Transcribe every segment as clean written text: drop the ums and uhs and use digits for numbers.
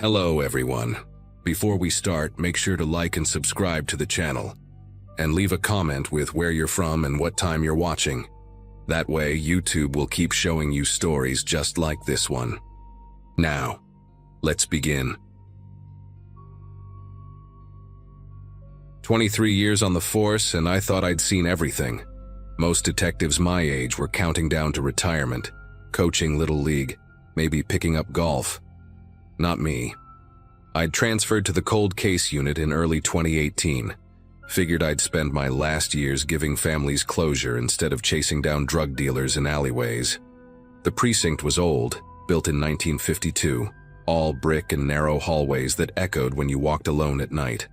Hello everyone. Before we start, make sure to like and subscribe to the channel. And leave a comment with where you're from and what time you're watching. That way, YouTube will keep showing you stories just like this one. Now, let's begin. 23 years on the force and I thought I'd seen everything. Most detectives my age were counting down to retirement, coaching Little League, maybe picking up golf. Not me. I'd transferred to the cold case unit in early 2018. Figured I'd spend my last years giving families closure instead of chasing down drug dealers in alleyways. The precinct was old, built in 1952, all brick and narrow hallways that echoed when you walked alone at night.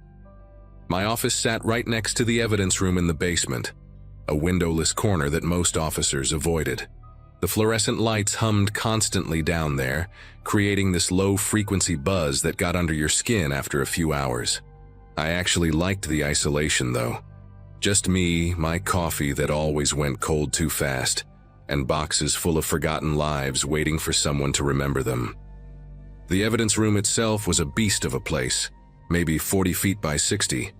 My office sat right next to the evidence room in the basement, a windowless corner that most officers avoided. The fluorescent lights hummed constantly down there, creating this low-frequency buzz that got under your skin after a few hours. I actually liked the isolation, though. Just me, my coffee that always went cold too fast, and boxes full of forgotten lives waiting for someone to remember them. The evidence room itself was a beast of a place, maybe 40 feet by 60,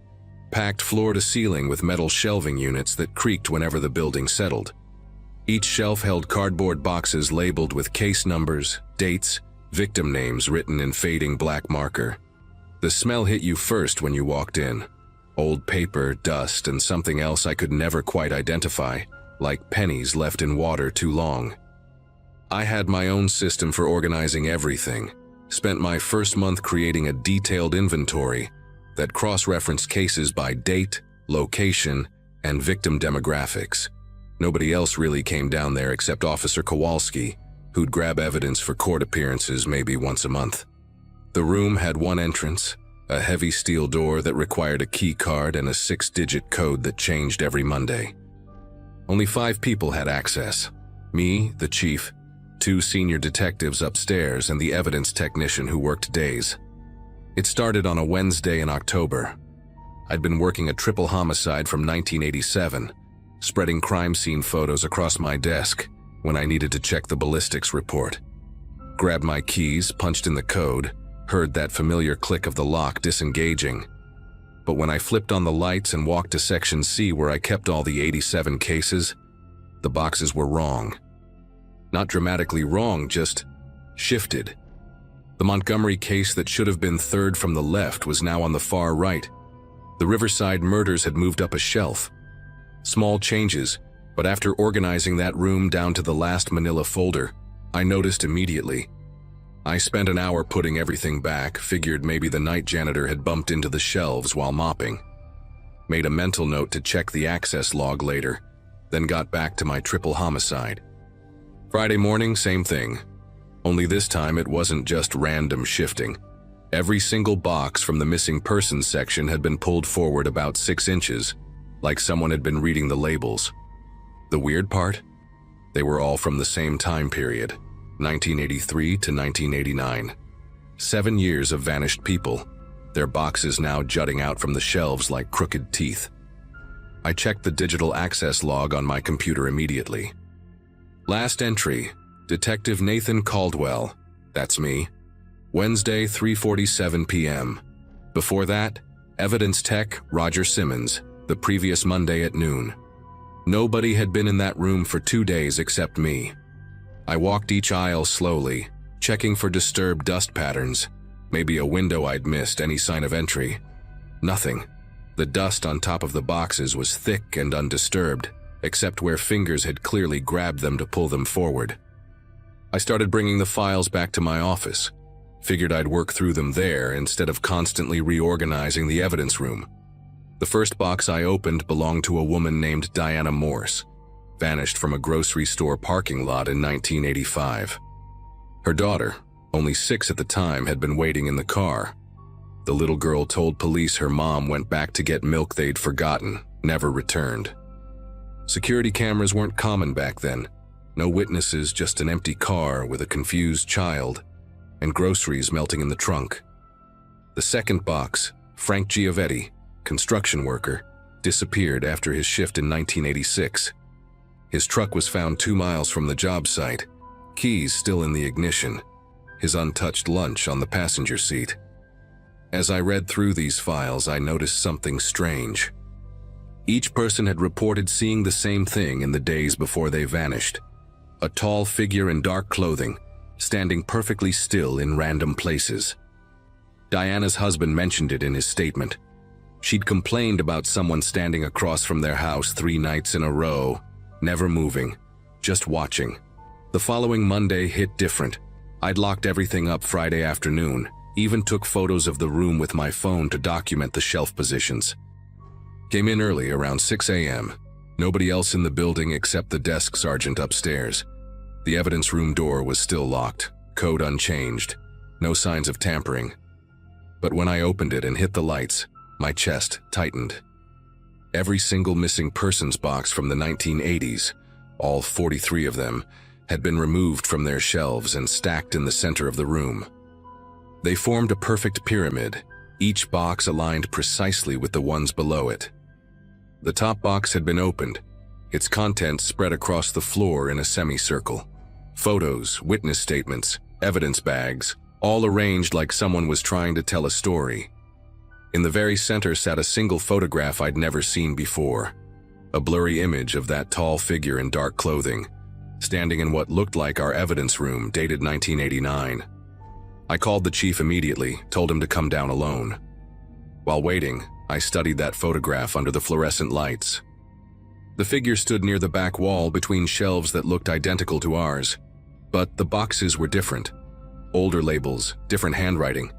packed floor to ceiling with metal shelving units that creaked whenever the building settled. Each shelf held cardboard boxes labeled with case numbers, dates, victim names written in fading black marker. The smell hit you first when you walked in. Old paper, dust, and something else I could never quite identify, like pennies left in water too long. I had my own system for organizing everything. Spent my first month creating a detailed inventory that cross-referenced cases by date, location, and victim demographics. Nobody else really came down there except Officer Kowalski, who'd grab evidence for court appearances maybe once a month. The room had one entrance, a heavy steel door that required a key card and a 6-digit code that changed every Monday. Only 5 people had access. Me, the chief, 2 senior detectives upstairs, and the evidence technician who worked days. It started on a Wednesday in October. I'd been working a triple homicide from 1987, spreading crime scene photos across my desk when I needed to check the ballistics report. Grabbed my keys, punched in the code, heard that familiar click of the lock disengaging. But when I flipped on the lights and walked to Section C where I kept all the 87 cases, the boxes were wrong. Not dramatically wrong, just shifted. The Montgomery case that should have been third from the left was now on the far right. The Riverside murders had moved up a shelf. Small changes, but after organizing that room down to the last manila folder, I noticed immediately. I spent an hour putting everything back, figured maybe the night janitor had bumped into the shelves while mopping. Made a mental note to check the access log later, then got back to my triple homicide. Friday morning, same thing. Only this time it wasn't just random shifting. Every single box from the missing persons section had been pulled forward about 6 inches, like someone had been reading the labels. The weird part? They were all from the same time period, 1983 to 1989. 7 years of vanished people, their boxes now jutting out from the shelves like crooked teeth. I checked the digital access log on my computer immediately. Last entry, Detective Nathan Caldwell, that's me. Wednesday, 3:47 p.m. Before that, Evidence Tech, Roger Simmons, the previous Monday at noon. Nobody had been in that room for 2 days except me. I walked each aisle slowly, checking for disturbed dust patterns, maybe a window I'd missed, any sign of entry. Nothing. The dust on top of the boxes was thick and undisturbed, except where fingers had clearly grabbed them to pull them forward. I started bringing the files back to my office. Figured I'd work through them there instead of constantly reorganizing the evidence room. The first box I opened belonged to a woman named Diana Morse, vanished from a grocery store parking lot in 1985. Her daughter, only 6 at the time, had been waiting in the car. The little girl told police her mom went back to get milk they'd forgotten, never returned. Security cameras weren't common back then. No witnesses, just an empty car with a confused child, and groceries melting in the trunk. The second box, Frank Giovetti, construction worker, disappeared after his shift in 1986. His truck was found 2 miles from the job site, keys still in the ignition. his untouched lunch on the passenger seat. As I read through these files, I noticed something strange. Each person had reported seeing the same thing in the days before they vanished. A tall figure in dark clothing, standing perfectly still in random places. Diana's husband mentioned it in his statement. She'd complained about someone standing across from their house 3 nights in a row, never moving, just watching. The following Monday hit different. I'd locked everything up Friday afternoon, even took photos of the room with my phone to document the shelf positions. Came in early, around 6 a.m. Nobody else in the building except the desk sergeant upstairs. The evidence room door was still locked, code unchanged, no signs of tampering. But when I opened it and hit the lights, my chest tightened. Every single missing persons box from the 1980s, all 43 of them, had been removed from their shelves and stacked in the center of the room. They formed a perfect pyramid, each box aligned precisely with the ones below it. The top box had been opened, its contents spread across the floor in a semicircle. Photos, witness statements, evidence bags, all arranged like someone was trying to tell a story. In the very center sat a single photograph I'd never seen before. A blurry image of that tall figure in dark clothing, standing in what looked like our evidence room, dated 1989. I called the chief immediately, told him to come down alone. While waiting, I studied that photograph under the fluorescent lights. The figure stood near the back wall between shelves that looked identical to ours, but the boxes were different. Older labels, different handwriting.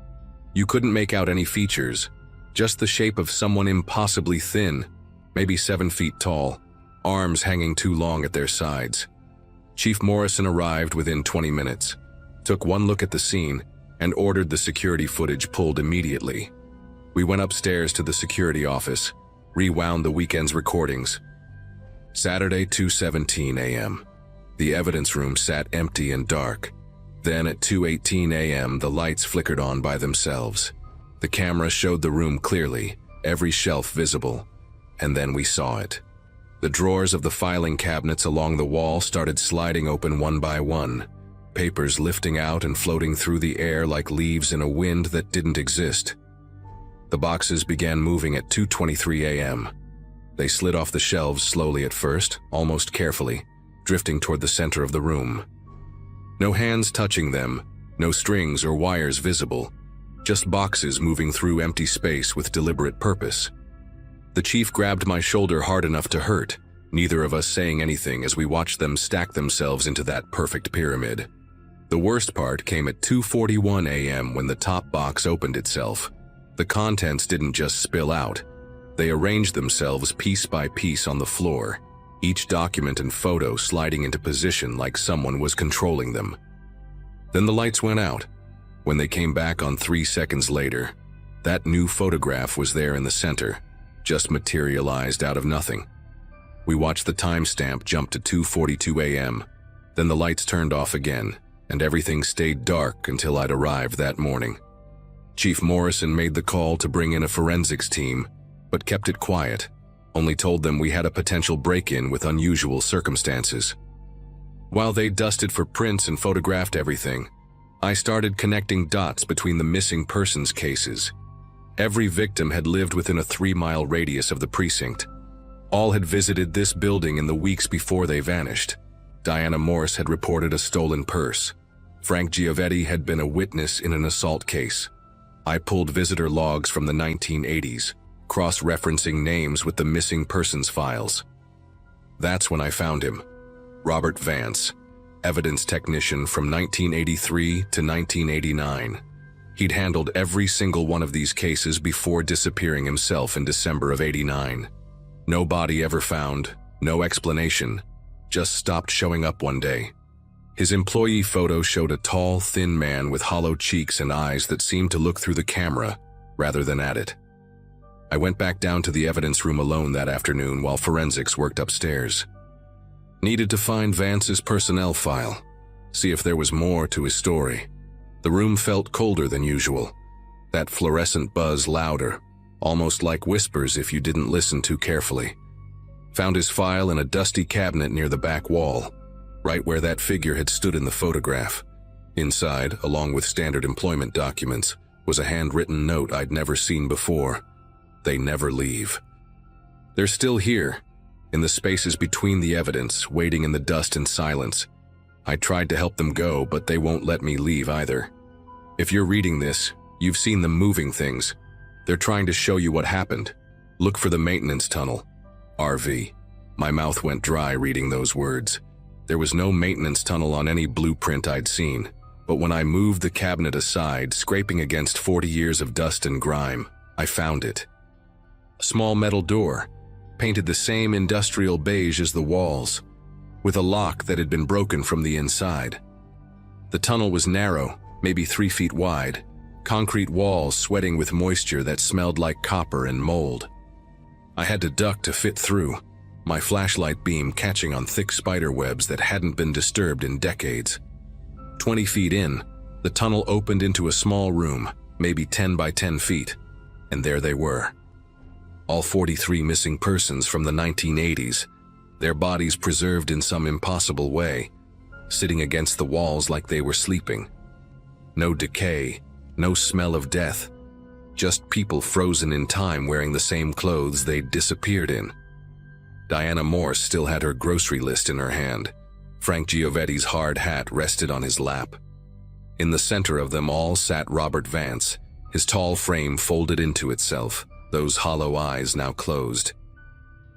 You couldn't make out any features, just the shape of someone impossibly thin, maybe 7 feet tall, arms hanging too long at their sides. Chief Morrison arrived within 20 minutes, took one look at the scene, and ordered the security footage pulled immediately. We went upstairs to the security office, rewound the weekend's recordings. Saturday, 2:17 a.m. The evidence room sat empty and dark. Then at 2:18 a.m. the lights flickered on by themselves. The camera showed the room clearly, every shelf visible. And then we saw it. The drawers of the filing cabinets along the wall started sliding open one by one, papers lifting out and floating through the air like leaves in a wind that didn't exist. The boxes began moving at 2:23 a.m. They slid off the shelves slowly at first, almost carefully, drifting toward the center of the room. No hands touching them, no strings or wires visible, just boxes moving through empty space with deliberate purpose. The chief grabbed my shoulder hard enough to hurt, neither of us saying anything as we watched them stack themselves into that perfect pyramid. The worst part came at 2:41 a.m. when the top box opened itself. The contents didn't just spill out. They arranged themselves piece by piece on the floor, each document and photo sliding into position like someone was controlling them. Then the lights went out. When they came back on 3 seconds later, that new photograph was there in the center, just materialized out of nothing. We watched the timestamp jump to 2:42 a.m. Then the lights turned off again, and everything stayed dark until I'd arrived that morning. Chief Morrison made the call to bring in a forensics team, but kept it quiet, only told them we had a potential break-in with unusual circumstances. While they dusted for prints and photographed everything, I started connecting dots between the missing persons cases. Every victim had lived within a 3-mile radius of the precinct. All had visited this building in the weeks before they vanished. Diana Morse had reported a stolen purse. Frank Giovetti had been a witness in an assault case. I pulled visitor logs from the 1980s, cross-referencing names with the missing persons files. That's when I found him. Robert Vance, evidence technician from 1983 to 1989. He'd handled every single one of these cases before disappearing himself in December of '89. No body ever found, no explanation, just stopped showing up one day. His employee photo showed a tall, thin man with hollow cheeks and eyes that seemed to look through the camera rather than at it. I went back down to the evidence room alone that afternoon while forensics worked upstairs. Needed to find Vance's personnel file, see if there was more to his story. The room felt colder than usual, that fluorescent buzz louder, almost like whispers if you didn't listen too carefully. Found his file in a dusty cabinet near the back wall, right where that figure had stood in the photograph. Inside, along with standard employment documents, was a handwritten note I'd never seen before. They never leave. They're still here, in the spaces between the evidence, waiting in the dust and silence. I tried to help them go, but they won't let me leave either. If you're reading this, you've seen them moving things. They're trying to show you what happened. Look for the maintenance tunnel. RV. My mouth went dry reading those words. There was no maintenance tunnel on any blueprint I'd seen, but when I moved the cabinet aside, scraping against 40 years of dust and grime, I found it. A small metal door, painted the same industrial beige as the walls, with a lock that had been broken from the inside. The tunnel was narrow, maybe 3 feet wide, concrete walls sweating with moisture that smelled like copper and mold. I had to duck to fit through, my flashlight beam catching on thick spider webs that hadn't been disturbed in decades. 20 feet in, the tunnel opened into a small room, maybe 10 by 10 feet, and there they were. All 43 missing persons from the 1980s, their bodies preserved in some impossible way, sitting against the walls like they were sleeping. No decay, no smell of death, just people frozen in time wearing the same clothes they'd disappeared in. Diana Morse still had her grocery list in her hand. Frank Giovetti's hard hat rested on his lap. In the center of them all sat Robert Vance, his tall frame folded into itself, those hollow eyes now closed.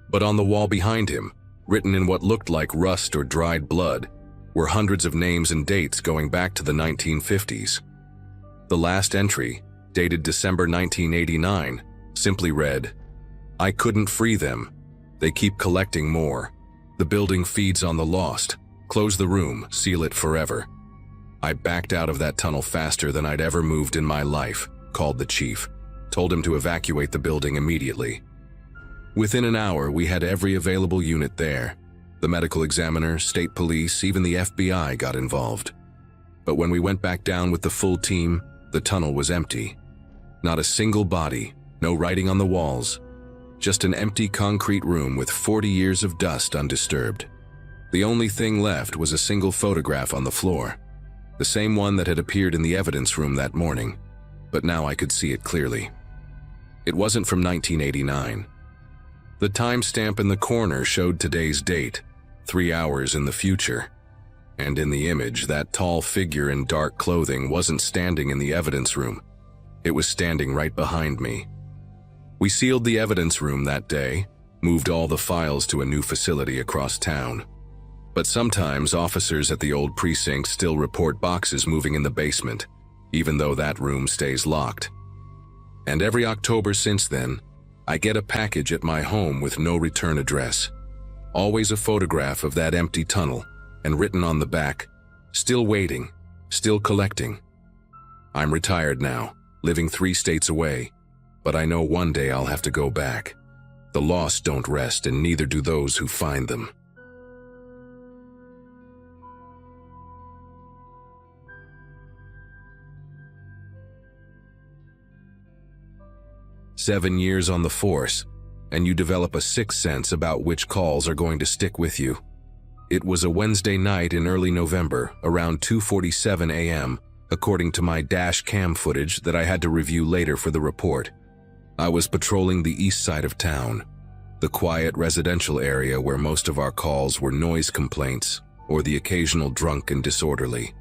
But on the wall behind him, written in what looked like rust or dried blood, were hundreds of names and dates going back to the 1950s. The last entry, dated December 1989, simply read, "I couldn't free them. They keep collecting more. The building feeds on the lost. Close the room, seal it forever." I backed out of that tunnel faster than I'd ever moved in my life, called the chief, told him to evacuate the building immediately. Within an hour, we had every available unit there. The medical examiner, state police, even the FBI got involved. But when we went back down with the full team, the tunnel was empty. Not a single body, no writing on the walls, just an empty concrete room with 40 years of dust undisturbed. The only thing left was a single photograph on the floor, the same one that had appeared in the evidence room that morning, but now I could see it clearly. It wasn't from 1989. The timestamp in the corner showed today's date, 3 hours in the future. And in the image, that tall figure in dark clothing wasn't standing in the evidence room. It was standing right behind me. We sealed the evidence room that day, moved all the files to a new facility across town. But sometimes officers at the old precinct still report boxes moving in the basement, even though that room stays locked. And every October since then, I get a package at my home with no return address. Always a photograph of that empty tunnel, and written on the back, "Still waiting, still collecting." I'm retired now, living 3 states away, but I know one day I'll have to go back. The lost don't rest, and neither do those who find them. "7 years on the force, and you develop a sixth sense about which calls are going to stick with you." It was a Wednesday night in early November, around 2:47 a.m., according to my dash cam footage that I had to review later for the report. I was patrolling the east side of town, the quiet residential area where most of our calls were noise complaints or the occasional drunk and disorderly.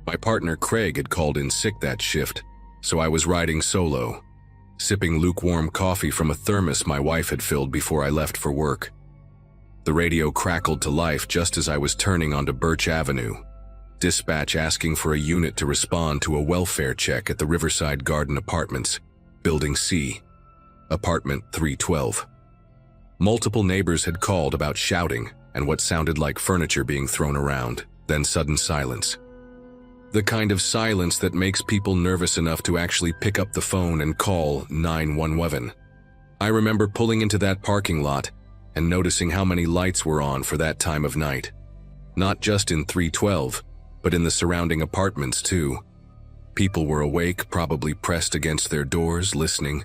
My partner Craig had called in sick that shift, so I was riding solo, sipping lukewarm coffee from a thermos my wife had filled before I left for work. The radio crackled to life just as I was turning onto Birch Avenue. Dispatch asking for a unit to respond to a welfare check at the Riverside Garden Apartments, Building C, Apartment 312. Multiple neighbors had called about shouting and what sounded like furniture being thrown around, then sudden silence. The kind of silence that makes people nervous enough to actually pick up the phone and call 911. I remember pulling into that parking lot and noticing how many lights were on for that time of night. Not just in 312, but in the surrounding apartments too. People were awake, probably pressed against their doors, listening.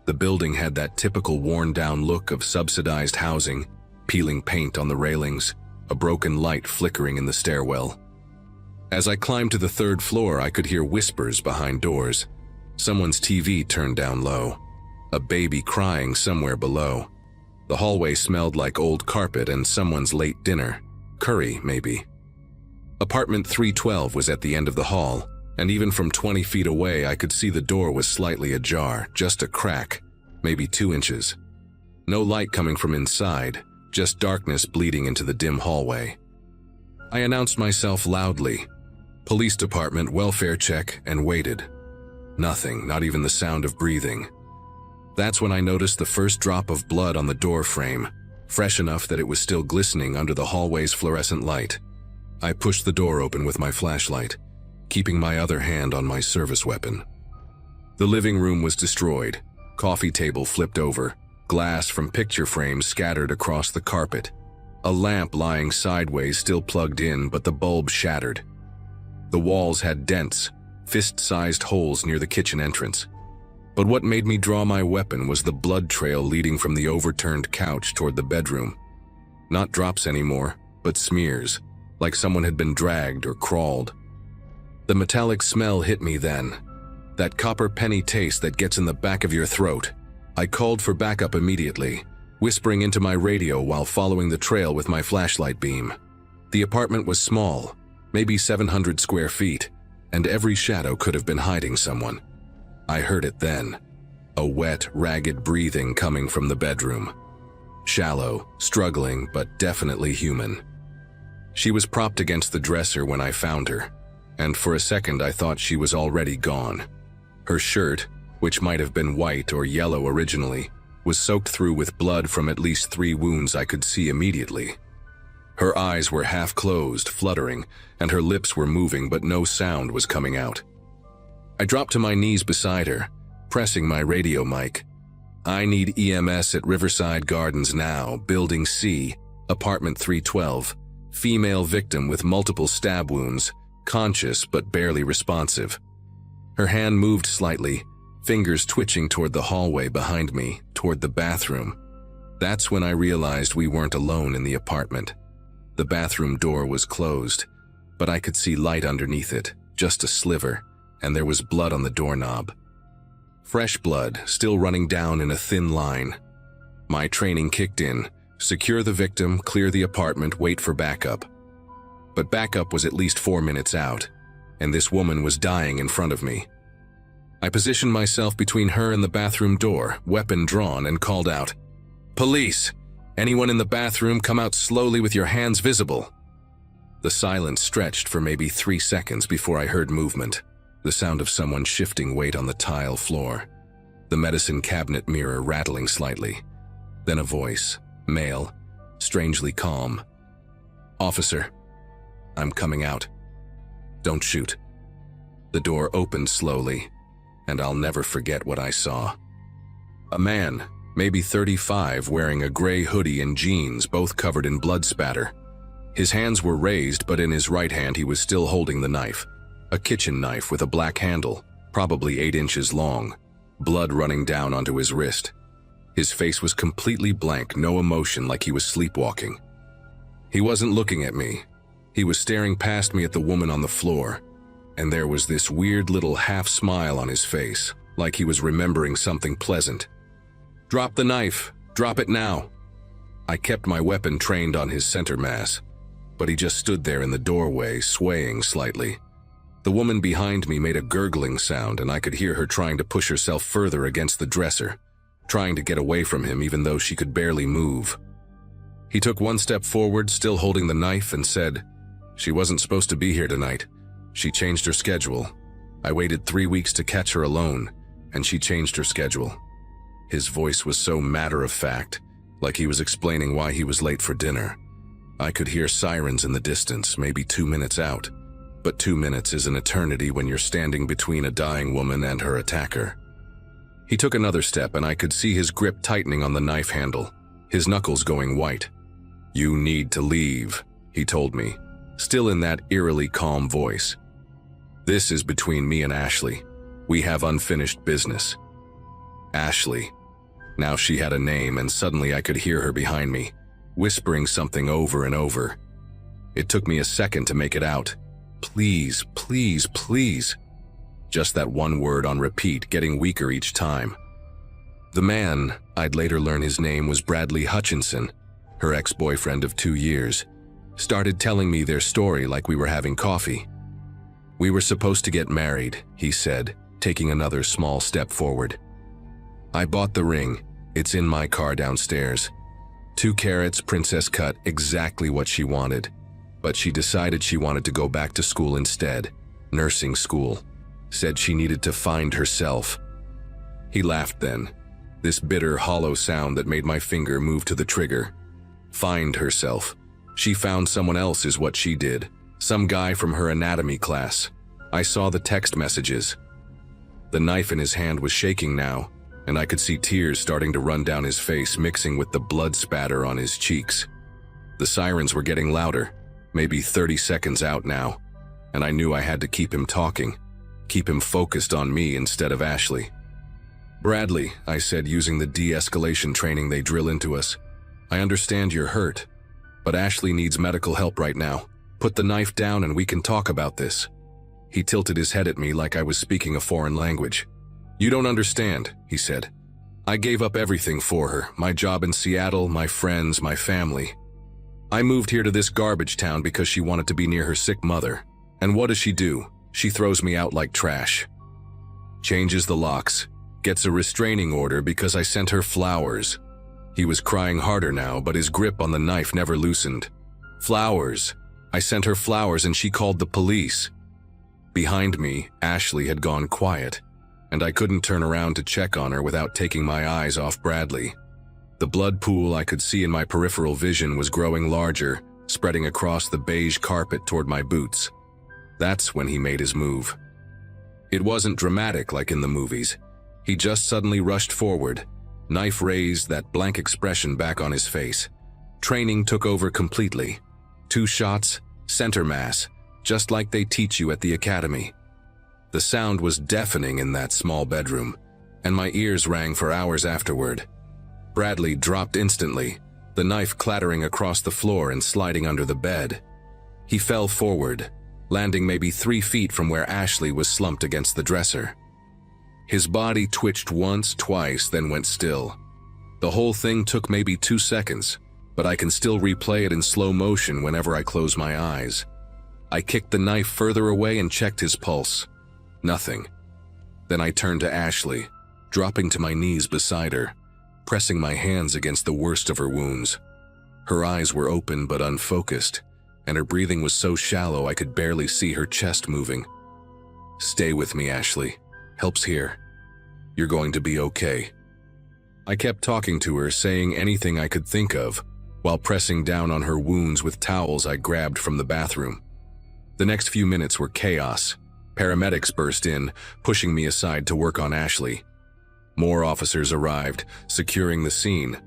The building had that typical worn-down look of subsidized housing, peeling paint on the railings, a broken light flickering in the stairwell. As I climbed to the third floor, I could hear whispers behind doors. Someone's TV turned down low. A baby crying somewhere below. The hallway smelled like old carpet and someone's late dinner. Curry, maybe. Apartment 312 was at the end of the hall, and even from 20 feet away I could see the door was slightly ajar, just a crack, maybe 2 inches. No light coming from inside, just darkness bleeding into the dim hallway. I announced myself loudly. Police department, welfare check, and waited. Nothing, not even the sound of breathing. That's when I noticed the first drop of blood on the door frame, fresh enough that it was still glistening under the hallway's fluorescent light. I pushed the door open with my flashlight, keeping my other hand on my service weapon. The living room was destroyed, coffee table flipped over, glass from picture frames scattered across the carpet, a lamp lying sideways still plugged in but the bulb shattered. The walls had dents, fist-sized holes near the kitchen entrance. But what made me draw my weapon was the blood trail leading from the overturned couch toward the bedroom. Not drops anymore, but smears, like someone had been dragged or crawled. The metallic smell hit me then, that copper penny taste that gets in the back of your throat. I called for backup immediately, whispering into my radio while following the trail with my flashlight beam. The apartment was small, maybe 700 square feet, and every shadow could have been hiding someone. I heard it then, a wet, ragged breathing coming from the bedroom. Shallow, struggling, but definitely human. She was propped against the dresser when I found her, and for a second I thought she was already gone. Her shirt, which might have been white or yellow originally, was soaked through with blood from at least 3 wounds I could see immediately. Her eyes were half closed, fluttering, and her lips were moving but no sound was coming out. I dropped to my knees beside her, pressing my radio mic. I need EMS at Riverside Gardens now, Building C, Apartment 312, female victim with multiple stab wounds, conscious but barely responsive. Her hand moved slightly, fingers twitching toward the hallway behind me, toward the bathroom. That's when I realized we weren't alone in the apartment. The bathroom door was closed, but I could see light underneath it, just a sliver, and there was blood on the doorknob. Fresh blood, still running down in a thin line. My training kicked in. Secure the victim, clear the apartment, wait for backup. But backup was at least 4 minutes out, and this woman was dying in front of me. I positioned myself between her and the bathroom door, weapon drawn, and called out, "Police! Anyone in the bathroom, come out slowly with your hands visible." The silence stretched for maybe 3 seconds before I heard movement. The sound of someone shifting weight on the tile floor. The medicine cabinet mirror rattling slightly. Then a voice, male, strangely calm. "Officer, I'm coming out. Don't shoot." The door opened slowly, and I'll never forget what I saw. A man, maybe 35, wearing a gray hoodie and jeans, both covered in blood spatter. His hands were raised, but in his right hand he was still holding the knife. A kitchen knife with a black handle, probably 8 inches long, blood running down onto his wrist. His face was completely blank, no emotion, like he was sleepwalking. He wasn't looking at me. He was staring past me at the woman on the floor, and there was this weird little half smile on his face, like he was remembering something pleasant. "Drop the knife. Drop it now." I kept my weapon trained on his center mass, but he just stood there in the doorway, swaying slightly. The woman behind me made a gurgling sound, and I could hear her trying to push herself further against the dresser, trying to get away from him even though she could barely move. He took 1 step forward, still holding the knife, and said, "She wasn't supposed to be here tonight. She changed her schedule. I waited 3 weeks to catch her alone, and she changed her schedule." His voice was so matter-of-fact, like he was explaining why he was late for dinner. I could hear sirens in the distance, maybe 2 minutes out. But 2 minutes is an eternity when you're standing between a dying woman and her attacker. He took another step, and I could see his grip tightening on the knife handle, his knuckles going white. "You need to leave," he told me, still in that eerily calm voice. "This is between me and Ashley. We have unfinished business." Ashley. Now she had a name, and suddenly I could hear her behind me, whispering something over and over. It took me a second to make it out. please, please, please. Just that one word on repeat, getting weaker each time. The man, I'd later learn his name was Bradley Hutchinson, her ex-boyfriend of 2 years, started telling me their story like we were having coffee. We were supposed to get married, he said, taking another small step forward. I bought the ring. It's in my car downstairs. 2 carats, princess cut, exactly what she wanted. But she decided she wanted to go back to school instead, nursing school. Said she needed to find herself. He laughed then, this bitter, hollow sound that made my finger move to the trigger. Find herself. She found someone else is what she did. Some guy from her anatomy class. I saw the text messages. The knife in his hand was shaking now, and I could see tears starting to run down his face, mixing with the blood spatter on his cheeks. The sirens were getting louder, maybe 30 seconds out now, and I knew I had to keep him talking, keep him focused on me instead of Ashley. Bradley, I said, using the de-escalation training they drill into us, I understand you're hurt, but Ashley needs medical help right now. Put the knife down and we can talk about this. He tilted his head at me like I was speaking a foreign language. You don't understand, he said. I gave up everything for her, my job in Seattle, my friends, my family. I moved here to this garbage town because she wanted to be near her sick mother. And what does she do? She throws me out like trash. Changes the locks, gets a restraining order because I sent her flowers. He was crying harder now, but his grip on the knife never loosened. Flowers. I sent her flowers and she called the police. Behind me, Ashley had gone quiet, and I couldn't turn around to check on her without taking my eyes off Bradley. The blood pool I could see in my peripheral vision was growing larger, spreading across the beige carpet toward my boots. That's when he made his move. It wasn't dramatic like in the movies. He just suddenly rushed forward, knife raised, that blank expression back on his face. Training took over completely. 2 shots, center mass, just like they teach you at the academy. The sound was deafening in that small bedroom, and my ears rang for hours afterward. Bradley dropped instantly, the knife clattering across the floor and sliding under the bed. He fell forward, landing maybe 3 feet from where Ashley was slumped against the dresser. His body twitched once, twice, then went still. The whole thing took maybe 2 seconds, but I can still replay it in slow motion whenever I close my eyes. I kicked the knife further away and checked his pulse. Nothing. Then I turned to Ashley, dropping to my knees beside her, pressing my hands against the worst of her wounds. Her eyes were open but unfocused, and her breathing was so shallow I could barely see her chest moving. Stay with me, Ashley. Help's here. You're going to be okay. I kept talking to her, saying anything I could think of, while pressing down on her wounds with towels I grabbed from the bathroom. The next few minutes were chaos. Paramedics burst in, pushing me aside to work on Ashley. More officers arrived, securing the scene,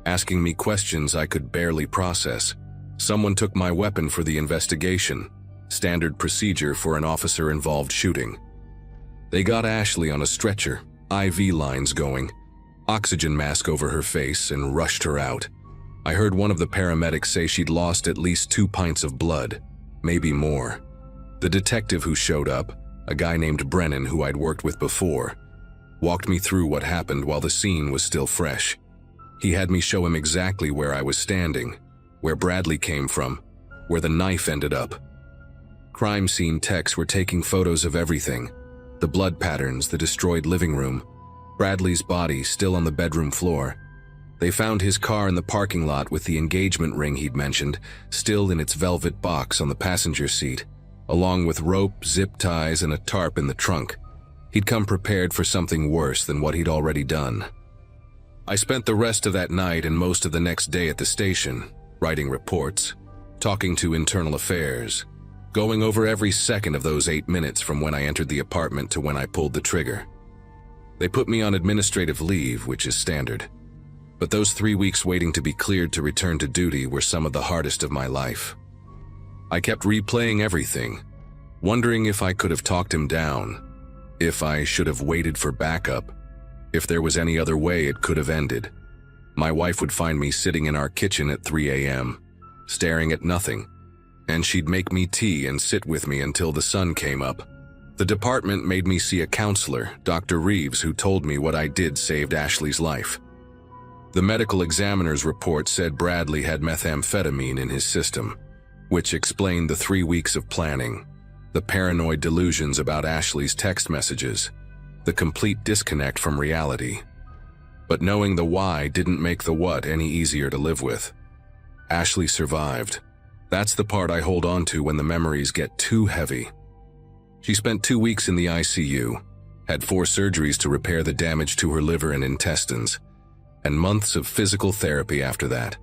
asking me questions I could barely process. Someone took my weapon for the investigation, standard procedure for an officer-involved shooting. They got Ashley on a stretcher, IV lines going, oxygen mask over her face, and rushed her out. I heard one of the paramedics say she'd lost at least 2 pints of blood, maybe more. The detective who showed up, a guy named Brennan who I'd worked with before, walked me through what happened while the scene was still fresh. He had me show him exactly where I was standing, where Bradley came from, where the knife ended up. Crime scene techs were taking photos of everything, the blood patterns, the destroyed living room, Bradley's body still on the bedroom floor. They found his car in the parking lot with the engagement ring he'd mentioned, still in its velvet box on the passenger seat, along with rope, zip ties, and a tarp in the trunk. He'd come prepared for something worse than what he'd already done. I spent the rest of that night and most of the next day at the station, writing reports, talking to internal affairs, going over every second of those 8 minutes from when I entered the apartment to when I pulled the trigger. They put me on administrative leave, which is standard. But those 3 weeks waiting to be cleared to return to duty were some of the hardest of my life. I kept replaying everything, wondering if I could have talked him down, if I should have waited for backup, if there was any other way it could have ended. My wife would find me sitting in our kitchen at 3 a.m., staring at nothing, and she'd make me tea and sit with me until the sun came up. The department made me see a counselor, Dr. Reeves, who told me what I did saved Ashley's life. The medical examiner's report said Bradley had methamphetamine in his system, which explained the 3 weeks of planning, the paranoid delusions about Ashley's text messages, the complete disconnect from reality. But knowing the why didn't make the what any easier to live with. Ashley survived. That's the part I hold on to when the memories get too heavy. She spent 2 weeks in the ICU, had 4 surgeries to repair the damage to her liver and intestines, and months of physical therapy after that.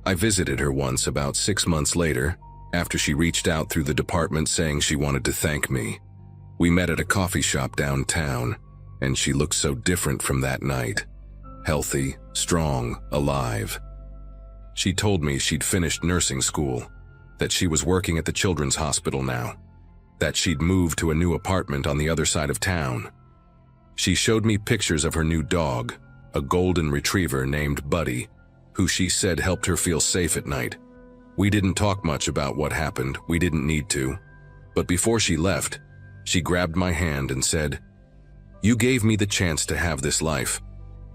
I visited her once about 6 months later, after she reached out through the department saying she wanted to thank me. We met at a coffee shop downtown, and she looked so different from that night. Healthy, strong, alive. She told me she'd finished nursing school, that she was working at the children's hospital now, that she'd moved to a new apartment on the other side of town. She showed me pictures of her new dog, a golden retriever named Buddy, who she said helped her feel safe at night. We didn't talk much about what happened, we didn't need to. But before she left, she grabbed my hand and said, "You gave me the chance to have this life.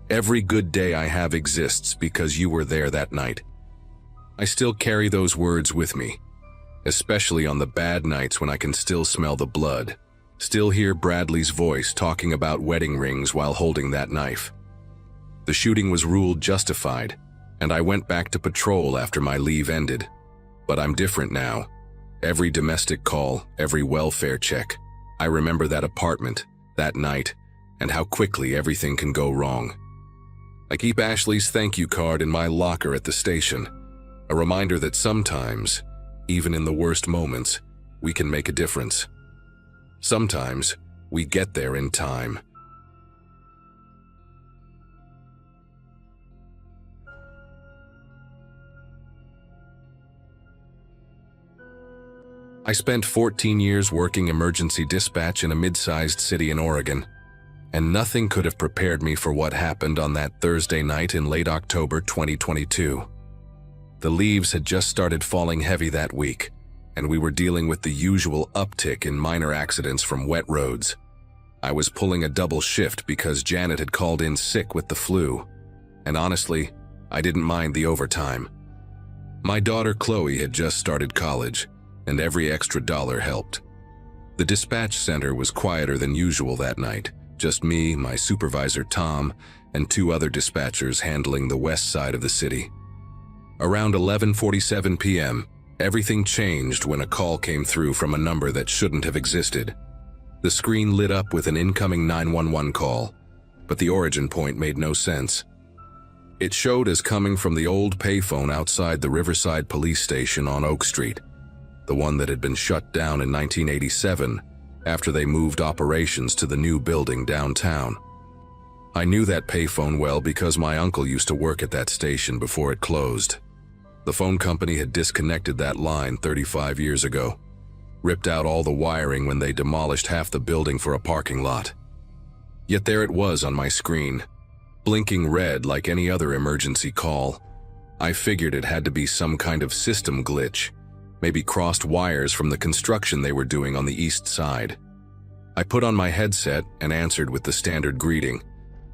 Every good day I have exists because you were there that night." I still carry those words with me, especially on the bad nights when I can still smell the blood, still hear Bradley's voice talking about wedding rings while holding that knife. The shooting was ruled justified, and I went back to patrol after my leave ended. But I'm different now. Every domestic call, every welfare check. I remember that apartment, that night, and how quickly everything can go wrong. I keep Ashley's thank you card in my locker at the station, a reminder that sometimes, even in the worst moments, we can make a difference. Sometimes, we get there in time. I spent 14 years working emergency dispatch in a mid-sized city in Oregon, and nothing could have prepared me for what happened on that Thursday night in late October 2022. The leaves had just started falling heavy that week, and we were dealing with the usual uptick in minor accidents from wet roads. I was pulling a double shift because Janet had called in sick with the flu, and honestly, I didn't mind the overtime. My daughter Chloe had just started college, and every extra dollar helped. The dispatch center was quieter than usual that night, just me, my supervisor Tom, and 2 other dispatchers handling the west side of the city. Around 11:47 p.m., everything changed when a call came through from a number that shouldn't have existed. The screen lit up with an incoming 911 call, but the origin point made no sense. It showed as coming from the old payphone outside the Riverside Police Station on Oak Street, the one that had been shut down in 1987 after they moved operations to the new building downtown. I knew that payphone well because my uncle used to work at that station before it closed. The phone company had disconnected that line 35 years ago, ripped out all the wiring when they demolished half the building for a parking lot. Yet there it was on my screen, blinking red like any other emergency call. I figured it had to be some kind of system glitch, maybe crossed wires from the construction they were doing on the east side. I put on my headset and answered with the standard greeting,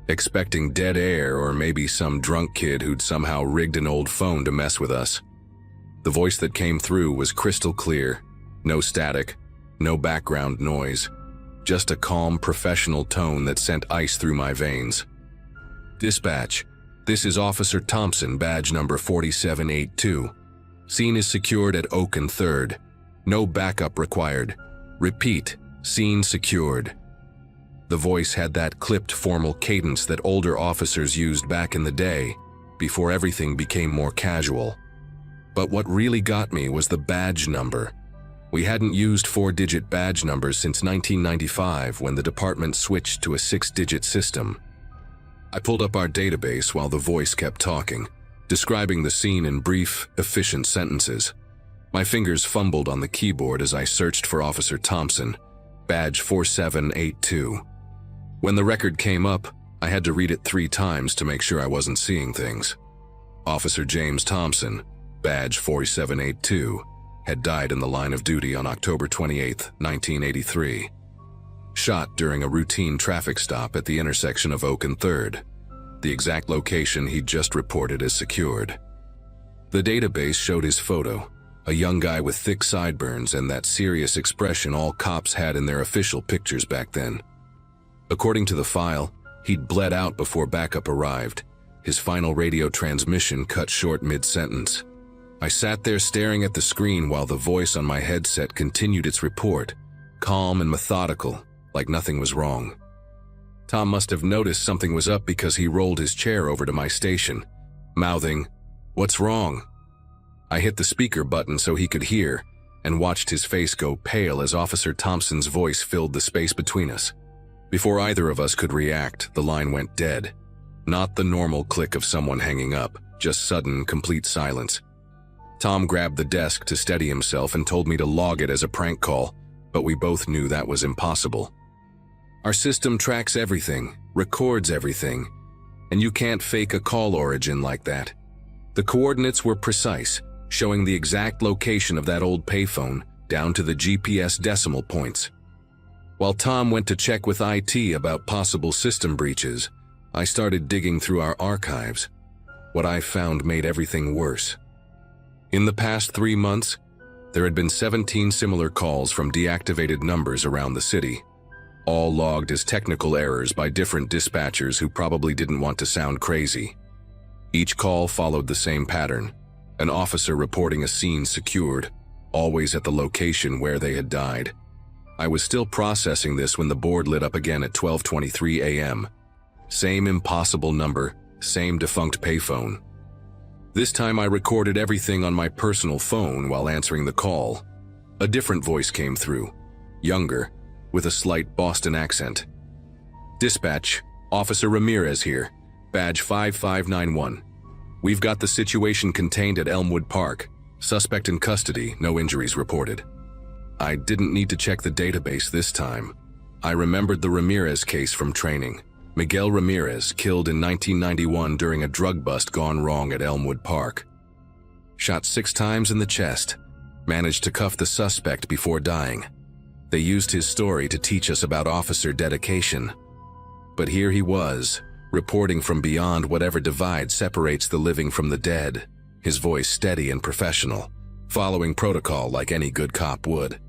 expecting dead air or maybe some drunk kid who'd somehow rigged an old phone to mess with us. The voice that came through was crystal clear, no static, no background noise, just a calm, professional tone that sent ice through my veins. "Dispatch, this is Officer Thompson, badge number 4782. Scene is secured at Oak and 3rd. No backup required. Repeat, scene secured." The voice had that clipped formal cadence that older officers used back in the day, before everything became more casual. But what really got me was the badge number. We hadn't used 4-digit badge numbers since 1995 when the department switched to a 6-digit system. I pulled up our database while the voice kept talking, describing the scene in brief, efficient sentences. My fingers fumbled on the keyboard as I searched for Officer Thompson, badge 4782. When the record came up, I had to read it 3 times to make sure I wasn't seeing things. Officer James Thompson, badge 4782, had died in the line of duty on October 28, 1983. Shot during a routine traffic stop at the intersection of Oak and 3rd. The exact location he'd just reported as secured. The database showed his photo, a young guy with thick sideburns and that serious expression all cops had in their official pictures back then. According to the file, he'd bled out before backup arrived. His final radio transmission cut short mid-sentence. I sat there staring at the screen while the voice on my headset continued its report, calm and methodical, like nothing was wrong. Tom must have noticed something was up because he rolled his chair over to my station, mouthing, "What's wrong?" I hit the speaker button so he could hear, and watched his face go pale as Officer Thompson's voice filled the space between us. Before either of us could react, the line went dead. Not the normal click of someone hanging up, just sudden, complete silence. Tom grabbed the desk to steady himself and told me to log it as a prank call, but we both knew that was impossible. Our system tracks everything, records everything, and you can't fake a call origin like that. The coordinates were precise, showing the exact location of that old payphone down to the GPS decimal points. While Tom went to check with IT about possible system breaches, I started digging through our archives. What I found made everything worse. In the past 3 months, there had been 17 similar calls from deactivated numbers around the city, all logged as technical errors by different dispatchers who probably didn't want to sound crazy. Each call followed the same pattern, an officer reporting a scene secured, always at the location where they had died. I was still processing this when the board lit up again at 12:23 a.m. Same impossible number, same defunct payphone. This time I recorded everything on my personal phone while answering the call. A different voice came through, younger, with a slight Boston accent. "Dispatch, Officer Ramirez here, badge 5591. We've got the situation contained at Elmwood Park. Suspect in custody, no injuries reported." I didn't need to check the database this time. I remembered the Ramirez case from training. Miguel Ramirez, killed in 1991 during a drug bust gone wrong at Elmwood Park. Shot 6 times in the chest, managed to cuff the suspect before dying. They used his story to teach us about officer dedication. But here he was, reporting from beyond whatever divide separates the living from the dead, his voice steady and professional, following protocol like any good cop would.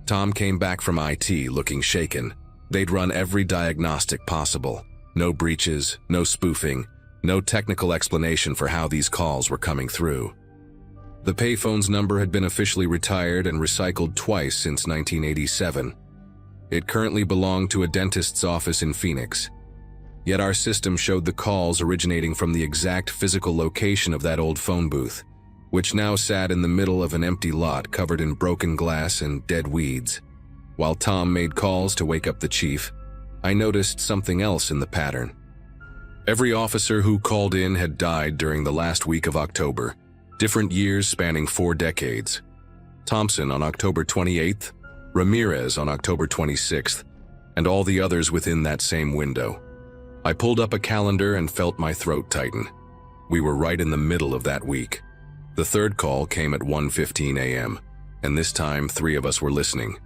Tom came back from IT looking shaken. They'd run every diagnostic possible. No breaches, no spoofing, no technical explanation for how these calls were coming through. The payphone's number had been officially retired and recycled twice since 1987. It currently belonged to a dentist's office in Phoenix. Yet our system showed the calls originating from the exact physical location of that old phone booth, which now sat in the middle of an empty lot covered in broken glass and dead weeds. While Tom made calls to wake up the chief, I noticed something else in the pattern. Every officer who called in had died during the last week of October, different years spanning 4 decades. Thompson on October 28th, Ramirez on October 26th, and all the others within that same window. I pulled up a calendar and felt my throat tighten. We were right in the middle of that week. The third call came at 1:15 a.m., and this time 3 of us were listening.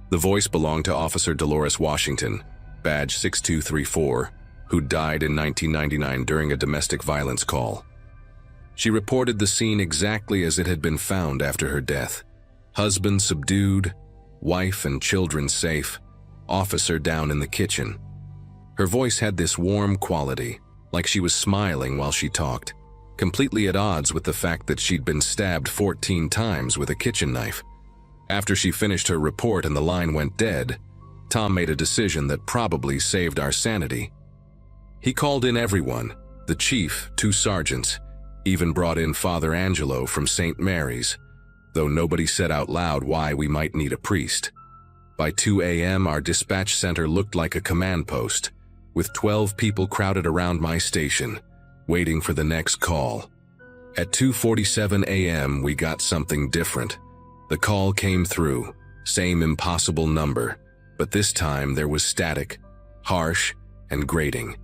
The voice belonged to Officer Dolores Washington, badge 6234, who died in 1999 during a domestic violence call. She reported the scene exactly as it had been found after her death. Husband subdued, wife and children safe, officer down in the kitchen. Her voice had this warm quality, like she was smiling while she talked, completely at odds with the fact that she'd been stabbed 14 times with a kitchen knife. After she finished her report and the line went dead, Tom made a decision that probably saved our sanity. He called in everyone, the chief, 2 sergeants, even brought in Father Angelo from St. Mary's, though nobody said out loud why we might need a priest. By 2 a.m., our dispatch center looked like a command post, with 12 people crowded around my station, waiting for the next call. At 2:47 a.m., we got something different. The call came through, same impossible number, but this time there was static, harsh, and grating.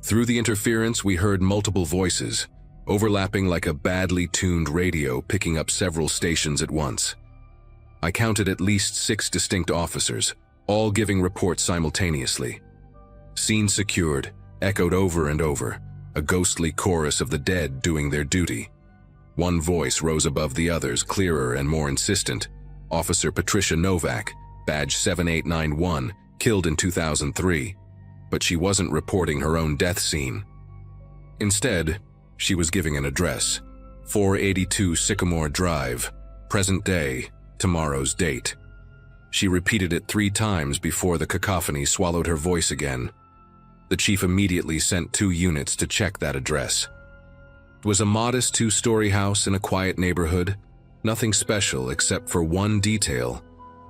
Through the interference, we heard multiple voices, overlapping like a badly tuned radio picking up several stations at once. I counted at least 6 distinct officers, all giving reports simultaneously. Scene secured, echoed over and over, a ghostly chorus of the dead doing their duty. One voice rose above the others, clearer and more insistent. Officer Patricia Novak, badge 7891, killed in 2003. But she wasn't reporting her own death scene. Instead, she was giving an address. 482 Sycamore Drive, present day, tomorrow's date. She repeated it 3 times before the cacophony swallowed her voice again. The chief immediately sent 2 units to check that address. It was a modest 2-story house in a quiet neighborhood, nothing special except for one detail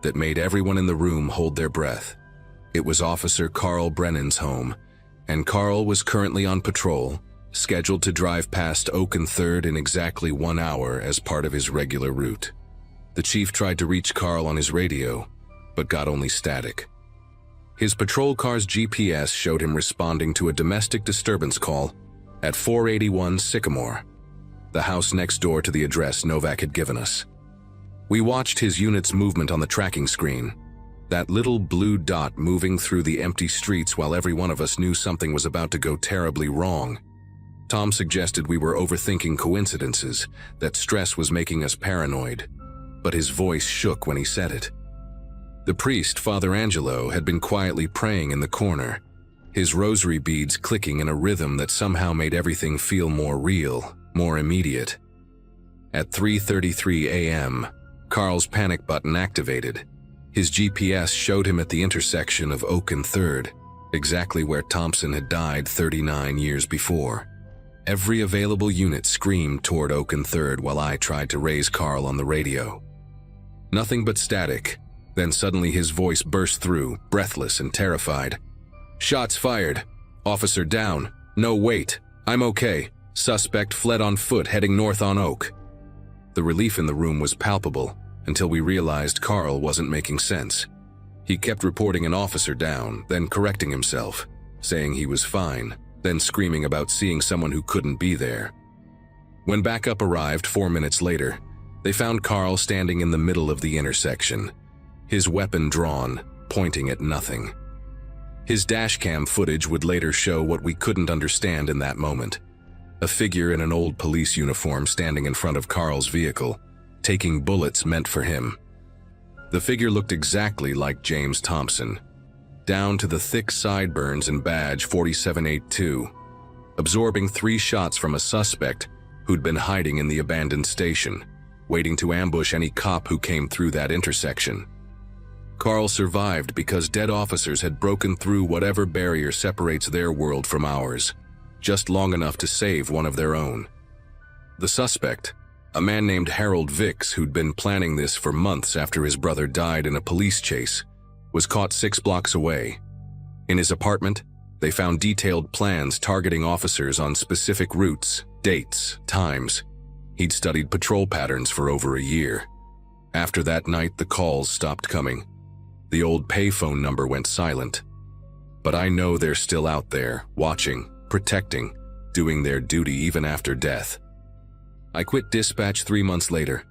that made everyone in the room hold their breath. It was Officer Carl Brennan's home, and Carl was currently on patrol, scheduled to drive past Oak and 3rd in exactly 1 hour as part of his regular route. The chief tried to reach Carl on his radio, but got only static. His patrol car's GPS showed him responding to a domestic disturbance call at 481 Sycamore, the house next door to the address Novak had given us. We watched his unit's movement on the tracking screen, that little blue dot moving through the empty streets while every one of us knew something was about to go terribly wrong. Tom suggested we were overthinking coincidences, that stress was making us paranoid, but his voice shook when he said it. The priest, Father Angelo, had been quietly praying in the corner, his rosary beads clicking in a rhythm that somehow made everything feel more real, more immediate. At 3:33 a.m., Carl's panic button activated. His GPS showed him at the intersection of Oak and 3rd, exactly where Thompson had died 39 years before. Every available unit screamed toward Oak and 3rd while I tried to raise Carl on the radio. Nothing but static. Then suddenly his voice burst through, breathless and terrified. "Shots fired. Officer down. No, wait. I'm okay. Suspect fled on foot heading north on Oak." The relief in the room was palpable until we realized Carl wasn't making sense. He kept reporting an officer down, then correcting himself, saying he was fine, then screaming about seeing someone who couldn't be there. When backup arrived 4 minutes later, they found Carl standing in the middle of the intersection, his weapon drawn, pointing at nothing. His dashcam footage would later show what we couldn't understand in that moment. A figure in an old police uniform standing in front of Carl's vehicle, taking bullets meant for him. The figure looked exactly like James Thompson, down to the thick sideburns and badge 4782, absorbing 3 shots from a suspect who'd been hiding in the abandoned station, waiting to ambush any cop who came through that intersection. Carl survived because dead officers had broken through whatever barrier separates their world from ours, just long enough to save one of their own. The suspect, a man named Harold Vicks who'd been planning this for months after his brother died in a police chase, was caught 6 blocks away. In his apartment, they found detailed plans targeting officers on specific routes, dates, times. He'd studied patrol patterns for over a year. After that night, the calls stopped coming. The old payphone number went silent. But I know they're still out there, watching, protecting, doing their duty even after death. I quit dispatch 3 months later,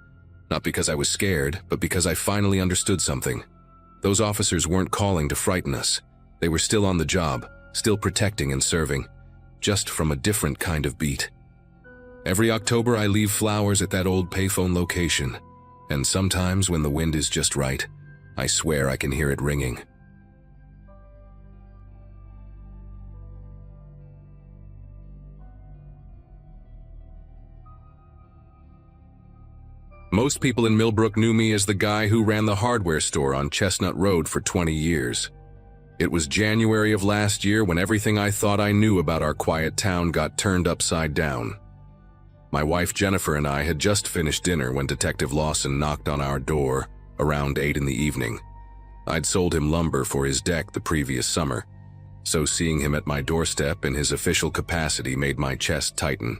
not because I was scared, but because I finally understood something. Those officers weren't calling to frighten us. They were still on the job, still protecting and serving, just from a different kind of beat. Every October I leave flowers at that old payphone location, and sometimes when the wind is just right, I swear I can hear it ringing. Most people in Millbrook knew me as the guy who ran the hardware store on Chestnut Road for 20 years. It was January of last year when everything I thought I knew about our quiet town got turned upside down. My wife Jennifer and I had just finished dinner when Detective Lawson knocked on our door around 8 in the evening. I'd sold him lumber for his deck the previous summer, so seeing him at my doorstep in his official capacity made my chest tighten.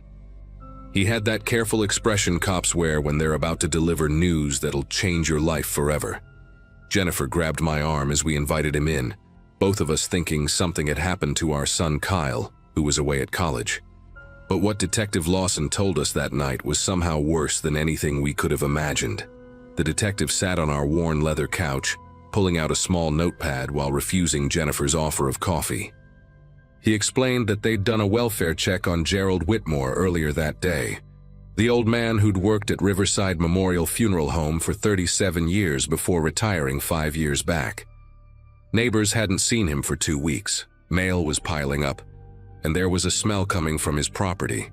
He had that careful expression cops wear when they're about to deliver news that'll change your life forever. Jennifer grabbed my arm as we invited him in, both of us thinking something had happened to our son Kyle, who was away at college. But what Detective Lawson told us that night was somehow worse than anything we could have imagined. The detective sat on our worn leather couch, pulling out a small notepad while refusing Jennifer's offer of coffee. He explained that they'd done a welfare check on Gerald Whitmore earlier that day, the old man who'd worked at Riverside Memorial Funeral Home for 37 years before retiring 5 years back. Neighbors hadn't seen him for 2 weeks. Mail was piling up, and there was a smell coming from his property.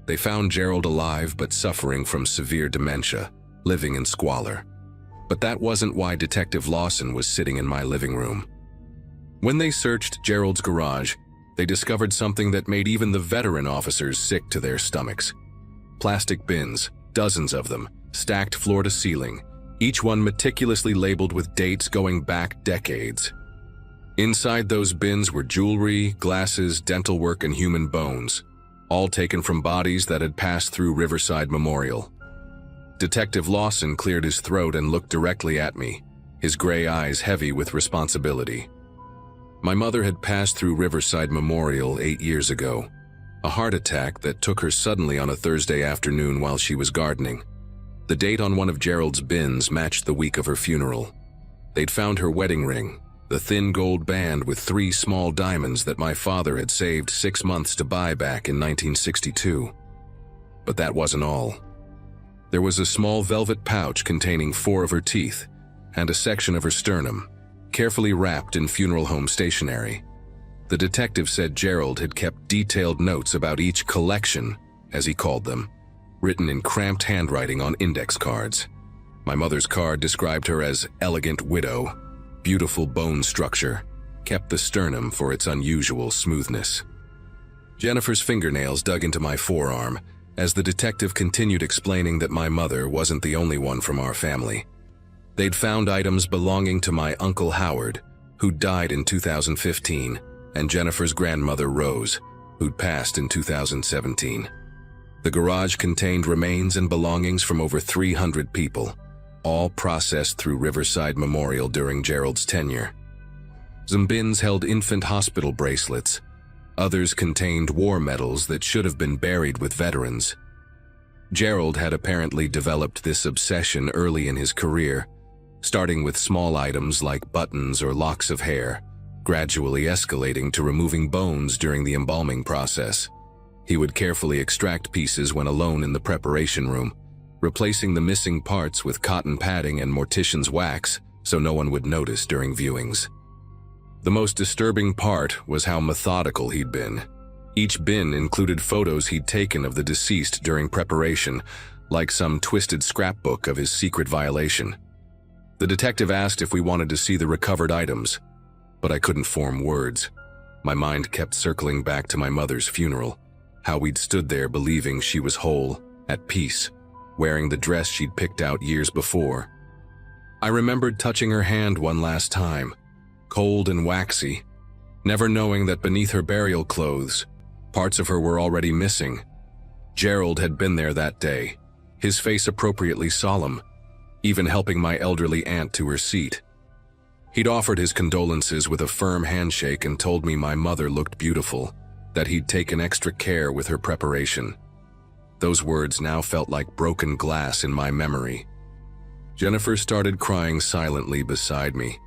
They found Gerald alive but suffering from severe dementia, living in squalor. But that wasn't why Detective Lawson was sitting in my living room. When they searched Gerald's garage, they discovered something that made even the veteran officers sick to their stomachs. Plastic bins, dozens of them, stacked floor to ceiling, each one meticulously labeled with dates going back decades. Inside those bins were jewelry, glasses, dental work, and human bones, all taken from bodies that had passed through Riverside Memorial. Detective Lawson cleared his throat and looked directly at me, his gray eyes heavy with responsibility. My mother had passed through Riverside Memorial 8 years ago, a heart attack that took her suddenly on a Thursday afternoon while she was gardening. The date on one of Gerald's bins matched the week of her funeral. They'd found her wedding ring, the thin gold band with 3 small diamonds that my father had saved 6 months to buy back in 1962. But that wasn't all. There was a small velvet pouch containing 4 of her teeth and a section of her sternum, carefully wrapped in funeral home stationery. The detective said Gerald had kept detailed notes about each collection, as he called them, written in cramped handwriting on index cards. My mother's card described her as elegant widow, beautiful bone structure, kept the sternum for its unusual smoothness. Jennifer's fingernails dug into my forearm as the detective continued explaining that my mother wasn't the only one from our family. They'd found items belonging to my Uncle Howard, who died in 2015, and Jennifer's grandmother Rose, who'd passed in 2017. The garage contained remains and belongings from over 300 people, all processed through Riverside Memorial during Gerald's tenure. Some bins held infant hospital bracelets. Others contained war medals that should have been buried with veterans. Gerald had apparently developed this obsession early in his career, starting with small items like buttons or locks of hair, gradually escalating to removing bones during the embalming process. He would carefully extract pieces when alone in the preparation room, replacing the missing parts with cotton padding and mortician's wax so no one would notice during viewings. The most disturbing part was how methodical he'd been. Each bin included photos he'd taken of the deceased during preparation, like some twisted scrapbook of his secret violation. The detective asked if we wanted to see the recovered items, but I couldn't form words. My mind kept circling back to my mother's funeral, how we'd stood there believing she was whole, at peace, wearing the dress she'd picked out years before. I remembered touching her hand one last time, cold and waxy, never knowing that beneath her burial clothes, parts of her were already missing. Gerald had been there that day, his face appropriately solemn, even helping my elderly aunt to her seat. He'd offered his condolences with a firm handshake and told me my mother looked beautiful, that he'd taken extra care with her preparation. Those words now felt like broken glass in my memory. Jennifer started crying silently beside me,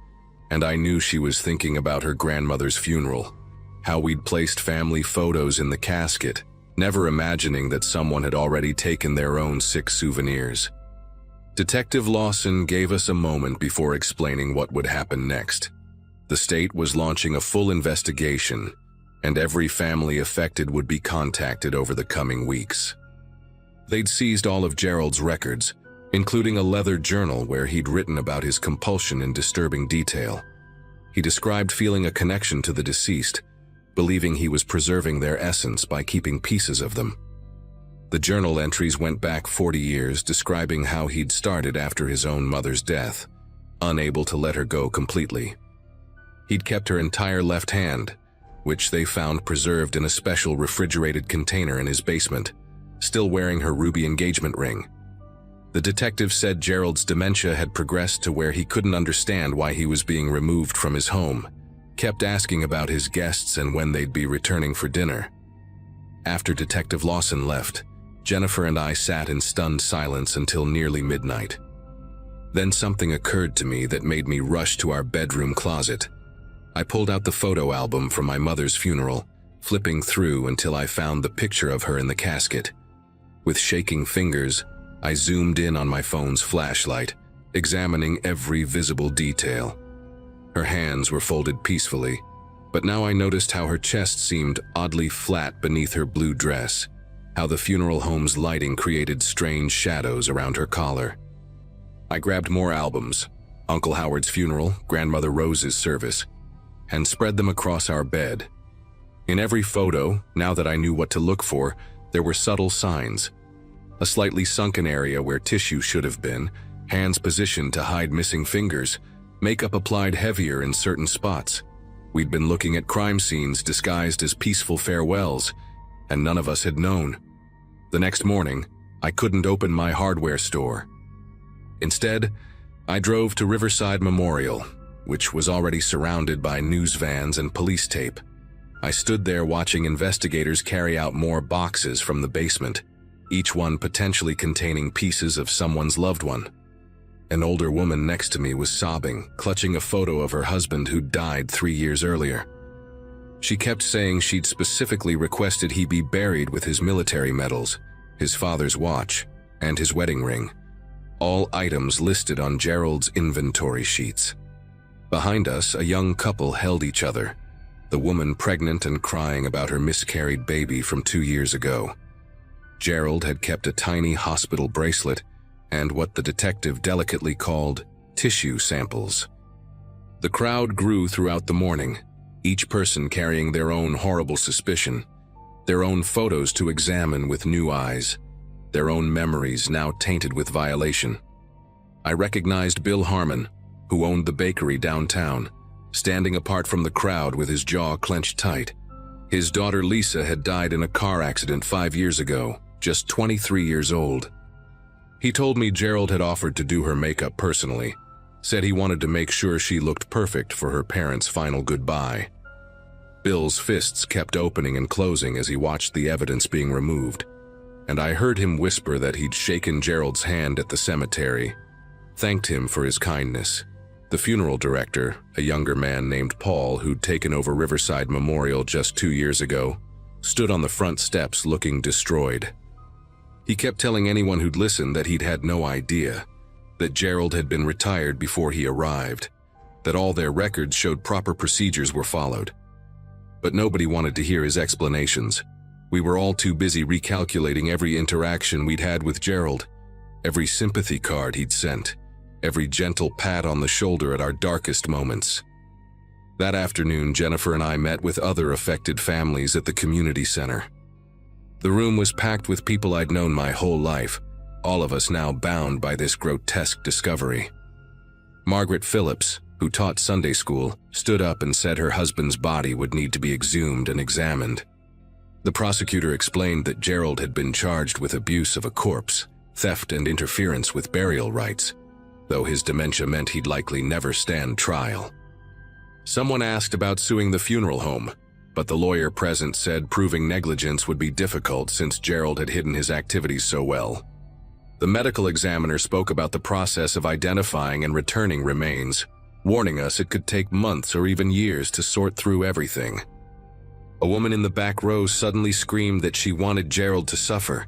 and I knew she was thinking about her grandmother's funeral, how we'd placed family photos in the casket, never imagining that someone had already taken their own sick souvenirs. Detective Lawson gave us a moment before explaining what would happen next. The state was launching a full investigation, and every family affected would be contacted over the coming weeks. They'd seized all of Gerald's records, including a leather journal where he'd written about his compulsion in disturbing detail. He described feeling a connection to the deceased, believing he was preserving their essence by keeping pieces of them. The journal entries went back 40 years, describing how he'd started after his own mother's death, unable to let her go completely. He'd kept her entire left hand, which they found preserved in a special refrigerated container in his basement, still wearing her ruby engagement ring. The detective said Gerald's dementia had progressed to where he couldn't understand why he was being removed from his home, kept asking about his guests and when they'd be returning for dinner. After Detective Lawson left, Jennifer and I sat in stunned silence until nearly midnight. Then something occurred to me that made me rush to our bedroom closet. I pulled out the photo album from my mother's funeral, flipping through until I found the picture of her in the casket. With shaking fingers, I zoomed in on my phone's flashlight, examining every visible detail. Her hands were folded peacefully, but now I noticed how her chest seemed oddly flat beneath her blue dress, how the funeral home's lighting created strange shadows around her collar. I grabbed more albums, Uncle Howard's funeral, Grandmother Rose's service, and spread them across our bed. In every photo, now that I knew what to look for, there were subtle signs. A slightly sunken area where tissue should have been, hands positioned to hide missing fingers, makeup applied heavier in certain spots. We'd been looking at crime scenes disguised as peaceful farewells, and none of us had known. The next morning, I couldn't open my hardware store. Instead, I drove to Riverside Memorial, which was already surrounded by news vans and police tape. I stood there watching investigators carry out more boxes from the basement, each one potentially containing pieces of someone's loved one. An older woman next to me was sobbing, clutching a photo of her husband who'd died 3 years earlier. She kept saying she'd specifically requested he be buried with his military medals, his father's watch, and his wedding ring, all items listed on Gerald's inventory sheets. Behind us, a young couple held each other, the woman pregnant and crying about her miscarried baby from 2 years ago. Gerald had kept a tiny hospital bracelet and what the detective delicately called tissue samples. The crowd grew throughout the morning, each person carrying their own horrible suspicion, their own photos to examine with new eyes, their own memories now tainted with violation. I recognized Bill Harmon, who owned the bakery downtown, standing apart from the crowd with his jaw clenched tight. His daughter Lisa had died in a car accident 5 years ago, just 23 years old. He told me Gerald had offered to do her makeup personally, said he wanted to make sure she looked perfect for her parents' final goodbye. Bill's fists kept opening and closing as he watched the evidence being removed, and I heard him whisper that he'd shaken Gerald's hand at the cemetery, thanked him for his kindness. The funeral director, a younger man named Paul who'd taken over Riverside Memorial just 2 years ago, stood on the front steps looking destroyed. He kept telling anyone who'd listen that he'd had no idea, that Gerald had been retired before he arrived, that all their records showed proper procedures were followed. But nobody wanted to hear his explanations. We were all too busy recalculating every interaction we'd had with Gerald, every sympathy card he'd sent, every gentle pat on the shoulder at our darkest moments. That afternoon, Jennifer and I met with other affected families at the community center. The room was packed with people I'd known my whole life, all of us now bound by this grotesque discovery. Margaret Phillips, who taught Sunday school, stood up and said her husband's body would need to be exhumed and examined. The prosecutor explained that Gerald had been charged with abuse of a corpse, theft and interference with burial rites, though his dementia meant he'd likely never stand trial. Someone asked about suing the funeral home, but the lawyer present said proving negligence would be difficult since Gerald had hidden his activities so well. The medical examiner spoke about the process of identifying and returning remains, warning us it could take months or even years to sort through everything. A woman in the back row suddenly screamed that she wanted Gerald to suffer,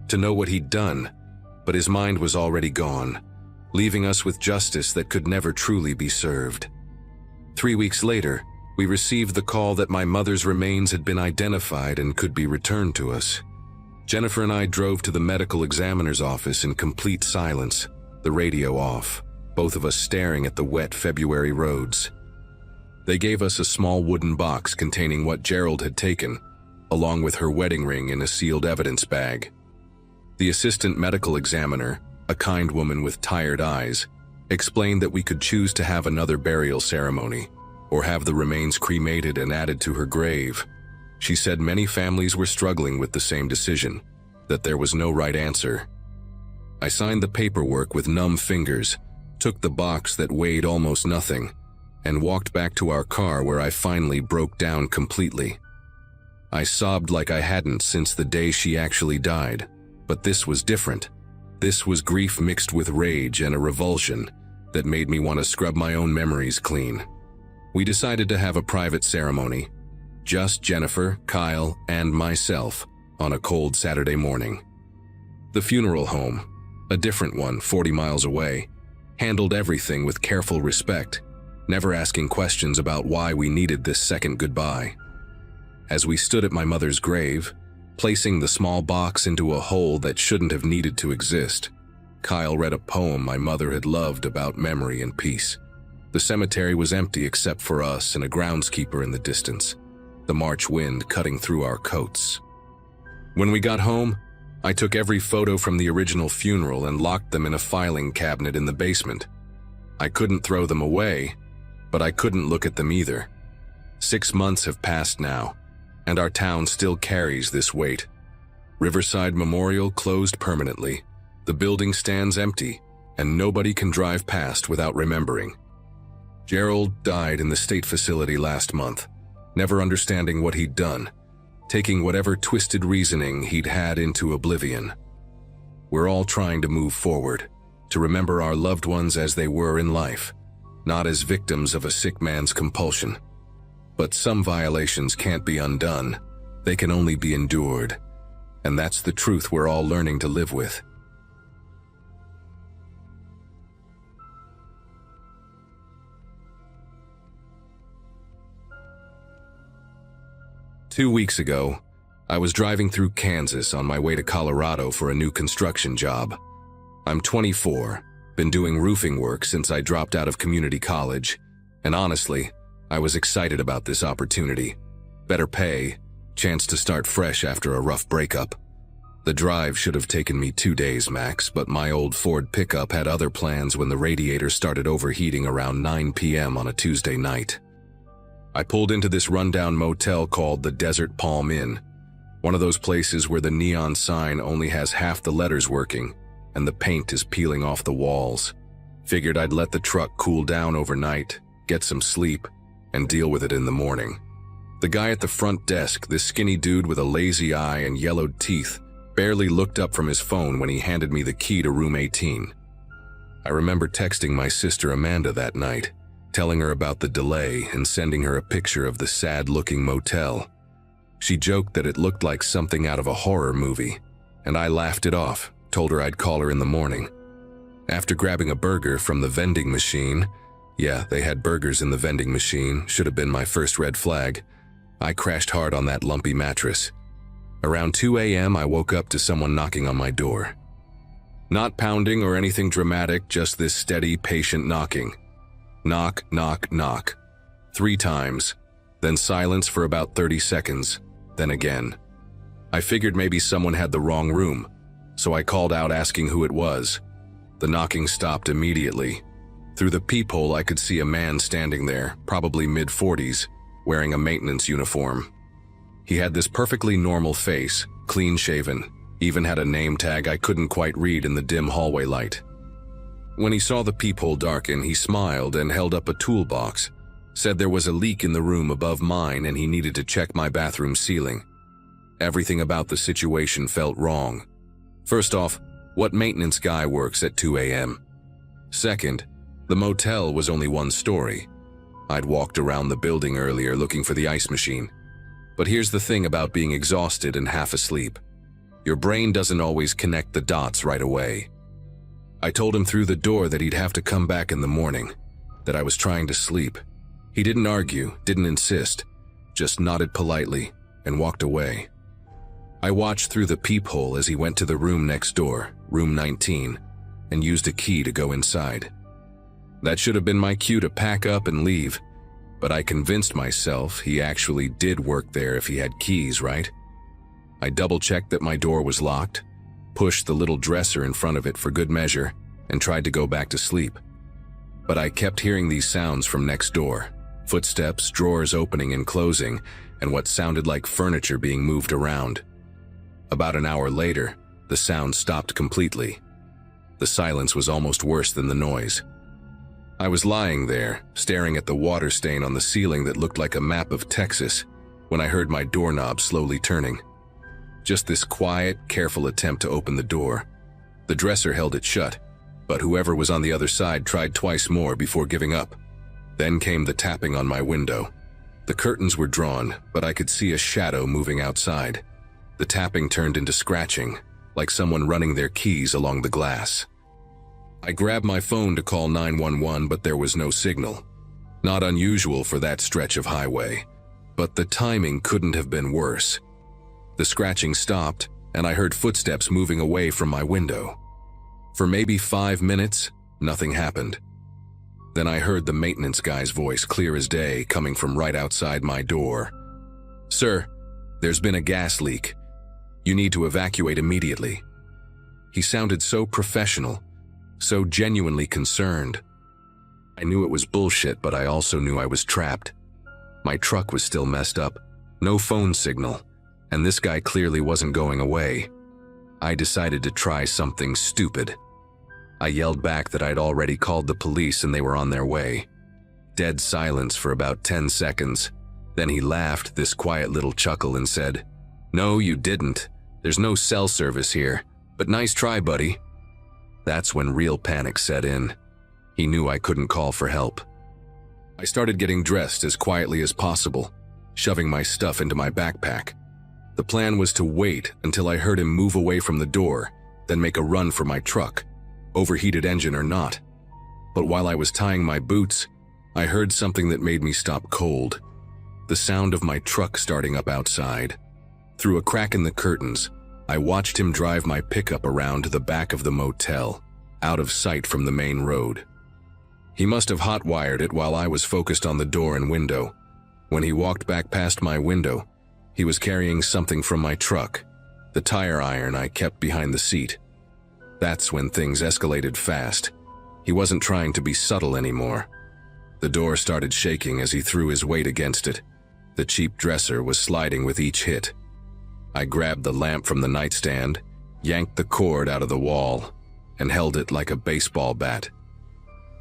to know what he'd done, but his mind was already gone, leaving us with justice that could never truly be served. 3 weeks later, we received the call that my mother's remains had been identified and could be returned to us. Jennifer and I drove to the medical examiner's office in complete silence, the radio off, both of us staring at the wet February roads. They gave us a small wooden box containing what Gerald had taken, along with her wedding ring in a sealed evidence bag. The assistant medical examiner, a kind woman with tired eyes, explained that we could choose to have another burial ceremony, or have the remains cremated and added to her grave. She said many families were struggling with the same decision, that there was no right answer. I signed the paperwork with numb fingers, took the box that weighed almost nothing, and walked back to our car where I finally broke down completely. I sobbed like I hadn't since the day she actually died. But this was different. This was grief mixed with rage and a revulsion that made me want to scrub my own memories clean. We decided to have a private ceremony. Just Jennifer, Kyle, and myself on a cold Saturday morning. The funeral home, a different one 40 miles away, handled everything with careful respect, never asking questions about why we needed this second goodbye. As we stood at my mother's grave, placing the small box into a hole that shouldn't have needed to exist, Kyle read a poem my mother had loved about memory and peace. The cemetery was empty except for us and a groundskeeper in the distance, the March wind cutting through our coats. When we got home, I took every photo from the original funeral and locked them in a filing cabinet in the basement. I couldn't throw them away, but I couldn't look at them either. 6 months have passed now, and our town still carries this weight. Riverside Memorial closed permanently. The building stands empty, and nobody can drive past without remembering. Gerald died in the state facility last month, never understanding what he'd done, taking whatever twisted reasoning he'd had into oblivion. We're all trying to move forward, to remember our loved ones as they were in life, not as victims of a sick man's compulsion. But some violations can't be undone, they can only be endured, and that's the truth we're all learning to live with. Two weeks ago, I was driving through Kansas on my way to Colorado for a new construction job. I'm 24, been doing roofing work since I dropped out of community college, and honestly, I was excited about this opportunity. Better pay, chance to start fresh after a rough breakup. The drive should have taken me 2 days max, but my old Ford pickup had other plans when the radiator started overheating around 9 p.m. on a Tuesday night. I pulled into this rundown motel called the Desert Palm Inn, one of those places where the neon sign only has half the letters working and the paint is peeling off the walls. Figured I'd let the truck cool down overnight, get some sleep, and deal with it in the morning. The guy at the front desk, this skinny dude with a lazy eye and yellowed teeth, barely looked up from his phone when he handed me the key to room 18. I remember texting my sister Amanda that night, telling her about the delay and sending her a picture of the sad-looking motel. She joked that it looked like something out of a horror movie, and I laughed it off, told her I'd call her in the morning. After grabbing a burger from the vending machine, yeah, they had burgers in the vending machine, should have been my first red flag, I crashed hard on that lumpy mattress. Around 2 a.m., I woke up to someone knocking on my door. Not pounding or anything dramatic, just this steady, patient knocking. Knock, knock, knock. 3 times, then silence for about 30 seconds, then again. I figured maybe someone had the wrong room, so I called out asking who it was. The knocking stopped immediately. Through the peephole, I could see a man standing there, probably mid-40s, wearing a maintenance uniform. He had this perfectly normal face, clean-shaven, even had a name tag I couldn't quite read in the dim hallway light. When he saw the peephole darken, he smiled and held up a toolbox, said there was a leak in the room above mine and he needed to check my bathroom ceiling. Everything about the situation felt wrong. First off, what maintenance guy works at 2 a.m.? Second, the motel was only 1 story. I'd walked around the building earlier looking for the ice machine. But here's the thing about being exhausted and half asleep. Your brain doesn't always connect the dots right away. I told him through the door that he'd have to come back in the morning, that I was trying to sleep. He didn't argue, didn't insist, just nodded politely and walked away. I watched through the peephole as he went to the room next door, room 19, and used a key to go inside. That should have been my cue to pack up and leave, but I convinced myself he actually did work there if he had keys, right? I double-checked that my door was locked, pushed the little dresser in front of it for good measure, and tried to go back to sleep. But I kept hearing these sounds from next door, footsteps, drawers opening and closing, and what sounded like furniture being moved around. About an hour later, the sound stopped completely. The silence was almost worse than the noise. I was lying there, staring at the water stain on the ceiling that looked like a map of Texas, when I heard my doorknob slowly turning. Just this quiet, careful attempt to open the door. The dresser held it shut, but whoever was on the other side tried twice more before giving up. Then came the tapping on my window. The curtains were drawn, but I could see a shadow moving outside. The tapping turned into scratching, like someone running their keys along the glass. I grabbed my phone to call 911, but there was no signal. Not unusual for that stretch of highway, but the timing couldn't have been worse. The scratching stopped, and I heard footsteps moving away from my window. For maybe 5 minutes, nothing happened. Then I heard the maintenance guy's voice clear as day coming from right outside my door. "Sir, there's been a gas leak. You need to evacuate immediately." He sounded so professional, so genuinely concerned. I knew it was bullshit, but I also knew I was trapped. My truck was still messed up, no phone signal, and this guy clearly wasn't going away. I decided to try something stupid. I yelled back that I'd already called the police and they were on their way. Dead silence for about 10 seconds. Then he laughed this quiet little chuckle and said, "No, you didn't. There's no cell service here, but nice try, buddy." That's when real panic set in. He knew I couldn't call for help. I started getting dressed as quietly as possible, shoving my stuff into my backpack. The plan was to wait until I heard him move away from the door, then make a run for my truck, overheated engine or not. But while I was tying my boots, I heard something that made me stop cold. The sound of my truck starting up outside. Through a crack in the curtains, I watched him drive my pickup around to the back of the motel, out of sight from the main road. He must have hot-wired it while I was focused on the door and window. When he walked back past my window, he was carrying something from my truck, the tire iron I kept behind the seat. That's when things escalated fast. He wasn't trying to be subtle anymore. The door started shaking as he threw his weight against it. The cheap dresser was sliding with each hit. I grabbed the lamp from the nightstand, yanked the cord out of the wall, and held it like a baseball bat.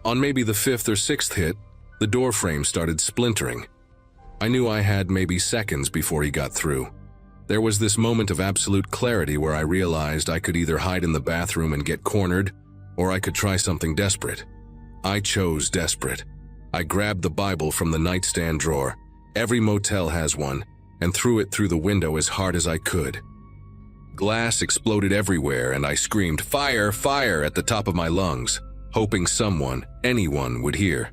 On maybe the 5th or 6th hit, the door frame started splintering. I knew I had maybe seconds before he got through. There was this moment of absolute clarity where I realized I could either hide in the bathroom and get cornered, or I could try something desperate. I chose desperate. I grabbed the Bible from the nightstand drawer, every motel has one, and threw it through the window as hard as I could. Glass exploded everywhere and I screamed, "Fire! Fire!" at the top of my lungs, hoping someone, anyone, would hear.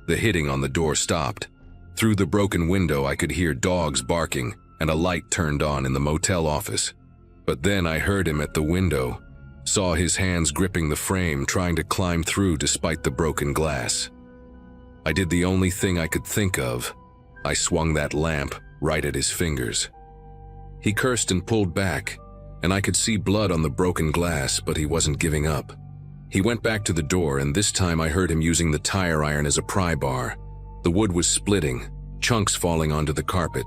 The hitting on the door stopped. Through the broken window I could hear dogs barking and a light turned on in the motel office. But then I heard him at the window, saw his hands gripping the frame trying to climb through despite the broken glass. I did the only thing I could think of. I swung that lamp right at his fingers. He cursed and pulled back, and I could see blood on the broken glass, but he wasn't giving up. He went back to the door, and this time I heard him using the tire iron as a pry bar. The wood was splitting, chunks falling onto the carpet.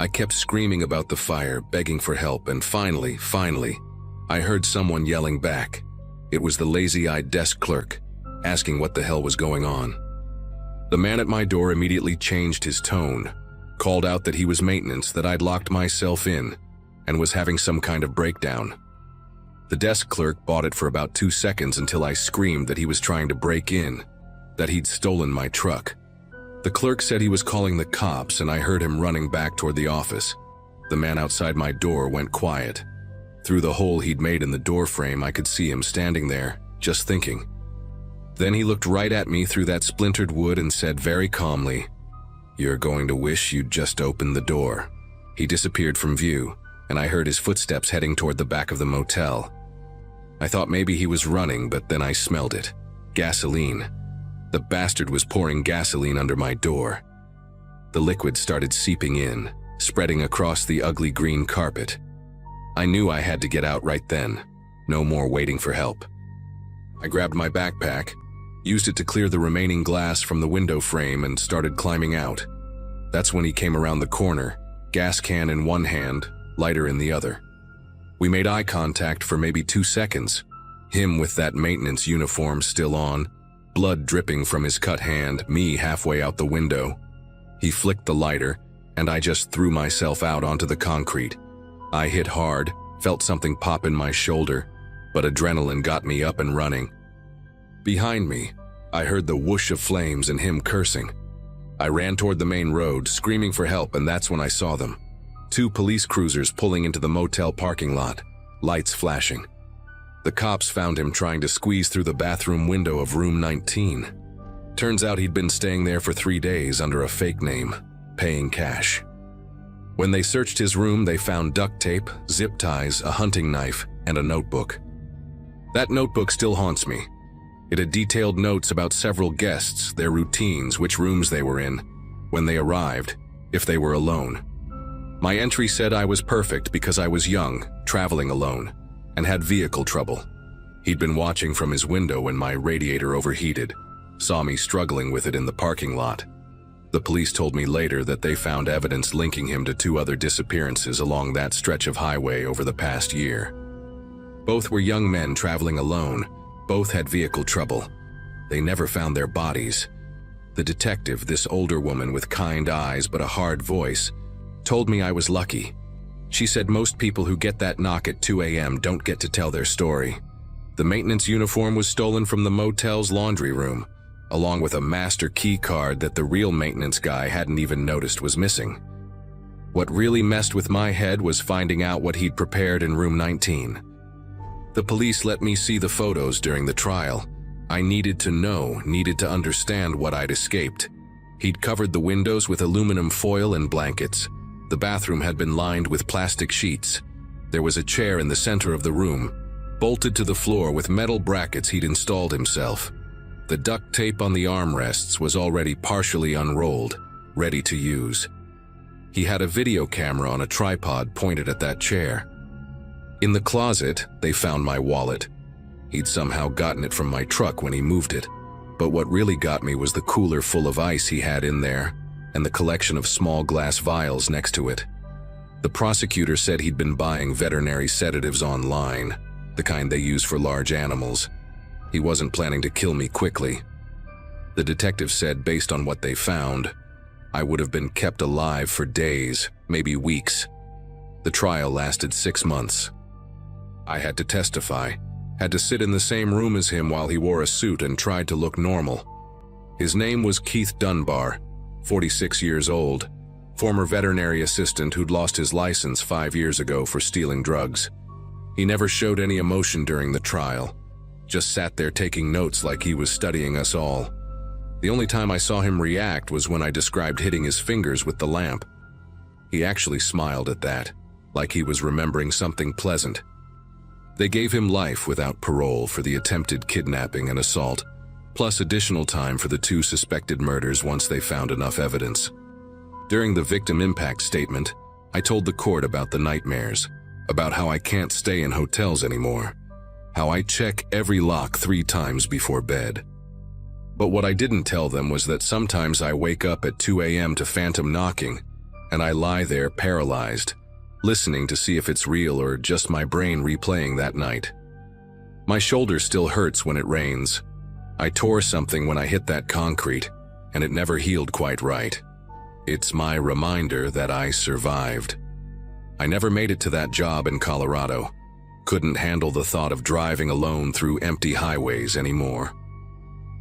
I kept screaming about the fire, begging for help, and finally, I heard someone yelling back. It was the lazy-eyed desk clerk, asking what the hell was going on. The man at my door immediately changed his tone, called out that he was maintenance, that I'd locked myself in, and was having some kind of breakdown. The desk clerk bought it for about 2 seconds until I screamed that he was trying to break in, that he'd stolen my truck. The clerk said he was calling the cops, and I heard him running back toward the office. The man outside my door went quiet. Through the hole he'd made in the door frame, I could see him standing there, just thinking. Then he looked right at me through that splintered wood and said very calmly, "You're going to wish you'd just opened the door." He disappeared from view, and I heard his footsteps heading toward the back of the motel. I thought maybe he was running, but then I smelled it. Gasoline. The bastard was pouring gasoline under my door. The liquid started seeping in, spreading across the ugly green carpet. I knew I had to get out right then. No more waiting for help. I grabbed my backpack, used it to clear the remaining glass from the window frame, and started climbing out. That's when he came around the corner, gas can in one hand, lighter in the other. We made eye contact for maybe 2 seconds, him with that maintenance uniform still on, blood dripping from his cut hand, me halfway out the window. He flicked the lighter, and I just threw myself out onto the concrete. I hit hard, felt something pop in my shoulder, but adrenaline got me up and running. Behind me, I heard the whoosh of flames and him cursing. I ran toward the main road, screaming for help, and that's when I saw them. 2 police cruisers pulling into the motel parking lot, lights flashing. The cops found him trying to squeeze through the bathroom window of room 19. Turns out he'd been staying there for 3 days under a fake name, paying cash. When they searched his room, they found duct tape, zip ties, a hunting knife, and a notebook. That notebook still haunts me. It had detailed notes about several guests, their routines, which rooms they were in, when they arrived, if they were alone. My entry said I was perfect because I was young, traveling alone, and had vehicle trouble. He'd been watching from his window when my radiator overheated, saw me struggling with it in the parking lot. The police told me later that they found evidence linking him to 2 other disappearances along that stretch of highway over the past year. Both were young men traveling alone. Both had vehicle trouble. They never found their bodies. The detective, this older woman with kind eyes but a hard voice, told me I was lucky. She said most people who get that knock at 2 a.m. don't get to tell their story. The maintenance uniform was stolen from the motel's laundry room, along with a master key card that the real maintenance guy hadn't even noticed was missing. What really messed with my head was finding out what he'd prepared in room 19. The police let me see the photos during the trial. I needed to know, needed to understand what I'd escaped. He'd covered the windows with aluminum foil and blankets. The bathroom had been lined with plastic sheets. There was a chair in the center of the room, bolted to the floor with metal brackets he'd installed himself. The duct tape on the armrests was already partially unrolled, ready to use. He had a video camera on a tripod pointed at that chair. In the closet, they found my wallet. He'd somehow gotten it from my truck when he moved it. But what really got me was the cooler full of ice he had in there, and the collection of small glass vials next to it. The prosecutor said he'd been buying veterinary sedatives online, the kind they use for large animals. He wasn't planning to kill me quickly. The detective said based on what they found, I would have been kept alive for days, maybe weeks. The trial lasted 6 months. I had to testify, had to sit in the same room as him while he wore a suit and tried to look normal. His name was Keith Dunbar, 46 years old, former veterinary assistant who'd lost his license 5 years ago for stealing drugs. He never showed any emotion during the trial, just sat there taking notes like he was studying us all. The only time I saw him react was when I described hitting his fingers with the lamp. He actually smiled at that, like he was remembering something pleasant. They gave him life without parole for the attempted kidnapping and assault, plus additional time for the 2 suspected murders once they found enough evidence. During the victim impact statement, I told the court about the nightmares, about how I can't stay in hotels anymore, how I check every lock 3 times before bed. But what I didn't tell them was that sometimes I wake up at 2 a.m. to phantom knocking, and I lie there paralyzed, listening to see if it's real or just my brain replaying that night. My shoulder still hurts when it rains. I tore something when I hit that concrete, and it never healed quite right. It's my reminder that I survived. I never made it to that job in Colorado. Couldn't handle the thought of driving alone through empty highways anymore.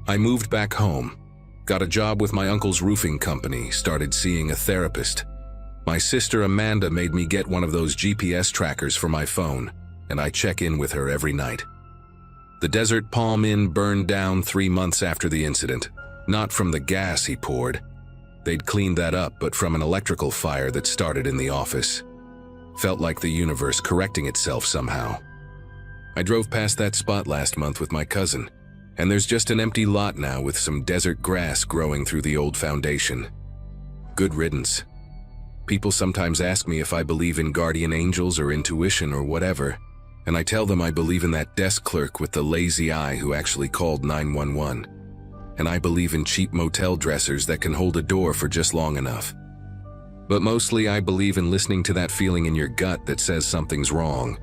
I moved back home, got a job with my uncle's roofing company, started seeing a therapist. My sister Amanda made me get one of those GPS trackers for my phone, and I check in with her every night. The Desert Palm Inn burned down 3 months after the incident, not from the gas he poured. They'd cleaned that up, but from an electrical fire that started in the office. Felt like the universe correcting itself somehow. I drove past that spot last month with my cousin, and there's just an empty lot now with some desert grass growing through the old foundation. Good riddance. People sometimes ask me if I believe in guardian angels or intuition or whatever, and I tell them I believe in that desk clerk with the lazy eye who actually called 911. And I believe in cheap motel dressers that can hold a door for just long enough. But mostly I believe in listening to that feeling in your gut that says something's wrong.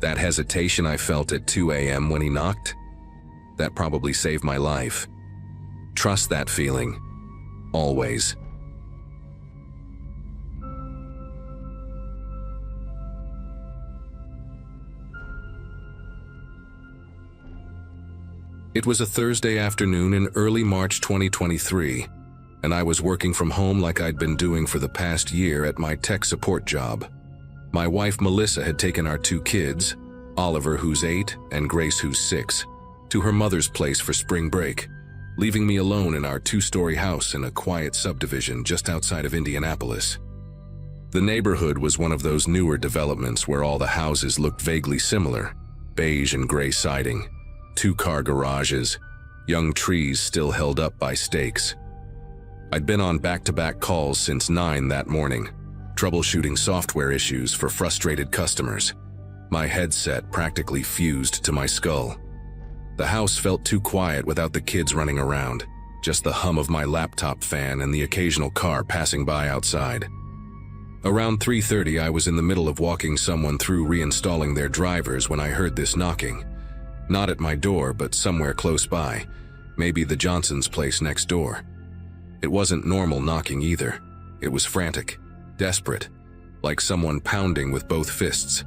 That hesitation I felt at 2 a.m. when he knocked, that probably saved my life. Trust that feeling. Always. It was a Thursday afternoon in early March 2023, and I was working from home like I'd been doing for the past year at my tech support job. My wife Melissa had taken our 2 kids, Oliver, who's 8, and Grace, who's 6, to her mother's place for spring break, leaving me alone in our 2-story house in a quiet subdivision just outside of Indianapolis. The neighborhood was one of those newer developments where all the houses looked vaguely similar, beige and gray siding, 2-car garages, young trees still held up by stakes. I'd been on back-to-back calls since 9 that morning, troubleshooting software issues for frustrated customers. My headset practically fused to my skull. The house felt too quiet without the kids running around, just the hum of my laptop fan and the occasional car passing by outside. Around 3:30, I was in the middle of walking someone through reinstalling their drivers when I heard this knocking. Not at my door, but somewhere close by, maybe the Johnson's place next door. It wasn't normal knocking either. It was frantic, desperate, like someone pounding with both fists.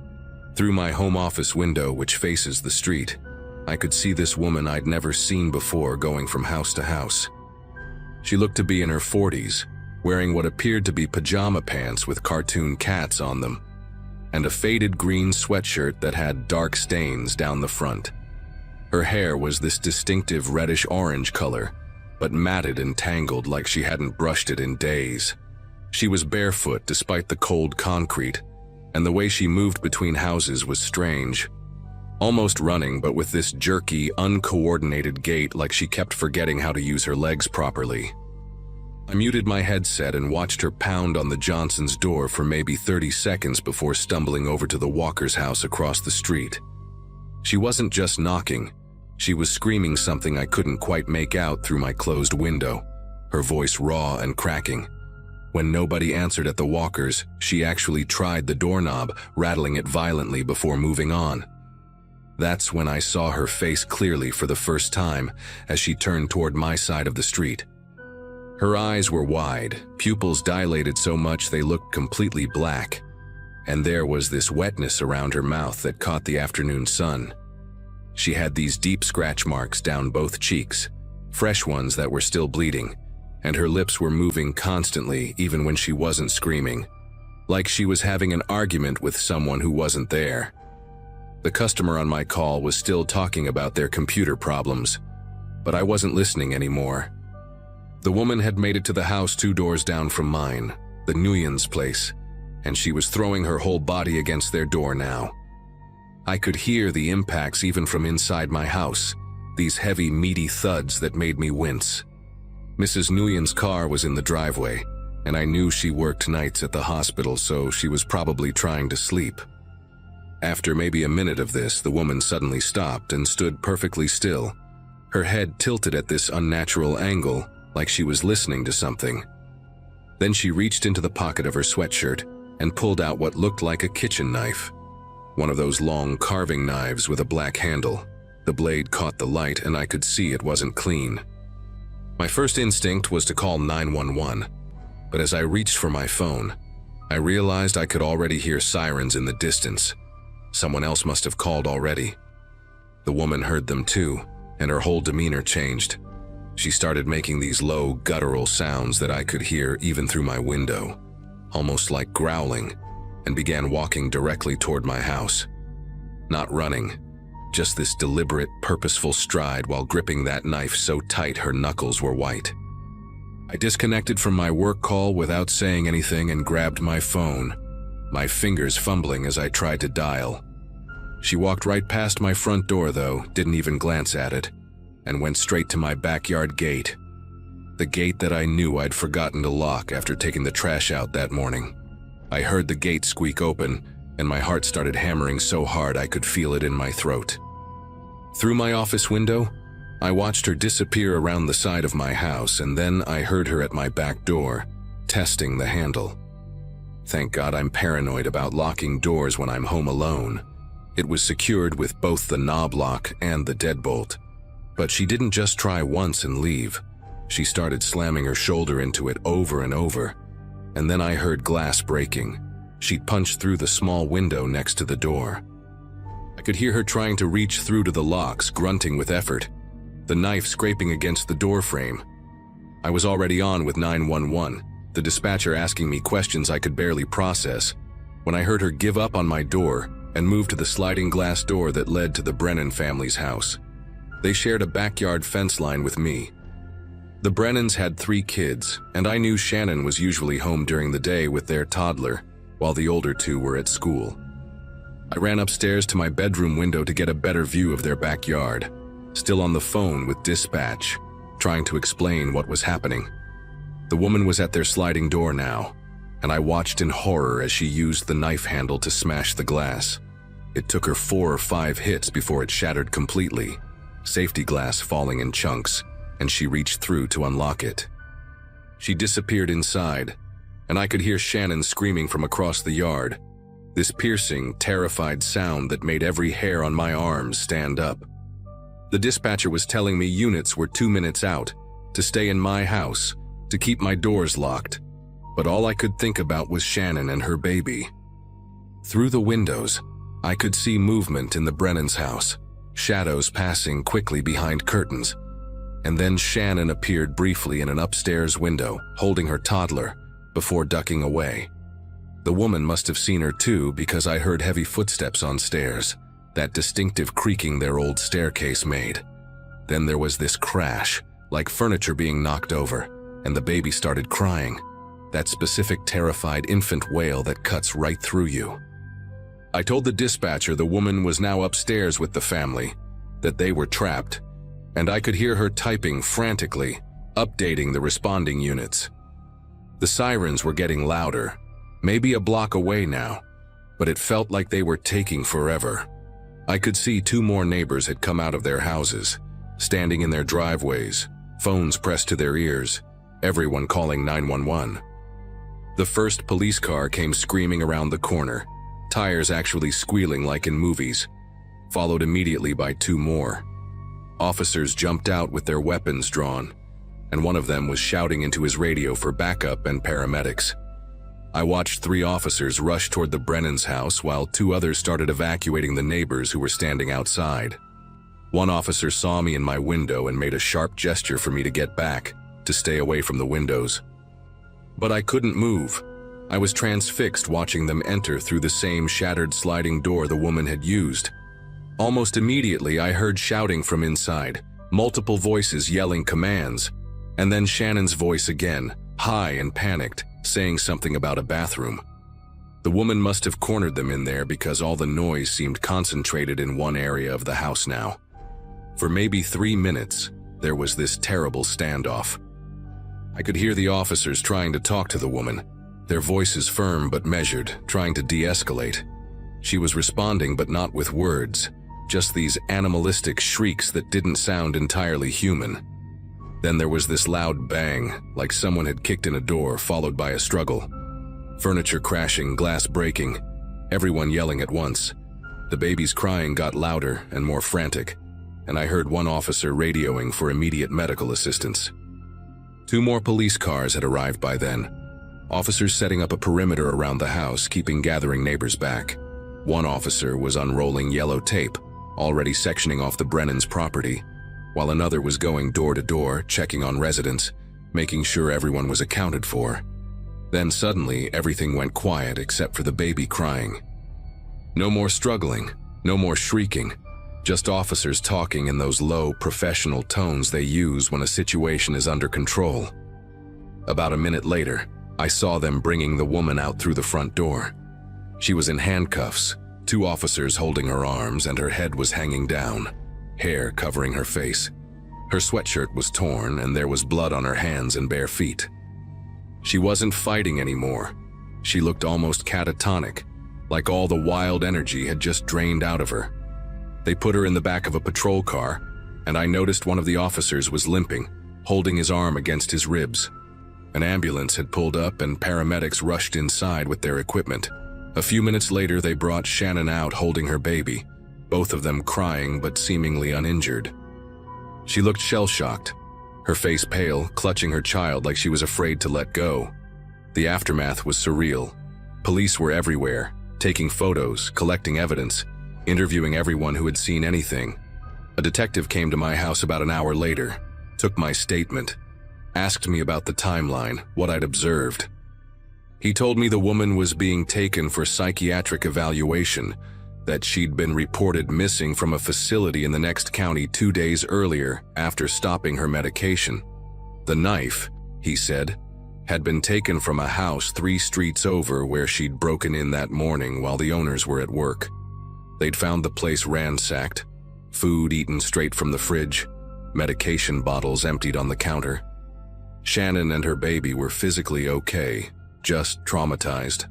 Through my home office window, which faces the street, I could see this woman I'd never seen before going from house to house. She looked to be in her 40s, wearing what appeared to be pajama pants with cartoon cats on them, and a faded green sweatshirt that had dark stains down the front. Her hair was this distinctive reddish-orange color, but matted and tangled like she hadn't brushed it in days. She was barefoot despite the cold concrete, and the way she moved between houses was strange. Almost running, but with this jerky, uncoordinated gait like she kept forgetting how to use her legs properly. I muted my headset and watched her pound on the Johnson's door for maybe 30 seconds before stumbling over to the Walker's house across the street. She wasn't just knocking, she was screaming something I couldn't quite make out through my closed window, her voice raw and cracking. When nobody answered at the Walkers, she actually tried the doorknob, rattling it violently before moving on. That's when I saw her face clearly for the first time as she turned toward my side of the street. Her eyes were wide, pupils dilated so much they looked completely black, and there was this wetness around her mouth that caught the afternoon sun. She had these deep scratch marks down both cheeks, fresh ones that were still bleeding, and her lips were moving constantly even when she wasn't screaming, like she was having an argument with someone who wasn't there. The customer on my call was still talking about their computer problems, but I wasn't listening anymore. The woman had made it to the house 2 doors down from mine, the Nguyen's place, and she was throwing her whole body against their door now. I could hear the impacts even from inside my house, these heavy, meaty thuds that made me wince. Mrs. Nguyen's car was in the driveway, and I knew she worked nights at the hospital, so she was probably trying to sleep. After maybe a minute of this, the woman suddenly stopped and stood perfectly still, her head tilted at this unnatural angle, like she was listening to something. Then she reached into the pocket of her sweatshirt and pulled out what looked like a kitchen knife. One of those long carving knives with a black handle. The blade caught the light and I could see it wasn't clean. My first instinct was to call 911, but as I reached for my phone, I realized I could already hear sirens in the distance. Someone else must have called already. The woman heard them too, and her whole demeanor changed. She started making these low, guttural sounds that I could hear even through my window, almost like growling, and began walking directly toward my house. Not running, just this deliberate, purposeful stride while gripping that knife so tight her knuckles were white. I disconnected from my work call without saying anything and grabbed my phone, my fingers fumbling as I tried to dial. She walked right past my front door though, didn't even glance at it, and went straight to my backyard gate. The gate that I knew I'd forgotten to lock after taking the trash out that morning. I heard the gate squeak open, and my heart started hammering so hard I could feel it in my throat. Through my office window, I watched her disappear around the side of my house, and then I heard her at my back door, testing the handle. Thank God I'm paranoid about locking doors when I'm home alone. It was secured with both the knob lock and the deadbolt. But she didn't just try once and leave. She started slamming her shoulder into it over and over. And then I heard glass breaking. She'd punched through the small window next to the door. I could hear her trying to reach through to the locks, grunting with effort. the knife scraping against the door frame. I was already on with 911, the dispatcher asking me questions I could barely process, when I heard her give up on my door and move to the sliding glass door that led to the Brennan family's house. They shared a backyard fence line with me. The Brennans had 3 kids, and I knew Shannon was usually home during the day with their toddler, while the older 2 were at school. I ran upstairs to my bedroom window to get a better view of their backyard, still on the phone with dispatch, trying to explain what was happening. The woman was at their sliding door now, and I watched in horror as she used the knife handle to smash the glass. It took her 4 or 5 hits before it shattered completely, safety glass falling in chunks, and she reached through to unlock it. She disappeared inside, and I could hear Shannon screaming from across the yard, this piercing, terrified sound that made every hair on my arms stand up. The dispatcher was telling me units were 2 minutes out, to stay in my house, to keep my doors locked, but all I could think about was Shannon and her baby. Through the windows, I could see movement in the Brennan's house, shadows passing quickly behind curtains, and then Shannon appeared briefly in an upstairs window, holding her toddler, before ducking away. The woman must have seen her too, because I heard heavy footsteps on stairs, that distinctive creaking their old staircase made. Then there was this crash, like furniture being knocked over, and the baby started crying, that specific terrified infant wail that cuts right through you. I told the dispatcher the woman was now upstairs with the family, that they were trapped, and I could hear her typing frantically, updating the responding units. The sirens were getting louder, maybe a block away now, but it felt like they were taking forever. I could see 2 more neighbors had come out of their houses, standing in their driveways, phones pressed to their ears, everyone calling 911. The first police car came screaming around the corner, tires actually squealing like in movies, followed immediately by 2 more. Officers jumped out with their weapons drawn, and one of them was shouting into his radio for backup and paramedics. I watched 3 officers rush toward the Brennan's house while 2 others started evacuating the neighbors who were standing outside. One officer saw me in my window and made a sharp gesture for me to get back, to stay away from the windows. But I couldn't move. I was transfixed watching them enter through the same shattered sliding door the woman had used. Almost immediately I heard shouting from inside, multiple voices yelling commands, and then Shannon's voice again, high and panicked, saying something about a bathroom. The woman must have cornered them in there because all the noise seemed concentrated in one area of the house now. For maybe 3 minutes, there was this terrible standoff. I could hear the officers trying to talk to the woman, their voices firm but measured, trying to de-escalate. She was responding but not with words, just these animalistic shrieks that didn't sound entirely human. Then there was this loud bang, like someone had kicked in a door, followed by a struggle. Furniture crashing, glass breaking, everyone yelling at once. The baby's crying got louder and more frantic, and I heard one officer radioing for immediate medical assistance. 2 more police cars had arrived by then, officers setting up a perimeter around the house, keeping gathering neighbors back. One officer was unrolling yellow tape, already sectioning off the Brennan's property, while another was going door to door, checking on residents, making sure everyone was accounted for. Then suddenly, everything went quiet except for the baby crying. No more struggling, no more shrieking, just officers talking in those low, professional tones they use when a situation is under control. About a minute later, I saw them bringing the woman out through the front door. She was in handcuffs, 2 officers holding her arms, and her head was hanging down, hair covering her face. Her sweatshirt was torn, and there was blood on her hands and bare feet. She wasn't fighting anymore. She looked almost catatonic, like all the wild energy had just drained out of her. They put her in the back of a patrol car, and I noticed one of the officers was limping, holding his arm against his ribs. An ambulance had pulled up and paramedics rushed inside with their equipment. A few minutes later, they brought Shannon out holding her baby, both of them crying but seemingly uninjured. She looked shell-shocked, her face pale, clutching her child like she was afraid to let go. The aftermath was surreal. Police were everywhere, taking photos, collecting evidence, interviewing everyone who had seen anything. A detective came to my house about an hour later, took my statement, asked me about the timeline, what I'd observed. He told me the woman was being taken for psychiatric evaluation, that she'd been reported missing from a facility in the next county 2 days earlier after stopping her medication. The knife, he said, had been taken from a house 3 streets over where she'd broken in that morning while the owners were at work. They'd found the place ransacked, food eaten straight from the fridge, medication bottles emptied on the counter. Shannon and her baby were physically okay, just traumatized.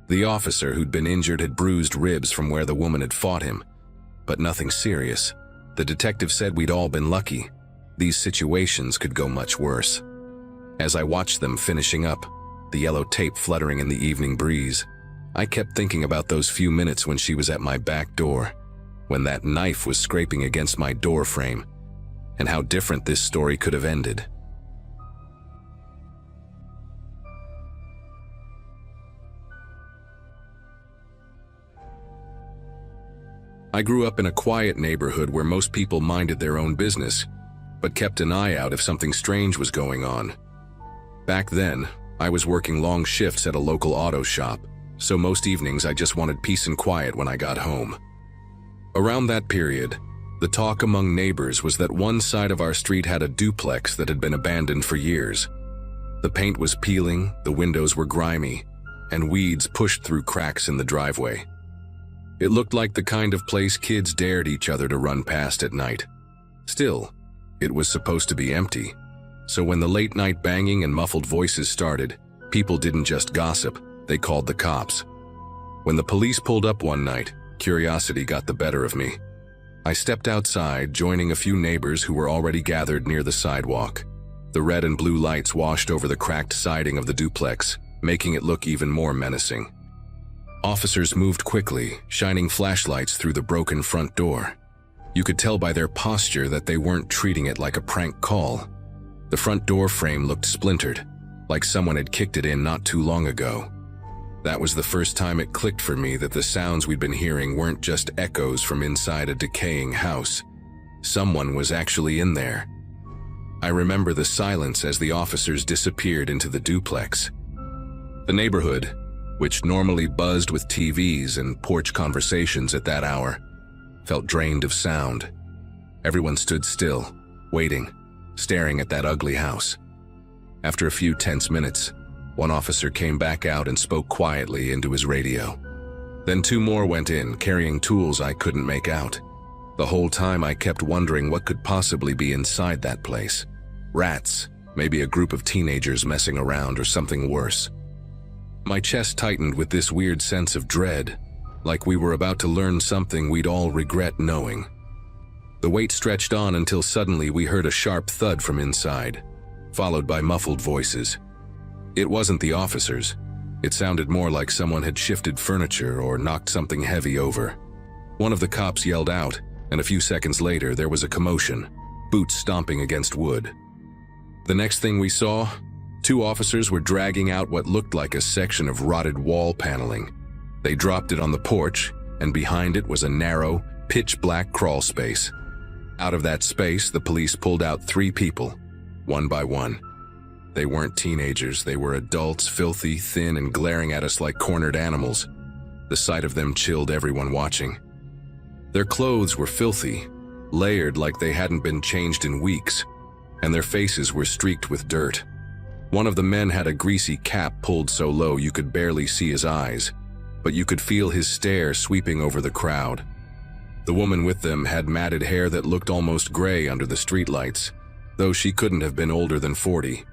The officer who'd been injured had bruised ribs from where the woman had fought him, but nothing serious. The detective said we'd all been lucky. These situations could go much worse. As I watched them finishing up, the yellow tape fluttering in the evening breeze, I kept thinking about those few minutes when she was at my back door, when that knife was scraping against my door frame, and how different this story could have ended. I grew up in a quiet neighborhood where most people minded their own business, but kept an eye out if something strange was going on. Back then, I was working long shifts at a local auto shop, so most evenings I just wanted peace and quiet when I got home. Around that period, the talk among neighbors was that one side of our street had a duplex that had been abandoned for years. The paint was peeling, the windows were grimy, and weeds pushed through cracks in the driveway. It looked like the kind of place kids dared each other to run past at night. Still, it was supposed to be empty, so when the late-night banging and muffled voices started, people didn't just gossip, they called the cops. When the police pulled up one night, curiosity got the better of me. I stepped outside, joining a few neighbors who were already gathered near the sidewalk. The red and blue lights washed over the cracked siding of the duplex, making it look even more menacing. Officers moved quickly, shining flashlights through the broken front door. You could tell by their posture that they weren't treating it like a prank call. The front door frame looked splintered, like someone had kicked it in not too long ago. That was the first time it clicked for me that the sounds we'd been hearing weren't just echoes from inside a decaying house. Someone was actually in there. I remember the silence as the officers disappeared into the duplex. The neighborhood, which normally buzzed with TVs and porch conversations at that hour, felt drained of sound. Everyone stood still, waiting, staring at that ugly house. After a few tense minutes, one officer came back out and spoke quietly into his radio. Then 2 more went in, carrying tools I couldn't make out. The whole time I kept wondering what could possibly be inside that place. Rats, maybe a group of teenagers messing around, or something worse. My chest tightened with this weird sense of dread, like we were about to learn something we'd all regret knowing. The wait stretched on until suddenly we heard a sharp thud from inside, followed by muffled voices. It wasn't the officers. It sounded more like someone had shifted furniture or knocked something heavy over. One of the cops yelled out, and a few seconds later there was a commotion, boots stomping against wood. The next thing we saw, 2 officers were dragging out what looked like a section of rotted wall paneling. They dropped it on the porch, and behind it was a narrow, pitch-black crawl space. Out of that space, the police pulled out 3 people, one by one. They weren't teenagers, they were adults, filthy, thin, and glaring at us like cornered animals. The sight of them chilled everyone watching. Their clothes were filthy, layered like they hadn't been changed in weeks, and their faces were streaked with dirt. One of the men had a greasy cap pulled so low you could barely see his eyes, but you could feel his stare sweeping over the crowd. The woman with them had matted hair that looked almost gray under the streetlights, though she couldn't have been older than 40.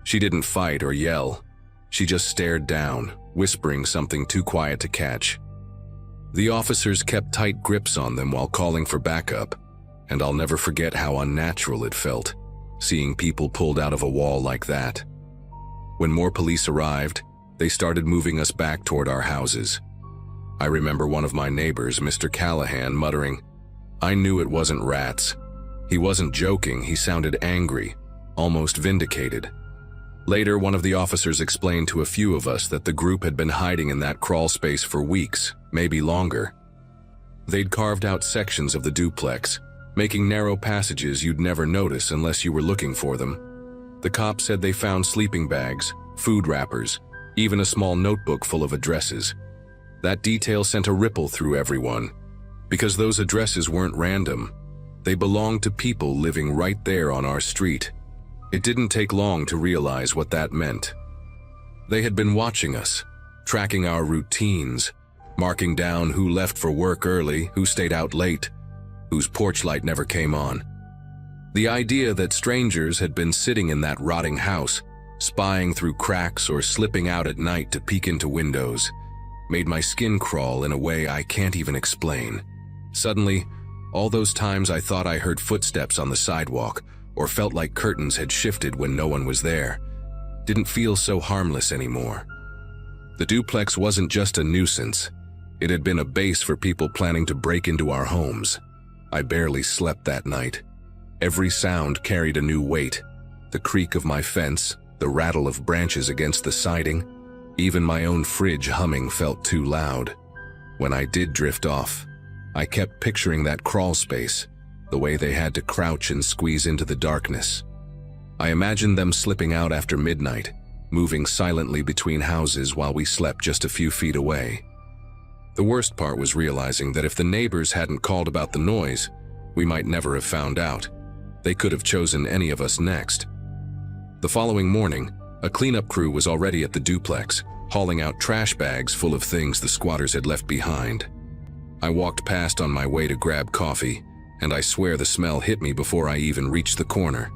She didn't fight or yell. She just stared down, whispering something too quiet to catch. The officers kept tight grips on them while calling for backup, and I'll never forget how unnatural it felt, seeing people pulled out of a wall like that. When more police arrived, they started moving us back toward our houses. I remember one of my neighbors, Mr. Callahan, muttering, "I knew it wasn't rats." He wasn't joking, he sounded angry, almost vindicated. Later, one of the officers explained to a few of us that the group had been hiding in that crawl space for weeks, maybe longer. They'd carved out sections of the duplex, making narrow passages you'd never notice unless you were looking for them. The cops said they found sleeping bags, food wrappers, even a small notebook full of addresses. That detail sent a ripple through everyone, because those addresses weren't random. They belonged to people living right there on our street. It didn't take long to realize what that meant. They had been watching us, tracking our routines, marking down who left for work early, who stayed out late, whose porch light never came on. The idea that strangers had been sitting in that rotting house, spying through cracks or slipping out at night to peek into windows, made my skin crawl in a way I can't even explain. Suddenly, all those times I thought I heard footsteps on the sidewalk or felt like curtains had shifted when no one was there didn't feel so harmless anymore. The duplex wasn't just a nuisance. It had been a base for people planning to break into our homes. I barely slept that night. Every sound carried a new weight. The creak of my fence, the rattle of branches against the siding, even my own fridge humming felt too loud. When I did drift off, I kept picturing that crawl space, the way they had to crouch and squeeze into the darkness. I imagined them slipping out after midnight, moving silently between houses while we slept just a few feet away. The worst part was realizing that if the neighbors hadn't called about the noise, we might never have found out. They could have chosen any of us next. The following morning, a cleanup crew was already at the duplex, hauling out trash bags full of things the squatters had left behind. I walked past on my way to grab coffee, and I swear the smell hit me before I even reached the corner.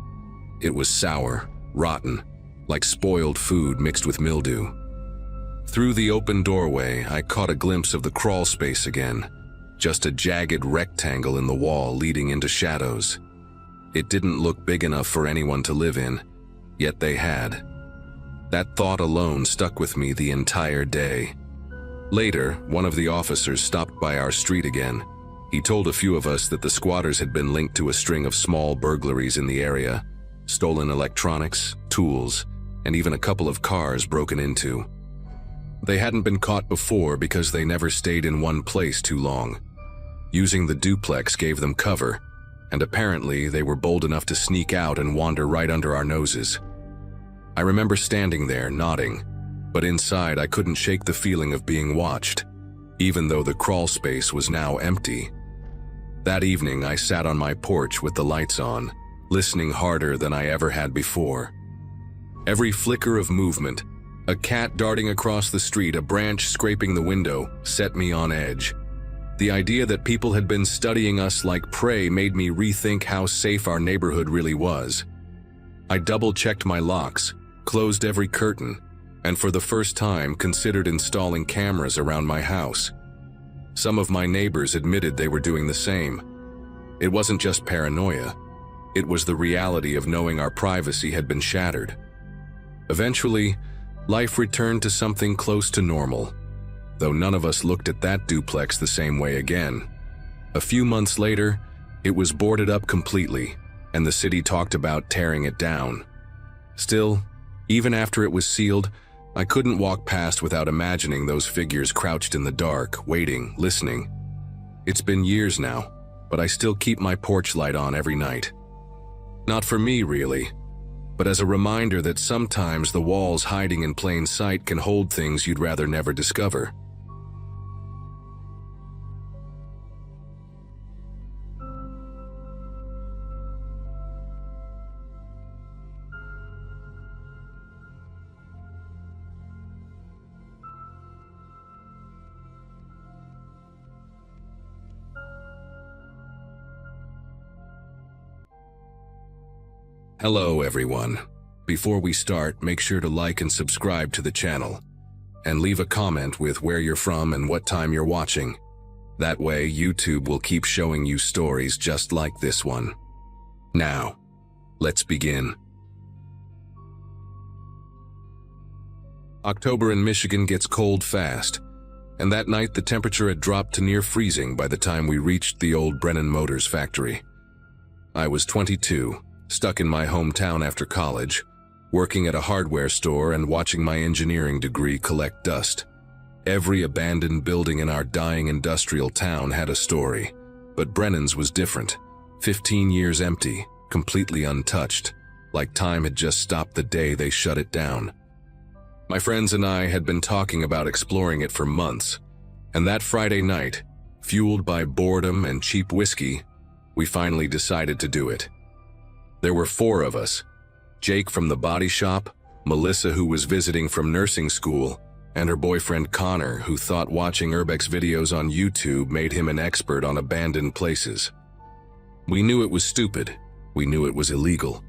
It was sour, rotten, like spoiled food mixed with mildew. Through the open doorway, I caught a glimpse of the crawl space again, just a jagged rectangle in the wall leading into shadows. It didn't look big enough for anyone to live in, yet they had. That thought alone stuck with me the entire day. Later, one of the officers stopped by our street again. He told a few of us that the squatters had been linked to a string of small burglaries in the area, stolen electronics, tools, and even a couple of cars broken into. They hadn't been caught before because they never stayed in one place too long. Using the duplex gave them cover, and apparently they were bold enough to sneak out and wander right under our noses. I remember standing there, nodding, but inside I couldn't shake the feeling of being watched, even though the crawl space was now empty. That evening I sat on my porch with the lights on, listening harder than I ever had before. Every flicker of movement, a cat darting across the street, a branch scraping the window, set me on edge. The idea that people had been studying us like prey made me rethink how safe our neighborhood really was. I double-checked my locks, closed every curtain, and for the first time considered installing cameras around my house. Some of my neighbors admitted they were doing the same. It wasn't just paranoia. It was the reality of knowing our privacy had been shattered. Eventually, life returned to something close to normal, though none of us looked at that duplex the same way again. A few months later, it was boarded up completely, and the city talked about tearing it down. Still, even after it was sealed, I couldn't walk past without imagining those figures crouched in the dark, waiting, listening. It's been years now, but I still keep my porch light on every night. Not for me, really, but as a reminder that sometimes the walls hiding in plain sight can hold things you'd rather never discover. Hello everyone. Before we start, make sure to like and subscribe to the channel, and leave a comment with where you're from and what time you're watching. That way, YouTube will keep showing you stories just like this one. Now, let's begin. October in Michigan gets cold fast, and that night the temperature had dropped to near freezing by the time we reached the old Brennan Motors factory. I was 22. Stuck in my hometown after college, working at a hardware store and watching my engineering degree collect dust. Every abandoned building in our dying industrial town had a story, but Brennan's was different. 15 years empty, completely untouched, like time had just stopped the day they shut it down. My friends and I had been talking about exploring it for months, and that Friday night, fueled by boredom and cheap whiskey, we finally decided to do it. There were 4 of us: Jake from the body shop, Melissa who was visiting from nursing school, and her boyfriend Connor, who thought watching Urbex's videos on YouTube made him an expert on abandoned places. We knew it was stupid, we knew it was illegal,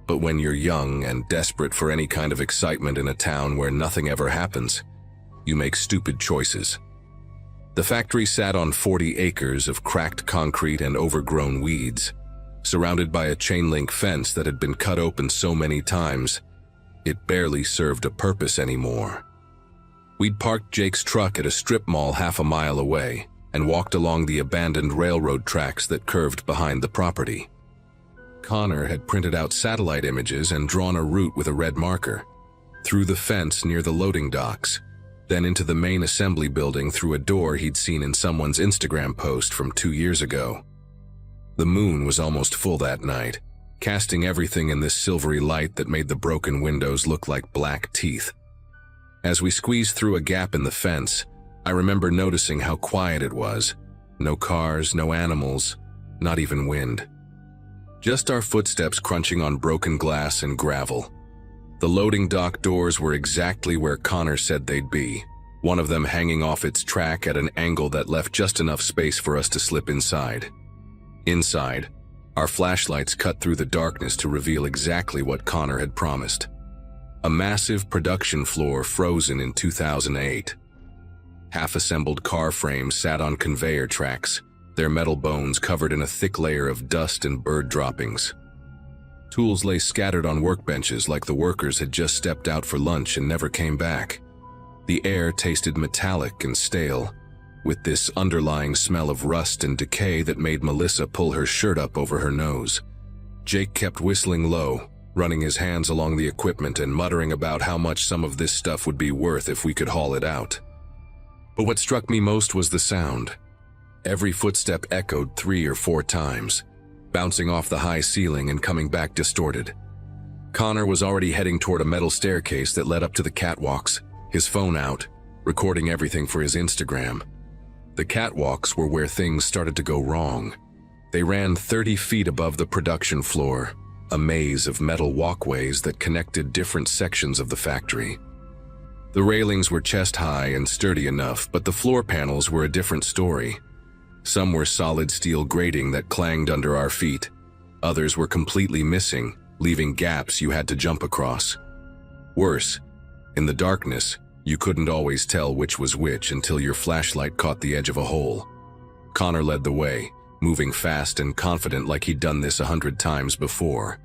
but when you're young and desperate for any kind of excitement in a town where nothing ever happens, you make stupid choices. The factory sat on 40 acres of cracked concrete and overgrown weeds, surrounded by a chain-link fence that had been cut open so many times, it barely served a purpose anymore. We'd parked Jake's truck at a strip mall half a mile away and walked along the abandoned railroad tracks that curved behind the property. Connor had printed out satellite images and drawn a route with a red marker, through the fence near the loading docks, then into the main assembly building through a door he'd seen in someone's Instagram post from 2 years ago. The moon was almost full that night, casting everything in this silvery light that made the broken windows look like black teeth. As we squeezed through a gap in the fence, I remember noticing how quiet it was. No cars, no animals, not even wind. Just our footsteps crunching on broken glass and gravel. The loading dock doors were exactly where Connor said they'd be, one of them hanging off its track at an angle that left just enough space for us to slip inside. Inside, our flashlights cut through the darkness to reveal exactly what Connor had promised. A massive production floor frozen in 2008. Half-assembled car frames sat on conveyor tracks, their metal bones covered in a thick layer of dust and bird droppings. Tools lay scattered on workbenches like the workers had just stepped out for lunch and never came back. The air tasted metallic and stale, with this underlying smell of rust and decay that made Melissa pull her shirt up over her nose. Jake kept whistling low, running his hands along the equipment and muttering about how much some of this stuff would be worth if we could haul it out. But what struck me most was the sound. Every footstep echoed 3 or 4 times, bouncing off the high ceiling and coming back distorted. Connor was already heading toward a metal staircase that led up to the catwalks, his phone out, recording everything for his Instagram. The catwalks were where things started to go wrong. They ran 30 feet above the production floor, a maze of metal walkways that connected different sections of the factory. The railings were chest-high and sturdy enough, but the floor panels were a different story. Some were solid steel grating that clanged under our feet. Others were completely missing, leaving gaps you had to jump across. Worse, in the darkness, you couldn't always tell which was which until your flashlight caught the edge of a hole. Connor led the way, moving fast and confident like he'd done this 100 times before.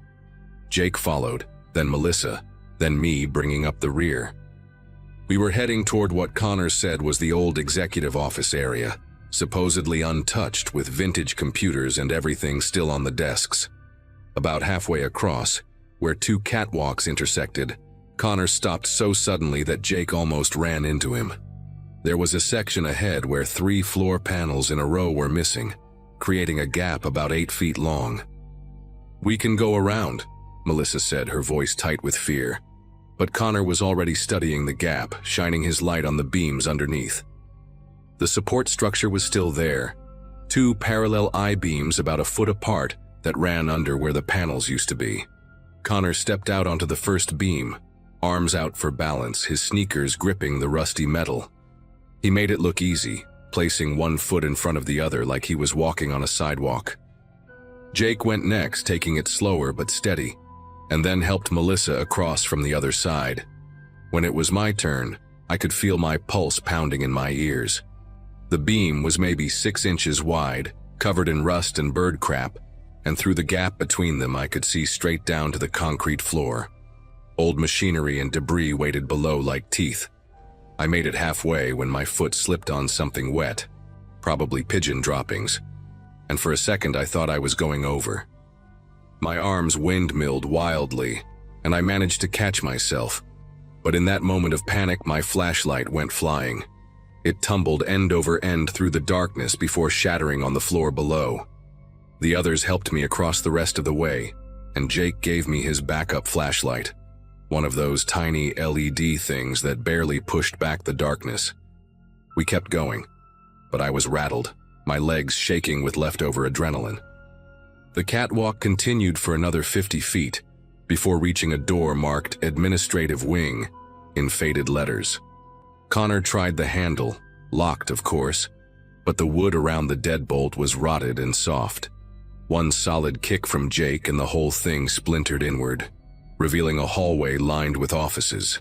Jake followed, then Melissa, then me bringing up the rear. We were heading toward what Connor said was the old executive office area, supposedly untouched with vintage computers and everything still on the desks. About halfway across, where 2 catwalks intersected, Connor stopped so suddenly that Jake almost ran into him. There was a section ahead where 3 floor panels in a row were missing, creating a gap about 8 feet long. "We can go around," Melissa said, her voice tight with fear. But Connor was already studying the gap, shining his light on the beams underneath. The support structure was still there, 2 parallel I-beams about a foot apart that ran under where the panels used to be. Connor stepped out onto the first beam, arms out for balance, his sneakers gripping the rusty metal. He made it look easy, placing one foot in front of the other like he was walking on a sidewalk. Jake went next, taking it slower but steady, and then helped Melissa across from the other side. When it was my turn, I could feel my pulse pounding in my ears. The beam was maybe 6 inches wide, covered in rust and bird crap, and through the gap between them I could see straight down to the concrete floor. Old machinery and debris waited below like teeth. I made it halfway when my foot slipped on something wet, probably pigeon droppings, and for a second I thought I was going over. My arms windmilled wildly, and I managed to catch myself, but in that moment of panic my flashlight went flying. It tumbled end over end through the darkness before shattering on the floor below. The others helped me across the rest of the way, and Jake gave me his backup flashlight, one of those tiny LED things that barely pushed back the darkness. We kept going, but I was rattled, my legs shaking with leftover adrenaline. The catwalk continued for another 50 feet before reaching a door marked Administrative Wing in faded letters. Connor tried the handle, locked of course, but the wood around the deadbolt was rotted and soft. One solid kick from Jake and the whole thing splintered inward, revealing a hallway lined with offices.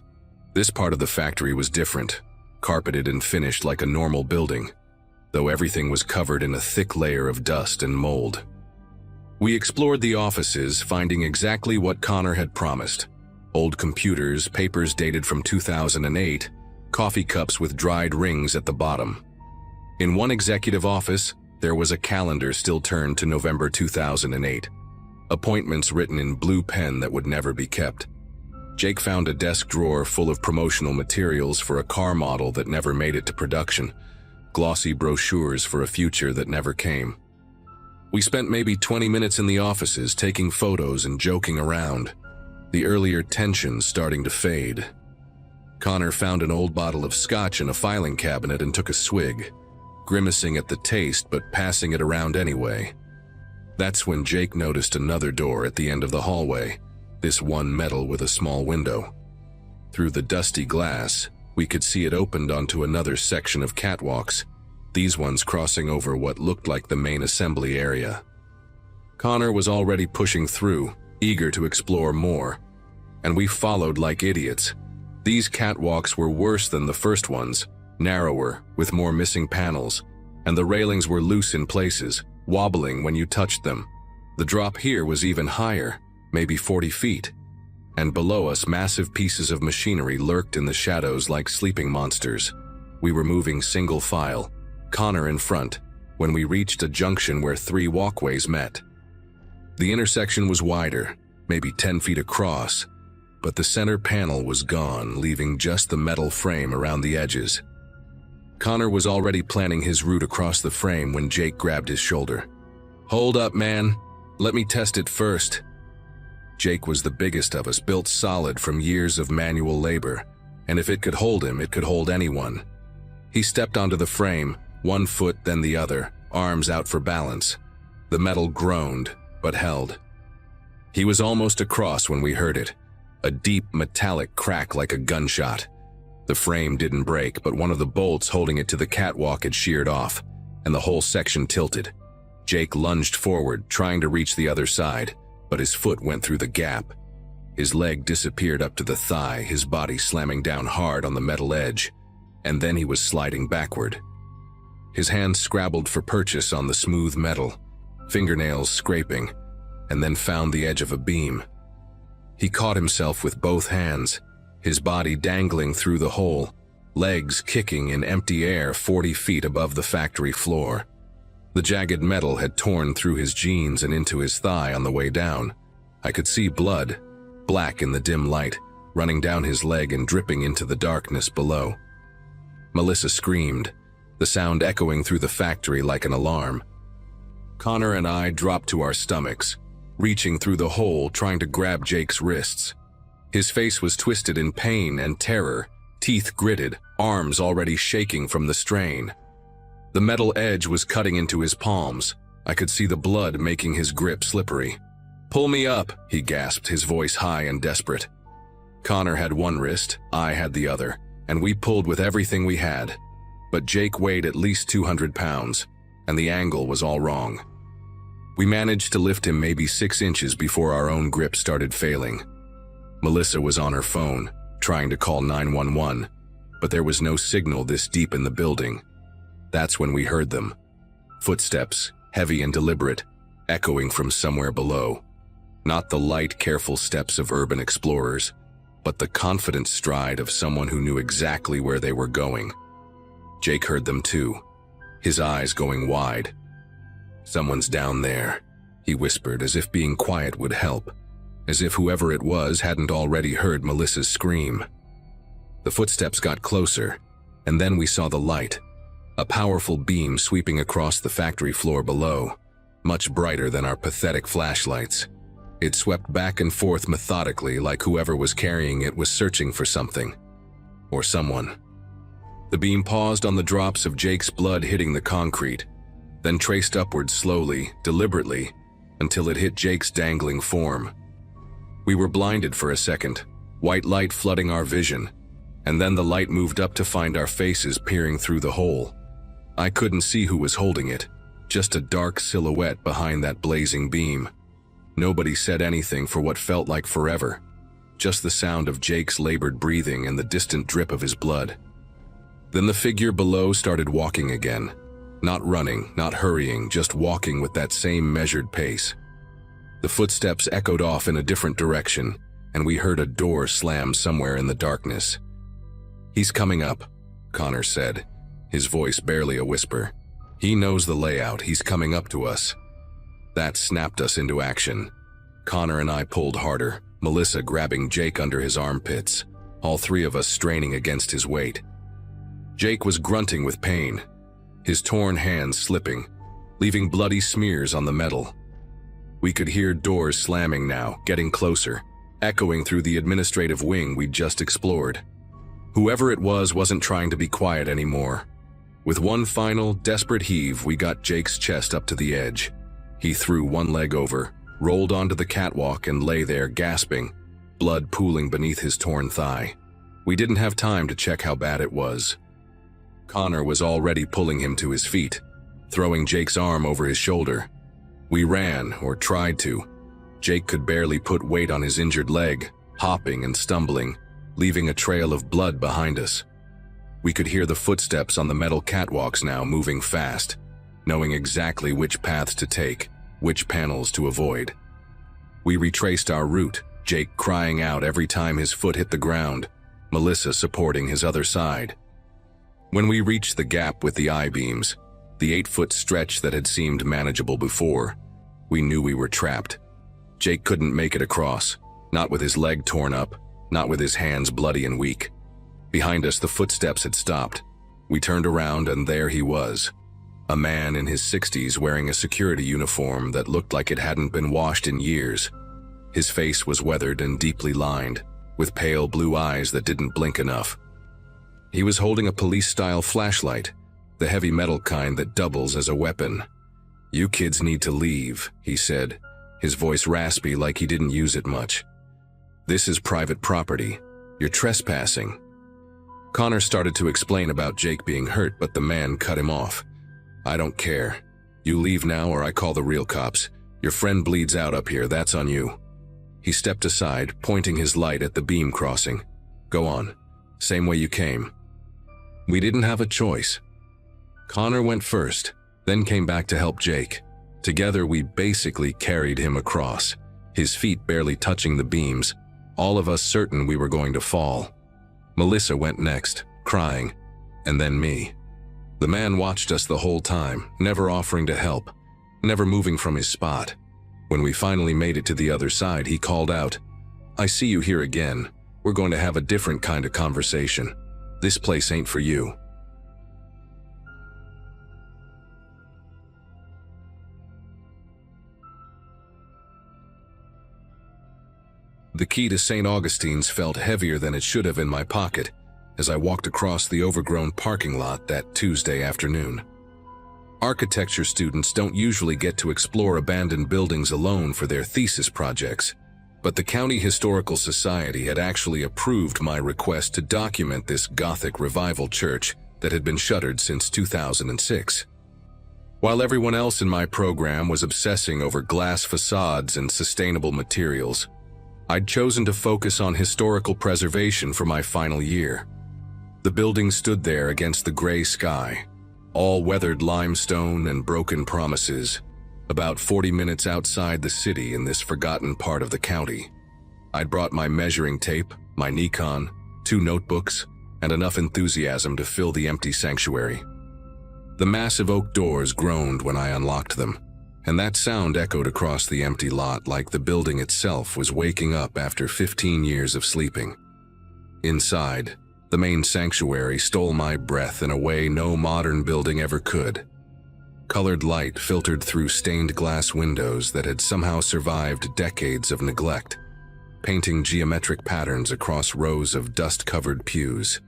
This part of the factory was different, carpeted and finished like a normal building, though everything was covered in a thick layer of dust and mold. We explored the offices, finding exactly what Connor had promised. Old computers, papers dated from 2008, coffee cups with dried rings at the bottom. In one executive office, there was a calendar still turned to November 2008. Appointments written in blue pen that would never be kept. Jake found a desk drawer full of promotional materials for a car model that never made it to production, glossy brochures for a future that never came. We spent maybe 20 minutes in the offices taking photos and joking around, the earlier tension starting to fade. Connor found an old bottle of scotch in a filing cabinet and took a swig, grimacing at the taste but passing it around anyway. That's when Jake noticed another door at the end of the hallway, this one metal with a small window. Through the dusty glass, we could see it opened onto another section of catwalks, these ones crossing over what looked like the main assembly area. Connor was already pushing through, eager to explore more, and we followed like idiots. These catwalks were worse than the first ones, narrower, with more missing panels, and the railings were loose in places, wobbling when you touched them. The drop here was even higher, maybe 40 feet, and below us massive pieces of machinery lurked in the shadows like sleeping monsters. We were moving single file, Connor in front, when we reached a junction where 3 walkways met. The intersection was wider, maybe 10 feet across, but the center panel was gone, leaving just the metal frame around the edges. Connor was already planning his route across the frame when Jake grabbed his shoulder. "Hold up, man. Let me test it first." Jake was the biggest of us, built solid from years of manual labor, and if it could hold him, it could hold anyone. He stepped onto the frame, one foot then the other, arms out for balance. The metal groaned, but held. He was almost across when we heard it, a deep metallic crack like a gunshot. The frame didn't break, but one of the bolts holding it to the catwalk had sheared off, and the whole section tilted. Jake lunged forward, trying to reach the other side, but his foot went through the gap. His leg disappeared up to the thigh, his body slamming down hard on the metal edge, and then he was sliding backward. His hands scrabbled for purchase on the smooth metal, fingernails scraping, and then found the edge of a beam. He caught himself with both hands, his body dangling through the hole, legs kicking in empty air 40 feet above the factory floor. The jagged metal had torn through his jeans and into his thigh on the way down. I could see blood, black in the dim light, running down his leg and dripping into the darkness below. Melissa screamed, the sound echoing through the factory like an alarm. Connor and I dropped to our stomachs, reaching through the hole trying to grab Jake's wrists. His face was twisted in pain and terror, teeth gritted, arms already shaking from the strain. The metal edge was cutting into his palms. I could see the blood making his grip slippery. "Pull me up," he gasped, his voice high and desperate. Connor had one wrist, I had the other, and we pulled with everything we had. But Jake weighed at least 200 pounds, and the angle was all wrong. We managed to lift him maybe 6 inches before our own grip started failing. Melissa was on her phone, trying to call 911, but there was no signal this deep in the building. That's when we heard them. Footsteps, heavy and deliberate, echoing from somewhere below. Not the light, careful steps of urban explorers, but the confident stride of someone who knew exactly where they were going. Jake heard them too, his eyes going wide. "Someone's down there," he whispered, as if being quiet would help, as if whoever it was hadn't already heard Melissa's scream. The footsteps got closer, and then we saw the light. A powerful beam sweeping across the factory floor below, much brighter than our pathetic flashlights. It swept back and forth methodically like whoever was carrying it was searching for something. Or someone. The beam paused on the drops of Jake's blood hitting the concrete, then traced upward slowly, deliberately, until it hit Jake's dangling form. We were blinded for a second, white light flooding our vision, and then the light moved up to find our faces peering through the hole. I couldn't see who was holding it, just a dark silhouette behind that blazing beam. Nobody said anything for what felt like forever, just the sound of Jake's labored breathing and the distant drip of his blood. Then the figure below started walking again. Not running, not hurrying, just walking with that same measured pace. The footsteps echoed off in a different direction, and we heard a door slam somewhere in the darkness. "He's coming up," Connor said, his voice barely a whisper. "He knows the layout, he's coming up to us." That snapped us into action. Connor and I pulled harder, Melissa grabbing Jake under his armpits, all three of us straining against his weight. Jake was grunting with pain, his torn hands slipping, leaving bloody smears on the metal. We could hear doors slamming now, getting closer, echoing through the administrative wing we'd just explored. Whoever it was wasn't trying to be quiet anymore. With one final, desperate heave, we got Jake's chest up to the edge. He threw one leg over, rolled onto the catwalk, and lay there gasping, blood pooling beneath his torn thigh. We didn't have time to check how bad it was. Connor was already pulling him to his feet, throwing Jake's arm over his shoulder. We ran, or tried to. Jake could barely put weight on his injured leg, hopping and stumbling, leaving a trail of blood behind us. We could hear the footsteps on the metal catwalks now moving fast, knowing exactly which paths to take, which panels to avoid. We retraced our route, Jake crying out every time his foot hit the ground, Melissa supporting his other side. When we reached the gap with the I-beams, the 8-foot stretch that had seemed manageable before, we knew we were trapped. Jake couldn't make it across, not with his leg torn up, not with his hands bloody and weak. Behind us, the footsteps had stopped. We turned around, and there he was. A man in his 60s wearing a security uniform that looked like it hadn't been washed in years. His face was weathered and deeply lined, with pale blue eyes that didn't blink enough. He was holding a police-style flashlight, the heavy metal kind that doubles as a weapon. "You kids need to leave," he said, his voice raspy like he didn't use it much. "This is private property. You're trespassing." Connor started to explain about Jake being hurt, but the man cut him off. "I don't care. You leave now or I call the real cops. Your friend bleeds out up here, that's on you." He stepped aside, pointing his light at the beam crossing. "Go on. Same way you came." We didn't have a choice. Connor went first, then came back to help Jake. Together we basically carried him across, his feet barely touching the beams, all of us certain we were going to fall. Melissa went next, crying, and then me. The man watched us the whole time, never offering to help, never moving from his spot. When we finally made it to the other side, he called out, "I see you here again. We're going to have a different kind of conversation. This place ain't for you." The key to St. Augustine's felt heavier than it should have in my pocket as I walked across the overgrown parking lot that Tuesday afternoon. Architecture students don't usually get to explore abandoned buildings alone for their thesis projects, but the County Historical Society had actually approved my request to document this Gothic revival church that had been shuttered since 2006. While everyone else in my program was obsessing over glass facades and sustainable materials, I'd chosen to focus on historical preservation for my final year. The building stood there against the gray sky, all weathered limestone and broken promises, about 40 minutes outside the city in this forgotten part of the county. I'd brought my measuring tape, my Nikon, 2 notebooks, and enough enthusiasm to fill the empty sanctuary. The massive oak doors groaned when I unlocked them, and that sound echoed across the empty lot like the building itself was waking up after 15 years of sleeping. Inside, The main sanctuary stole my breath in a way no modern building ever could. Colored light filtered through stained glass windows that had somehow survived decades of neglect, painting geometric patterns across rows of dust-covered pews.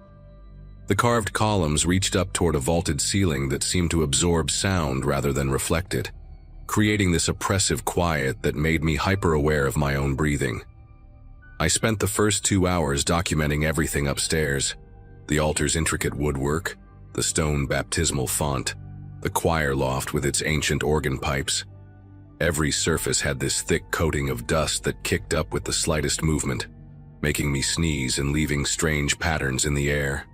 The carved columns reached up toward a vaulted ceiling that seemed to absorb sound rather than reflect it, creating this oppressive quiet that made me hyper-aware of my own breathing. I spent the first 2 hours documenting everything upstairs: the altar's intricate woodwork, the stone baptismal font, the choir loft with its ancient organ pipes. Every surface had this thick coating of dust that kicked up with the slightest movement, making me sneeze and leaving strange patterns in the air.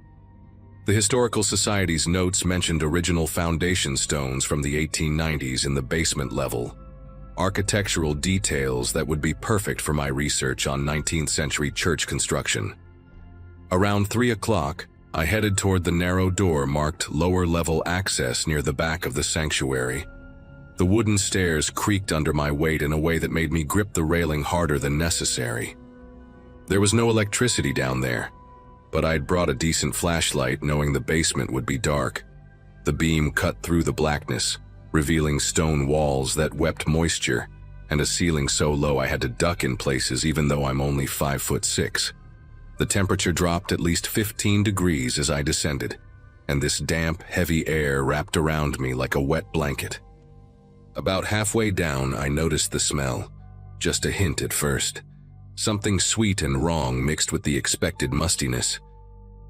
The Historical Society's notes mentioned original foundation stones from the 1890s in the basement level, architectural details that would be perfect for my research on 19th century church construction. Around 3 o'clock, I headed toward the narrow door marked lower-level access near the back of the sanctuary. The wooden stairs creaked under my weight in a way that made me grip the railing harder than necessary. There was no electricity down there, but I'd brought a decent flashlight knowing the basement would be dark. The beam cut through the blackness, revealing stone walls that wept moisture, and a ceiling so low I had to duck in places even though I'm only 5'6". The temperature dropped at least 15 degrees as I descended, and this damp, heavy air wrapped around me like a wet blanket. About halfway down, I noticed the smell, just a hint at first. Something sweet and wrong mixed with the expected mustiness.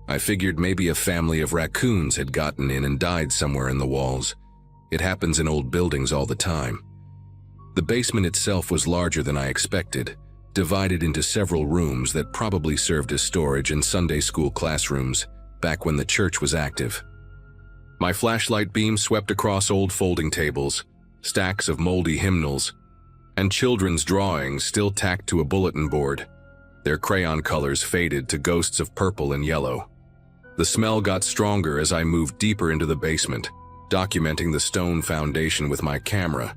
I figured maybe a family of raccoons had gotten in and died somewhere in the walls. It happens in old buildings all the time. The basement itself was larger than I expected, divided into several rooms that probably served as storage and Sunday school classrooms back when the church was active. My flashlight beam swept across old folding tables, stacks of moldy hymnals, and children's drawings still tacked to a bulletin board, their crayon colors faded to ghosts of purple and yellow. The smell got stronger as I moved deeper into the basement, documenting the stone foundation with my camera.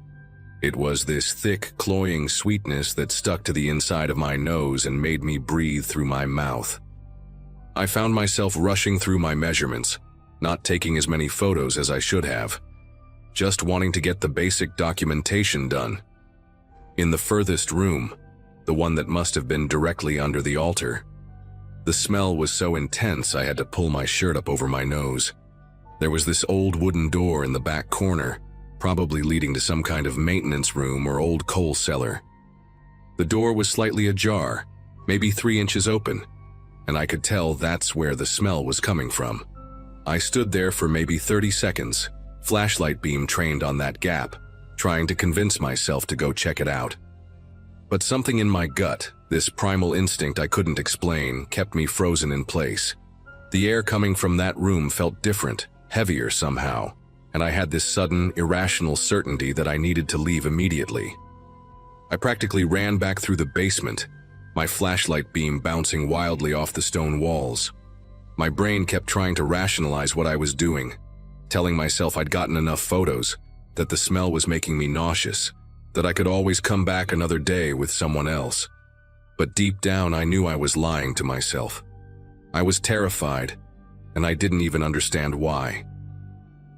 It was this thick, cloying sweetness that stuck to the inside of my nose and made me breathe through my mouth. I found myself rushing through my measurements, not taking as many photos as I should have, just wanting to get the basic documentation done. In the furthest room, the one that must have been directly under the altar, the smell was so intense I had to pull my shirt up over my nose. There was this old wooden door in the back corner, probably leading to some kind of maintenance room or old coal cellar. The door was slightly ajar, maybe 3 inches open, and I could tell that's where the smell was coming from. I stood there for maybe 30 seconds, flashlight beam trained on that gap, trying to convince myself to go check it out. But something in my gut, this primal instinct I couldn't explain, kept me frozen in place. The air coming from that room felt different, heavier somehow, and I had this sudden, irrational certainty that I needed to leave immediately. I practically ran back through the basement, my flashlight beam bouncing wildly off the stone walls. My brain kept trying to rationalize what I was doing, telling myself I'd gotten enough photos, that the smell was making me nauseous, that I could always come back another day with someone else. But deep down I knew I was lying to myself. I was terrified, and I didn't even understand why.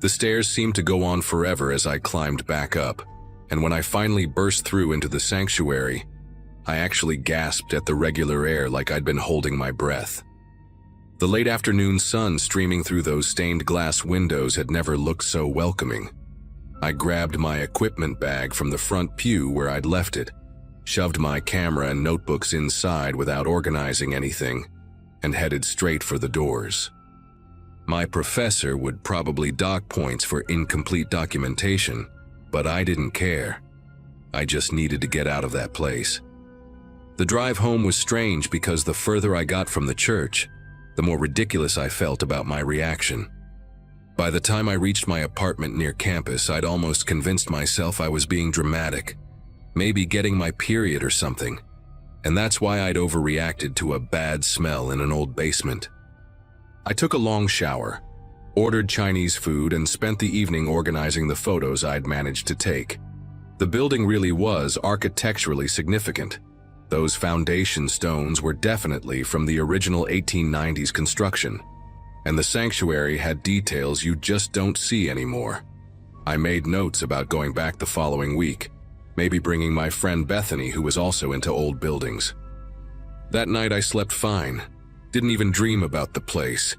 The stairs seemed to go on forever as I climbed back up, and when I finally burst through into the sanctuary, I actually gasped at the regular air like I'd been holding my breath. The late afternoon sun streaming through those stained glass windows had never looked so welcoming. I grabbed my equipment bag from the front pew where I'd left it, shoved my camera and notebooks inside without organizing anything, and headed straight for the doors. My professor would probably dock points for incomplete documentation, but I didn't care. I just needed to get out of that place. The drive home was strange because the further I got from the church, the more ridiculous I felt about my reaction. By the time I reached my apartment near campus, I'd almost convinced myself I was being dramatic, maybe getting my period or something, and that's why I'd overreacted to a bad smell in an old basement. I took a long shower, ordered Chinese food, and spent the evening organizing the photos I'd managed to take. The building really was architecturally significant. Those foundation stones were definitely from the original 1890s construction, and the sanctuary had details you just don't see anymore. I made notes about going back the following week, maybe bringing my friend Bethany, who was also into old buildings. That night I slept fine, didn't even dream about the place,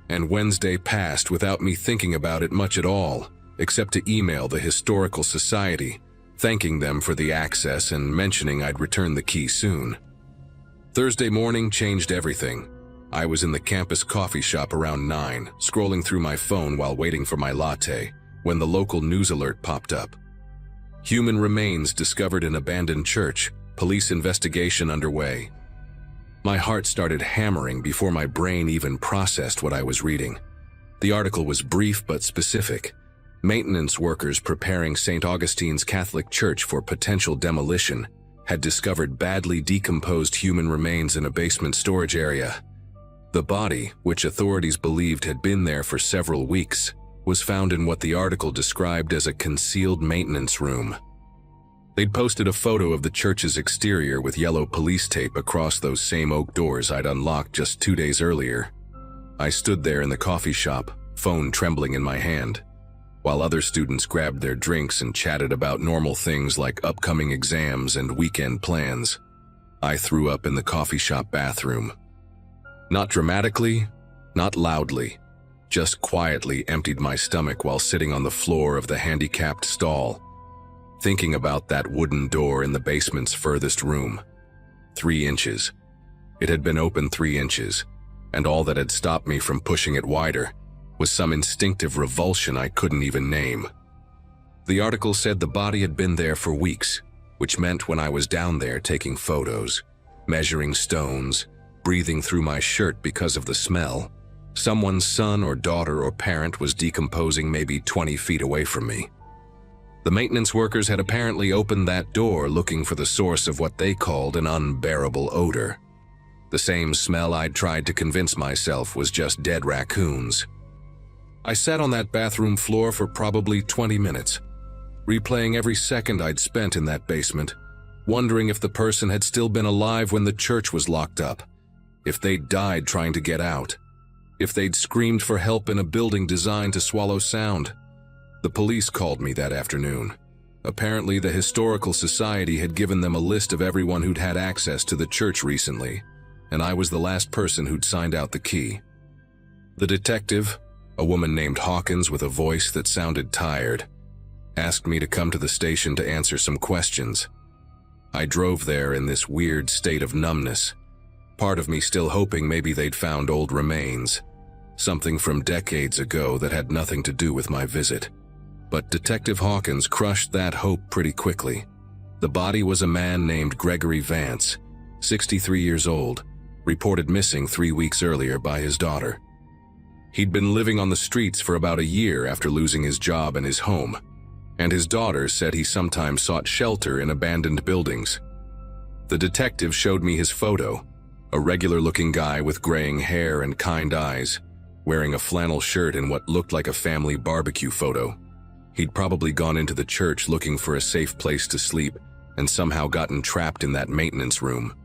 and Wednesday passed without me thinking about it much at all, except to email the Historical Society, thanking them for the access and mentioning I'd return the key soon. Thursday morning changed everything. I was in the campus coffee shop around 9, scrolling through my phone while waiting for my latte, when the local news alert popped up. Human remains discovered in abandoned church, police investigation underway. My heart started hammering before my brain even processed what I was reading. The article was brief but specific. Maintenance workers preparing St. Augustine's Catholic Church for potential demolition had discovered badly decomposed human remains in a basement storage area. The body, which authorities believed had been there for several weeks, was found in what the article described as a concealed maintenance room. They'd posted a photo of the church's exterior with yellow police tape across those same oak doors I'd unlocked just 2 days earlier. I stood there in the coffee shop, phone trembling in my hand, while other students grabbed their drinks and chatted about normal things like upcoming exams and weekend plans. I threw up in the coffee shop bathroom. Not dramatically, not loudly, just quietly emptied my stomach while sitting on the floor of the handicapped stall, thinking about that wooden door in the basement's furthest room. 3 inches. It had been open 3 inches, and all that had stopped me from pushing it wider was some instinctive revulsion I couldn't even name. The article said the body had been there for weeks, which meant when I was down there taking photos, measuring stones, breathing through my shirt because of the smell, someone's son or daughter or parent was decomposing maybe 20 feet away from me. The maintenance workers had apparently opened that door looking for the source of what they called an unbearable odor. The same smell I'd tried to convince myself was just dead raccoons. I sat on that bathroom floor for probably 20 minutes, replaying every second I'd spent in that basement, wondering if the person had still been alive when the church was locked up, if they'd died trying to get out, if they'd screamed for help in a building designed to swallow sound. The police called me that afternoon. Apparently, the Historical Society had given them a list of everyone who'd had access to the church recently, and I was the last person who'd signed out the key. The detective, a woman named Hawkins with a voice that sounded tired, asked me to come to the station to answer some questions. I drove there in this weird state of numbness, part of me still hoping maybe they'd found old remains, something from decades ago that had nothing to do with my visit. But Detective Hawkins crushed that hope pretty quickly. The body was a man named Gregory Vance, 63 years old, reported missing 3 weeks earlier by his daughter. He'd been living on the streets for about a year after losing his job and his home, and his daughter said he sometimes sought shelter in abandoned buildings. The detective showed me his photo, a regular-looking guy with graying hair and kind eyes, wearing a flannel shirt in what looked like a family barbecue photo. He'd probably gone into the church looking for a safe place to sleep and somehow gotten trapped in that maintenance room.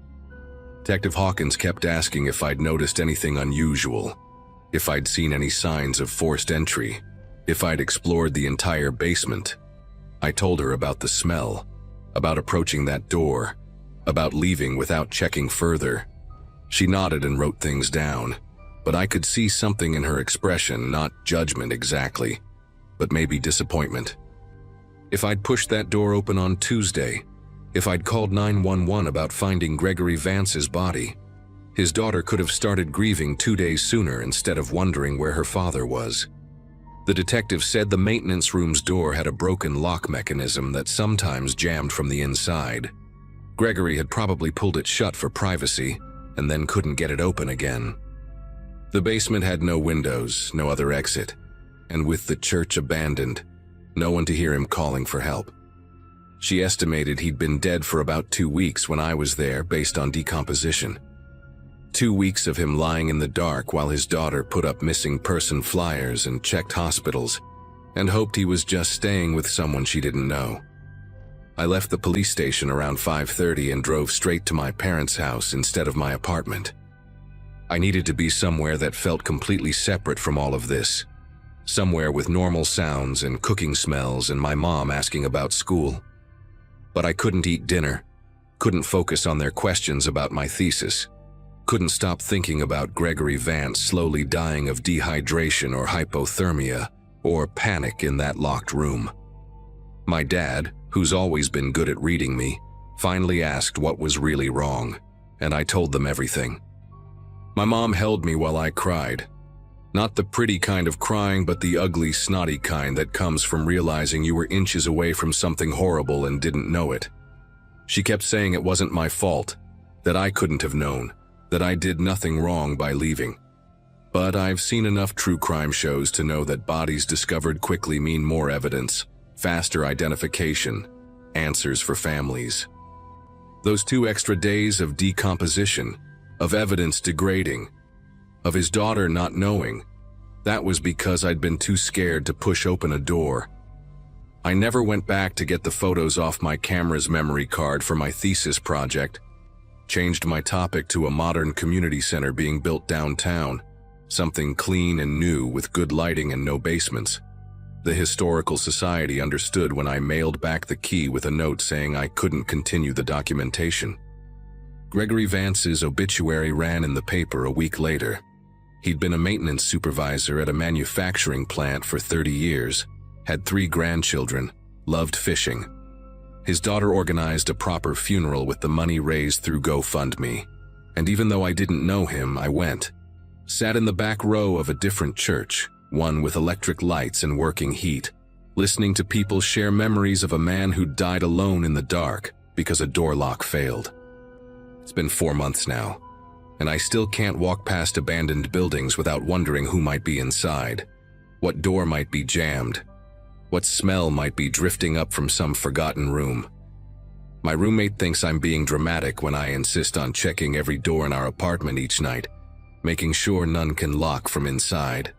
Detective Hawkins kept asking if I'd noticed anything unusual, if I'd seen any signs of forced entry, if I'd explored the entire basement. I told her about the smell, about approaching that door, about leaving without checking further. She nodded and wrote things down, but I could see something in her expression, not judgment exactly, but maybe disappointment. If I'd pushed that door open on Tuesday, if I'd called 911 about finding Gregory Vance's body, his daughter could have started grieving 2 days sooner instead of wondering where her father was. The detective said the maintenance room's door had a broken lock mechanism that sometimes jammed from the inside. Gregory had probably pulled it shut for privacy and then couldn't get it open again. The basement had no windows, no other exit, and with the church abandoned, no one to hear him calling for help. She estimated he'd been dead for about 2 weeks when I was there based on decomposition. 2 weeks of him lying in the dark while his daughter put up missing person flyers and checked hospitals and hoped he was just staying with someone she didn't know. I left the police station around 5:30 and drove straight to my parents' house instead of my apartment. I needed to be somewhere that felt completely separate from all of this. Somewhere with normal sounds and cooking smells and my mom asking about school. But I couldn't eat dinner, couldn't focus on their questions about my thesis, couldn't stop thinking about Gregory Vance slowly dying of dehydration or hypothermia, or panic in that locked room. My dad, who's always been good at reading me, finally asked what was really wrong, and I told them everything. My mom held me while I cried. Not the pretty kind of crying, but the ugly, snotty kind that comes from realizing you were inches away from something horrible and didn't know it. She kept saying it wasn't my fault, that I couldn't have known, that I did nothing wrong by leaving. But I've seen enough true crime shows to know that bodies discovered quickly mean more evidence, faster identification, answers for families. Those 2 extra days of decomposition, of evidence degrading, of his daughter not knowing, that was because I'd been too scared to push open a door. I never went back to get the photos off my camera's memory card for my thesis project, changed my topic to a modern community center being built downtown, something clean and new with good lighting and no basements. The Historical Society understood when I mailed back the key with a note saying I couldn't continue the documentation. Gregory Vance's obituary ran in the paper a week later. He'd been a maintenance supervisor at a manufacturing plant for 30 years, had 3 grandchildren, loved fishing. His daughter organized a proper funeral with the money raised through GoFundMe, and even though I didn't know him, I went. Sat in the back row of a different church, one with electric lights and working heat, listening to people share memories of a man who died alone in the dark because a door lock failed. It's been 4 months now, and I still can't walk past abandoned buildings without wondering who might be inside, what door might be jammed, what smell might be drifting up from some forgotten room. My roommate thinks I'm being dramatic when I insist on checking every door in our apartment each night, making sure none can lock from inside.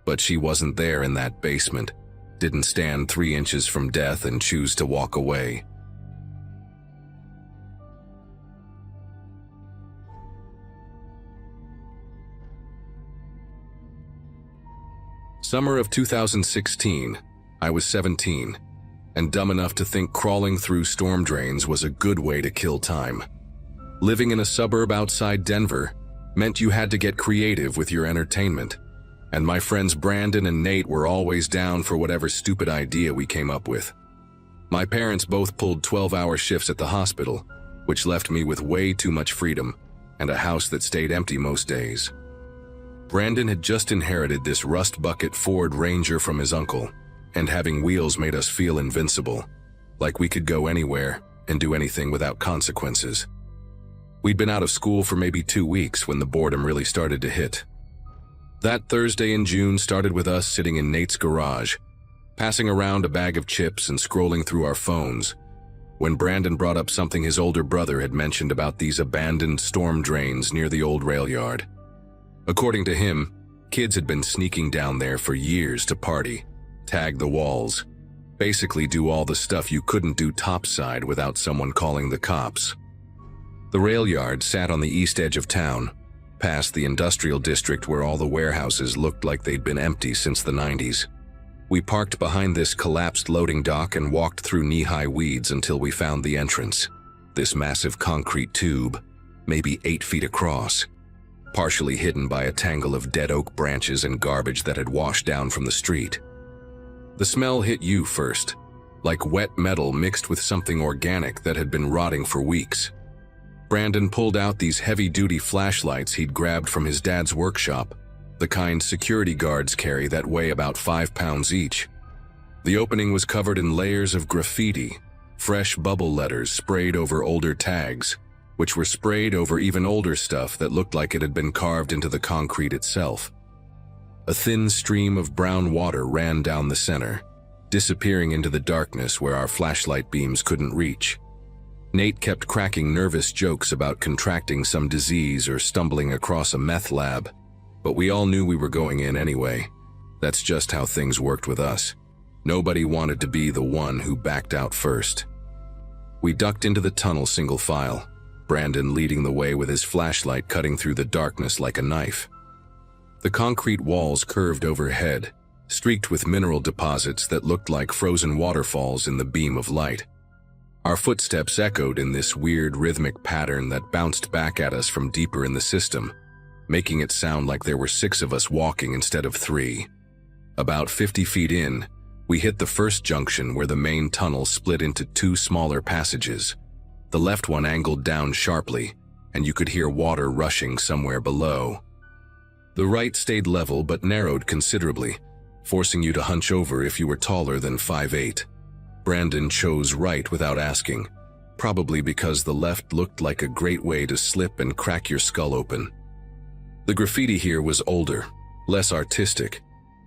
But she wasn't there in that basement, didn't stand 3 inches from death and choose to walk away. Summer of 2016, I was 17, and dumb enough to think crawling through storm drains was a good way to kill time. Living in a suburb outside Denver meant you had to get creative with your entertainment, and my friends Brandon and Nate were always down for whatever stupid idea we came up with. My parents both pulled 12-hour shifts at the hospital, which left me with way too much freedom and a house that stayed empty most days. Brandon had just inherited this rust bucket Ford Ranger from his uncle, and having wheels made us feel invincible, like we could go anywhere and do anything without consequences. We'd been out of school for maybe 2 weeks when the boredom really started to hit. That Thursday in June started with us sitting in Nate's garage, passing around a bag of chips and scrolling through our phones, when Brandon brought up something his older brother had mentioned about these abandoned storm drains near the old rail yard. According to him, kids had been sneaking down there for years to party, tag the walls, basically do all the stuff you couldn't do topside without someone calling the cops. The rail yard sat on the east edge of town, past the industrial district where all the warehouses looked like they'd been empty since the 90s. We parked behind this collapsed loading dock and walked through knee-high weeds until we found the entrance, this massive concrete tube, maybe 8 feet across, partially hidden by a tangle of dead oak branches and garbage that had washed down from the street. The smell hit you first, like wet metal mixed with something organic that had been rotting for weeks. Brandon pulled out these heavy-duty flashlights he'd grabbed from his dad's workshop, the kind security guards carry that weigh about 5 pounds each. The opening was covered in layers of graffiti, fresh bubble letters sprayed over older tags, which were sprayed over even older stuff that looked like it had been carved into the concrete itself. A thin stream of brown water ran down the center, disappearing into the darkness where our flashlight beams couldn't reach. Nate kept cracking nervous jokes about contracting some disease or stumbling across a meth lab, but we all knew we were going in anyway. That's just how things worked with us. Nobody wanted to be the one who backed out first. We ducked into the tunnel single file, Brandon leading the way with his flashlight cutting through the darkness like a knife. The concrete walls curved overhead, streaked with mineral deposits that looked like frozen waterfalls in the beam of light. Our footsteps echoed in this weird rhythmic pattern that bounced back at us from deeper in the system, making it sound like there were 6 of us walking instead of 3. About 50 feet in, we hit the first junction where the main tunnel split into 2 smaller passages. The left one angled down sharply, and you could hear water rushing somewhere below. The right stayed level but narrowed considerably, forcing you to hunch over if you were taller than 5'8". Brandon chose right without asking, probably because the left looked like a great way to slip and crack your skull open. The graffiti here was older, less artistic,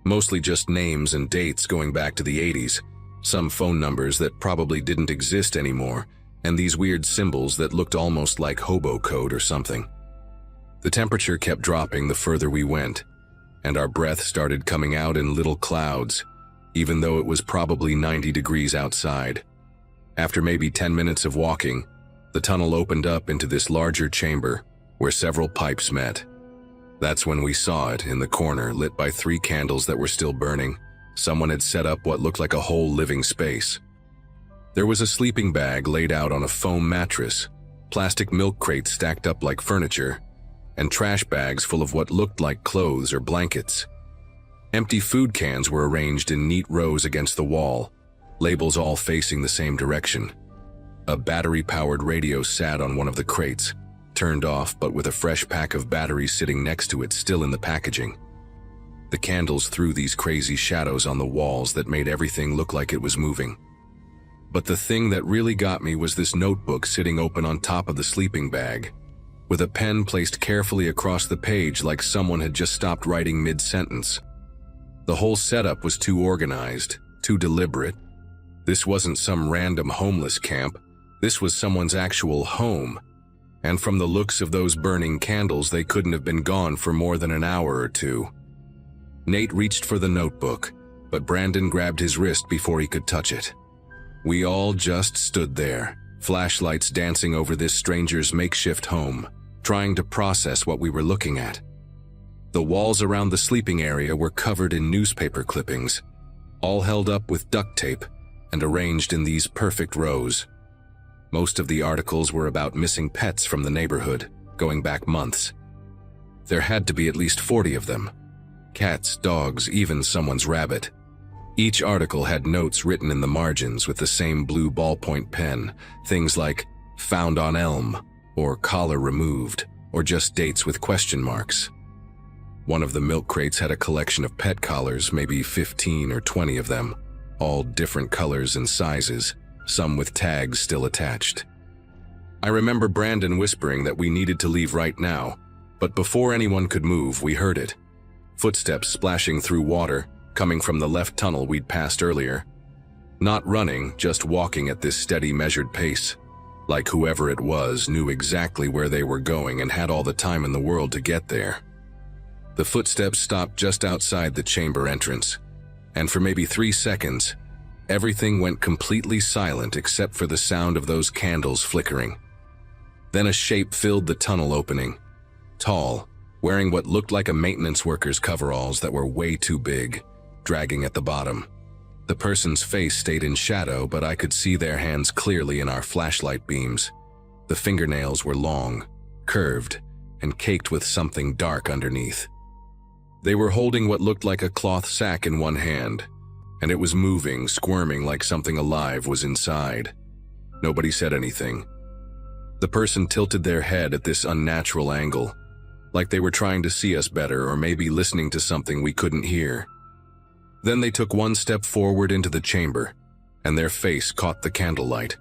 mostly just names and dates going back to the 80s, some phone numbers that probably didn't exist anymore, and these weird symbols that looked almost like hobo code or something. The temperature kept dropping the further we went, and our breath started coming out in little clouds, even though it was probably 90 degrees outside. After maybe 10 minutes of walking, the tunnel opened up into this larger chamber where several pipes met. That's when we saw it in the corner, lit by 3 candles that were still burning. Someone had set up what looked like a whole living space. There was a sleeping bag laid out on a foam mattress, plastic milk crates stacked up like furniture, and trash bags full of what looked like clothes or blankets. Empty food cans were arranged in neat rows against the wall, labels all facing the same direction. A battery-powered radio sat on one of the crates, turned off but with a fresh pack of batteries sitting next to it still in the packaging. The candles threw these crazy shadows on the walls that made everything look like it was moving. But the thing that really got me was this notebook sitting open on top of the sleeping bag, with a pen placed carefully across the page like someone had just stopped writing mid-sentence. The whole setup was too organized, too deliberate. This wasn't some random homeless camp. This was someone's actual home. And from the looks of those burning candles, they couldn't have been gone for more than an hour or 2. Nate reached for the notebook, but Brandon grabbed his wrist before he could touch it. We all just stood there, flashlights dancing over this stranger's makeshift home, trying to process what we were looking at. The walls around the sleeping area were covered in newspaper clippings, all held up with duct tape and arranged in these perfect rows. Most of the articles were about missing pets from the neighborhood, going back months. There had to be at least 40 of them. Cats, dogs, even someone's rabbit. Each article had notes written in the margins with the same blue ballpoint pen, things like "found on elm," or "collar removed," or just dates with question marks. One of the milk crates had a collection of pet collars, maybe 15 or 20 of them, all different colors and sizes, some with tags still attached. I remember Brandon whispering that we needed to leave right now, but before anyone could move, we heard it. Footsteps splashing through water, coming from the left tunnel we'd passed earlier. Not running, just walking at this steady, measured pace, like whoever it was knew exactly where they were going and had all the time in the world to get there. The footsteps stopped just outside the chamber entrance, and for maybe 3 seconds, everything went completely silent except for the sound of those candles flickering. Then a shape filled the tunnel opening, tall, wearing what looked like a maintenance worker's coveralls that were way too big, dragging at the bottom. The person's face stayed in shadow, but I could see their hands clearly in our flashlight beams. The fingernails were long, curved, and caked with something dark underneath. They were holding what looked like a cloth sack in one hand, and it was moving, squirming like something alive was inside. Nobody said anything. The person tilted their head at this unnatural angle, like they were trying to see us better or maybe listening to something we couldn't hear. Then they took one step forward into the chamber, and their face caught the candlelight.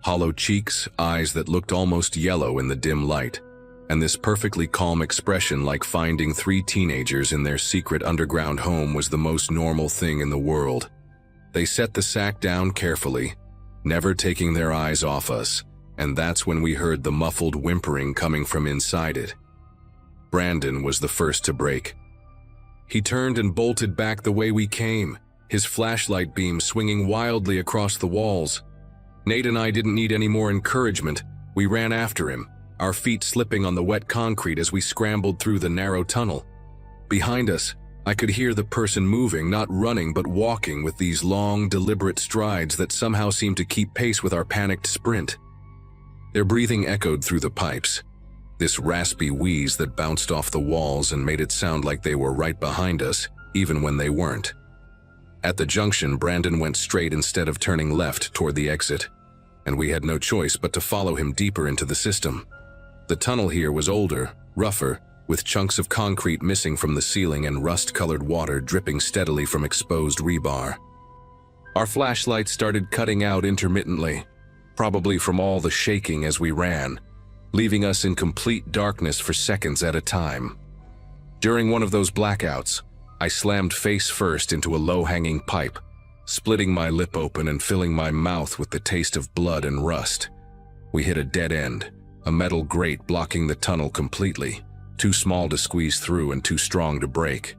Hollow cheeks, eyes that looked almost yellow in the dim light, and this perfectly calm expression like finding 3 teenagers in their secret underground home was the most normal thing in the world. They set the sack down carefully, never taking their eyes off us, and that's when we heard the muffled whimpering coming from inside it. Brandon was the first to break. He turned and bolted back the way we came, his flashlight beam swinging wildly across the walls. Nate and I didn't need any more encouragement. We ran after him, our feet slipping on the wet concrete as we scrambled through the narrow tunnel. Behind us, I could hear the person moving, not running but walking with these long, deliberate strides that somehow seemed to keep pace with our panicked sprint. Their breathing echoed through the pipes, this raspy wheeze that bounced off the walls and made it sound like they were right behind us, even when they weren't. At the junction, Brandon went straight instead of turning left toward the exit, and we had no choice but to follow him deeper into the system. The tunnel here was older, rougher, with chunks of concrete missing from the ceiling and rust-colored water dripping steadily from exposed rebar. Our flashlights started cutting out intermittently, probably from all the shaking as we ran, leaving us in complete darkness for seconds at a time. During one of those blackouts, I slammed face first into a low-hanging pipe, splitting my lip open and filling my mouth with the taste of blood and rust. We hit a dead end, a metal grate blocking the tunnel completely, too small to squeeze through and too strong to break.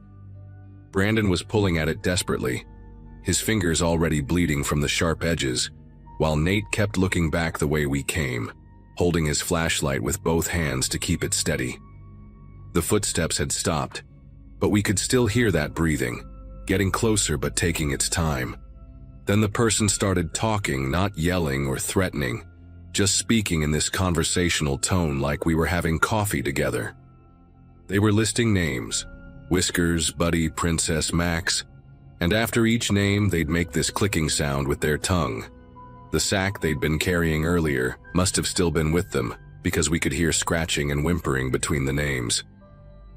Brandon was pulling at it desperately, his fingers already bleeding from the sharp edges, while Nate kept looking back the way we came, holding his flashlight with both hands to keep it steady. The footsteps had stopped, but we could still hear that breathing, getting closer but taking its time. Then the person started talking, not yelling or threatening, just speaking in this conversational tone like we were having coffee together. They were listing names: Whiskers, Buddy, Princess, Max, and after each name they'd make this clicking sound with their tongue. The sack they'd been carrying earlier must have still been with them, because we could hear scratching and whimpering between the names.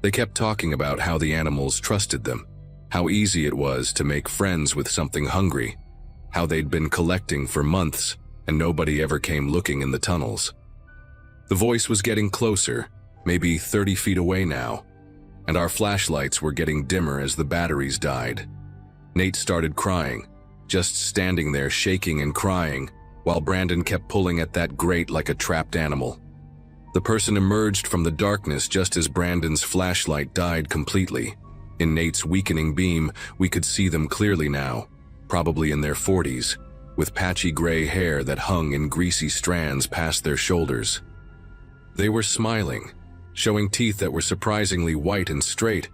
They kept talking about how the animals trusted them, how easy it was to make friends with something hungry, how they'd been collecting for months and nobody ever came looking in the tunnels. The voice was getting closer, maybe 30 feet away now, and our flashlights were getting dimmer as the batteries died. Nate started crying, just standing there shaking and crying, while Brandon kept pulling at that grate like a trapped animal. The person emerged from the darkness just as Brandon's flashlight died completely. In Nate's weakening beam, we could see them clearly now, probably in their 40s, with patchy gray hair that hung in greasy strands past their shoulders. They were smiling, showing teeth that were surprisingly white and straight,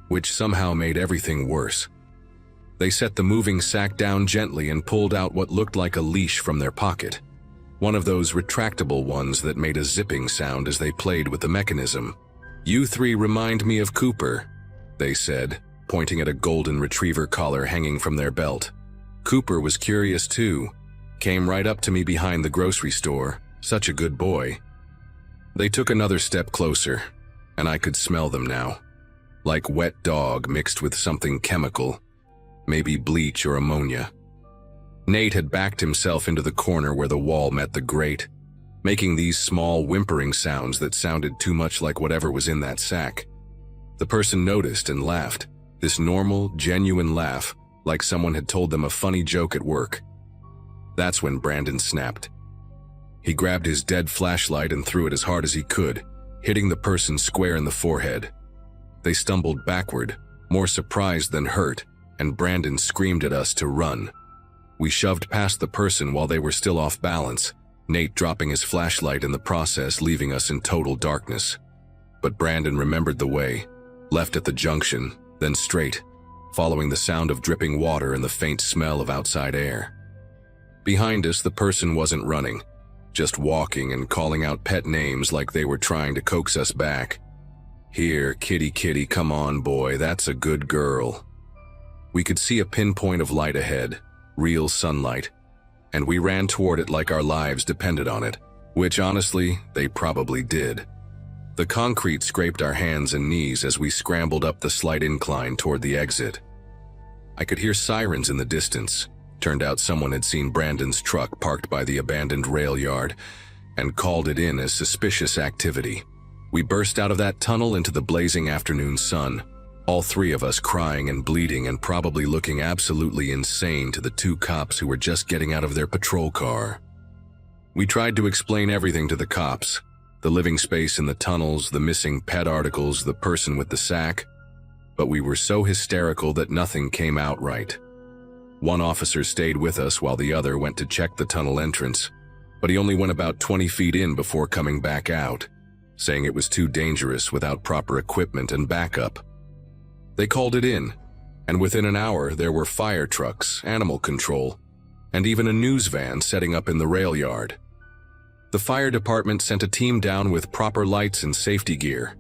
which somehow made everything worse. They set the moving sack down gently and pulled out what looked like a leash from their pocket. One of those retractable ones that made a zipping sound as they played with the mechanism. "You three remind me of Cooper," they said, pointing at a golden retriever collar hanging from their belt. Cooper was curious too. Came right up to me behind the grocery store. Such a good boy. They took another step closer, and I could smell them now. Like wet dog mixed with something chemical, maybe bleach or ammonia. Nate had backed himself into the corner where the wall met the grate, making these small whimpering sounds that sounded too much like whatever was in that sack. The person noticed and laughed, this normal, genuine laugh, like someone had told them a funny joke at work. That's when Brandon snapped. He grabbed his dead flashlight and threw it as hard as he could, hitting the person square in the forehead. They stumbled backward, more surprised than hurt, and Brandon screamed at us to run. We shoved past the person while they were still off balance, Nate dropping his flashlight in the process, leaving us in total darkness. But Brandon remembered the way, left at the junction, then straight, following the sound of dripping water and the faint smell of outside air. Behind us, the person wasn't running, just walking and calling out pet names like they were trying to coax us back. "Here, kitty kitty, come on boy, that's a good girl." We could see a pinpoint of light ahead, real sunlight, and we ran toward it like our lives depended on it, which honestly, they probably did. The concrete scraped our hands and knees as we scrambled up the slight incline toward the exit. I could hear sirens in the distance. Turned out someone had seen Brandon's truck parked by the abandoned rail yard and called it in as suspicious activity. We burst out of that tunnel into the blazing afternoon sun, all three of us crying and bleeding and probably looking absolutely insane to the two cops who were just getting out of their patrol car. We tried to explain everything to the cops, the living space in the tunnels, the missing pet articles, the person with the sack, but we were so hysterical that nothing came out right. One officer stayed with us while the other went to check the tunnel entrance, but he only went about 20 feet in before coming back out, saying it was too dangerous without proper equipment and backup. They called it in, and within an hour there were fire trucks, animal control, and even a news van setting up in the rail yard. The fire department sent a team down with proper lights and safety gear,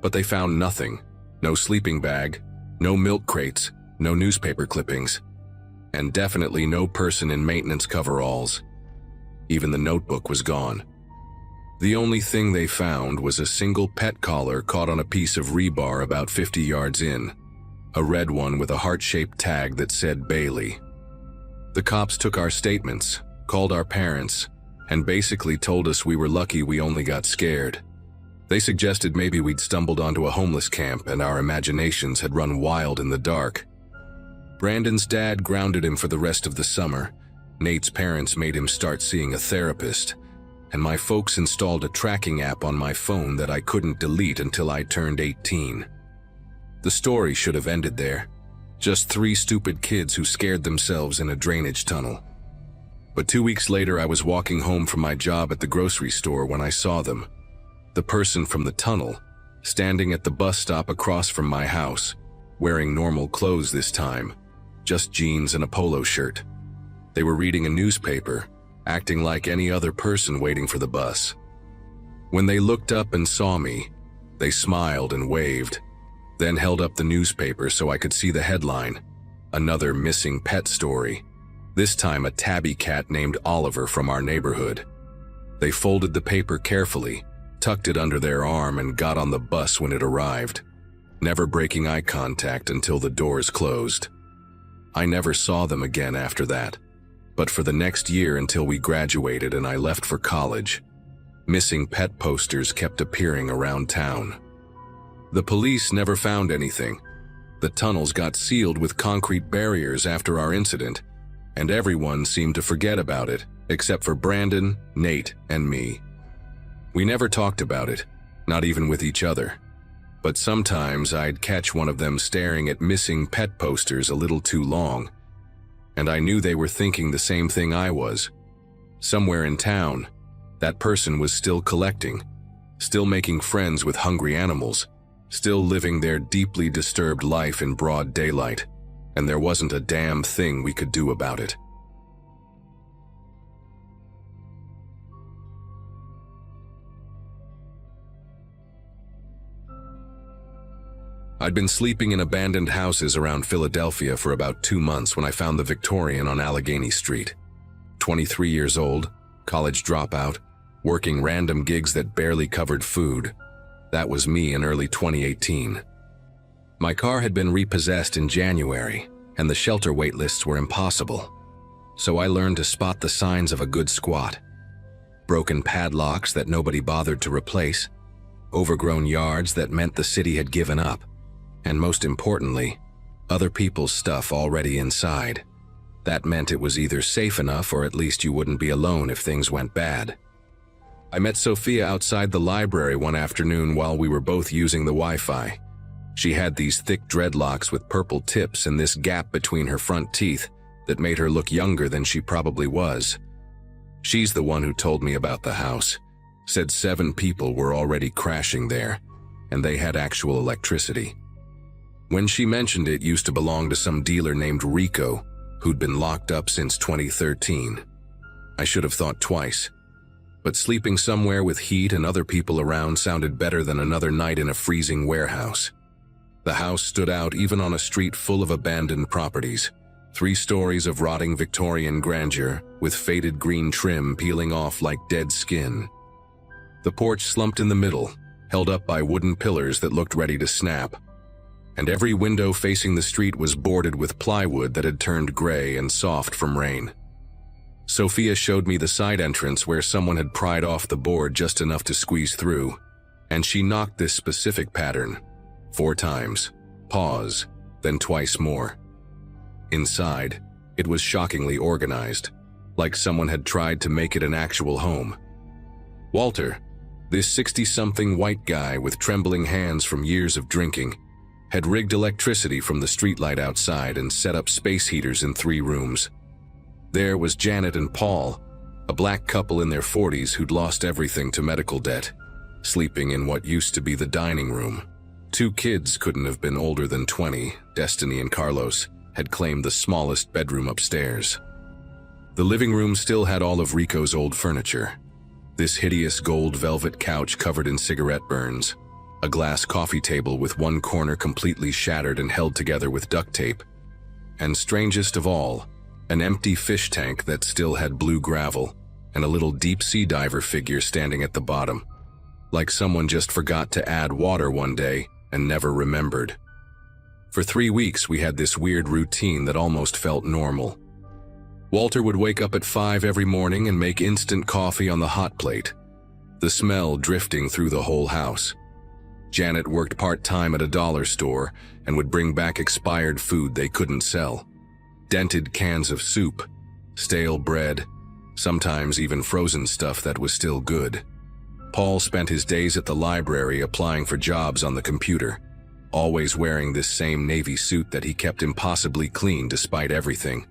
but they found nothing. No sleeping bag, no milk crates, no newspaper clippings, and definitely no person in maintenance coveralls. Even the notebook was gone. The only thing they found was a single pet collar caught on a piece of rebar about 50 yards in, a red one with a heart-shaped tag that said Bailey. The cops took our statements, called our parents, and basically told us we were lucky we only got scared. They suggested maybe we'd stumbled onto a homeless camp and our imaginations had run wild in the dark. Brandon's dad grounded him for the rest of the summer. Nate's parents made him start seeing a therapist, and my folks installed a tracking app on my phone that I couldn't delete until I turned 18. The story should have ended there. Just 3 stupid kids who scared themselves in a drainage tunnel. But 2 weeks later, I was walking home from my job at the grocery store when I saw them. The person from the tunnel, standing at the bus stop across from my house, wearing normal clothes this time, just jeans and a polo shirt. They were reading a newspaper, acting like any other person waiting for the bus. When they looked up and saw me, they smiled and waved, then held up the newspaper so I could see the headline, "Another Missing Pet Story." This time a tabby cat named Oliver from our neighborhood. They folded the paper carefully, tucked it under their arm, and got on the bus when it arrived, never breaking eye contact until the doors closed. I never saw them again after that, but for the next year until we graduated and I left for college, missing pet posters kept appearing around town. The police never found anything. The tunnels got sealed with concrete barriers after our incident, and everyone seemed to forget about it, except for Brandon, Nate, and me. We never talked about it, not even with each other. But sometimes I'd catch one of them staring at missing pet posters a little too long, and I knew they were thinking the same thing I was. Somewhere in town, that person was still collecting, still making friends with hungry animals, still living their deeply disturbed life in broad daylight, and there wasn't a damn thing we could do about it. I'd been sleeping in abandoned houses around Philadelphia for about 2 months when I found the Victorian on Allegheny Street. 23 years old, college dropout, working random gigs that barely covered food. That was me in early 2018. My car had been repossessed in January, and the shelter wait lists were impossible. So I learned to spot the signs of a good squat. Broken padlocks that nobody bothered to replace, overgrown yards that meant the city had given up, and most importantly, other people's stuff already inside. That meant it was either safe enough or at least you wouldn't be alone if things went bad. I met Sophia outside the library one afternoon while we were both using the Wi-Fi. She had these thick dreadlocks with purple tips and this gap between her front teeth that made her look younger than she probably was. She's the one who told me about the house, said 7 people were already crashing there, and they had actual electricity. When she mentioned it used to belong to some dealer named Rico, who'd been locked up since 2013. I should have thought twice. But sleeping somewhere with heat and other people around sounded better than another night in a freezing warehouse. The house stood out even on a street full of abandoned properties, 3 stories of rotting Victorian grandeur with faded green trim peeling off like dead skin. The porch slumped in the middle, held up by wooden pillars that looked ready to snap, and every window facing the street was boarded with plywood that had turned gray and soft from rain. Sophia showed me the side entrance where someone had pried off the board just enough to squeeze through, and she knocked this specific pattern 4 times, pause, then twice more. Inside, it was shockingly organized, like someone had tried to make it an actual home. Walter, this 60-something white guy with trembling hands from years of drinking, had rigged electricity from the streetlight outside and set up space heaters in 3 rooms. There was Janet and Paul, a black couple in their 40s who'd lost everything to medical debt, sleeping in what used to be the dining room. 2 kids couldn't have been older than 20, Destiny and Carlos, had claimed the smallest bedroom upstairs. The living room still had all of Rico's old furniture. This hideous gold velvet couch covered in cigarette burns, a glass coffee table with one corner completely shattered and held together with duct tape, and strangest of all, an empty fish tank that still had blue gravel and a little deep-sea diver figure standing at the bottom, like someone just forgot to add water one day and never remembered. For 3 weeks we had this weird routine that almost felt normal. Walter would wake up at 5 every morning and make instant coffee on the hot plate, the smell drifting through the whole house. Janet worked part-time at a dollar store and would bring back expired food they couldn't sell. Dented cans of soup, stale bread, sometimes even frozen stuff that was still good. Paul spent his days at the library applying for jobs on the computer, always wearing this same navy suit that he kept impossibly clean despite everything.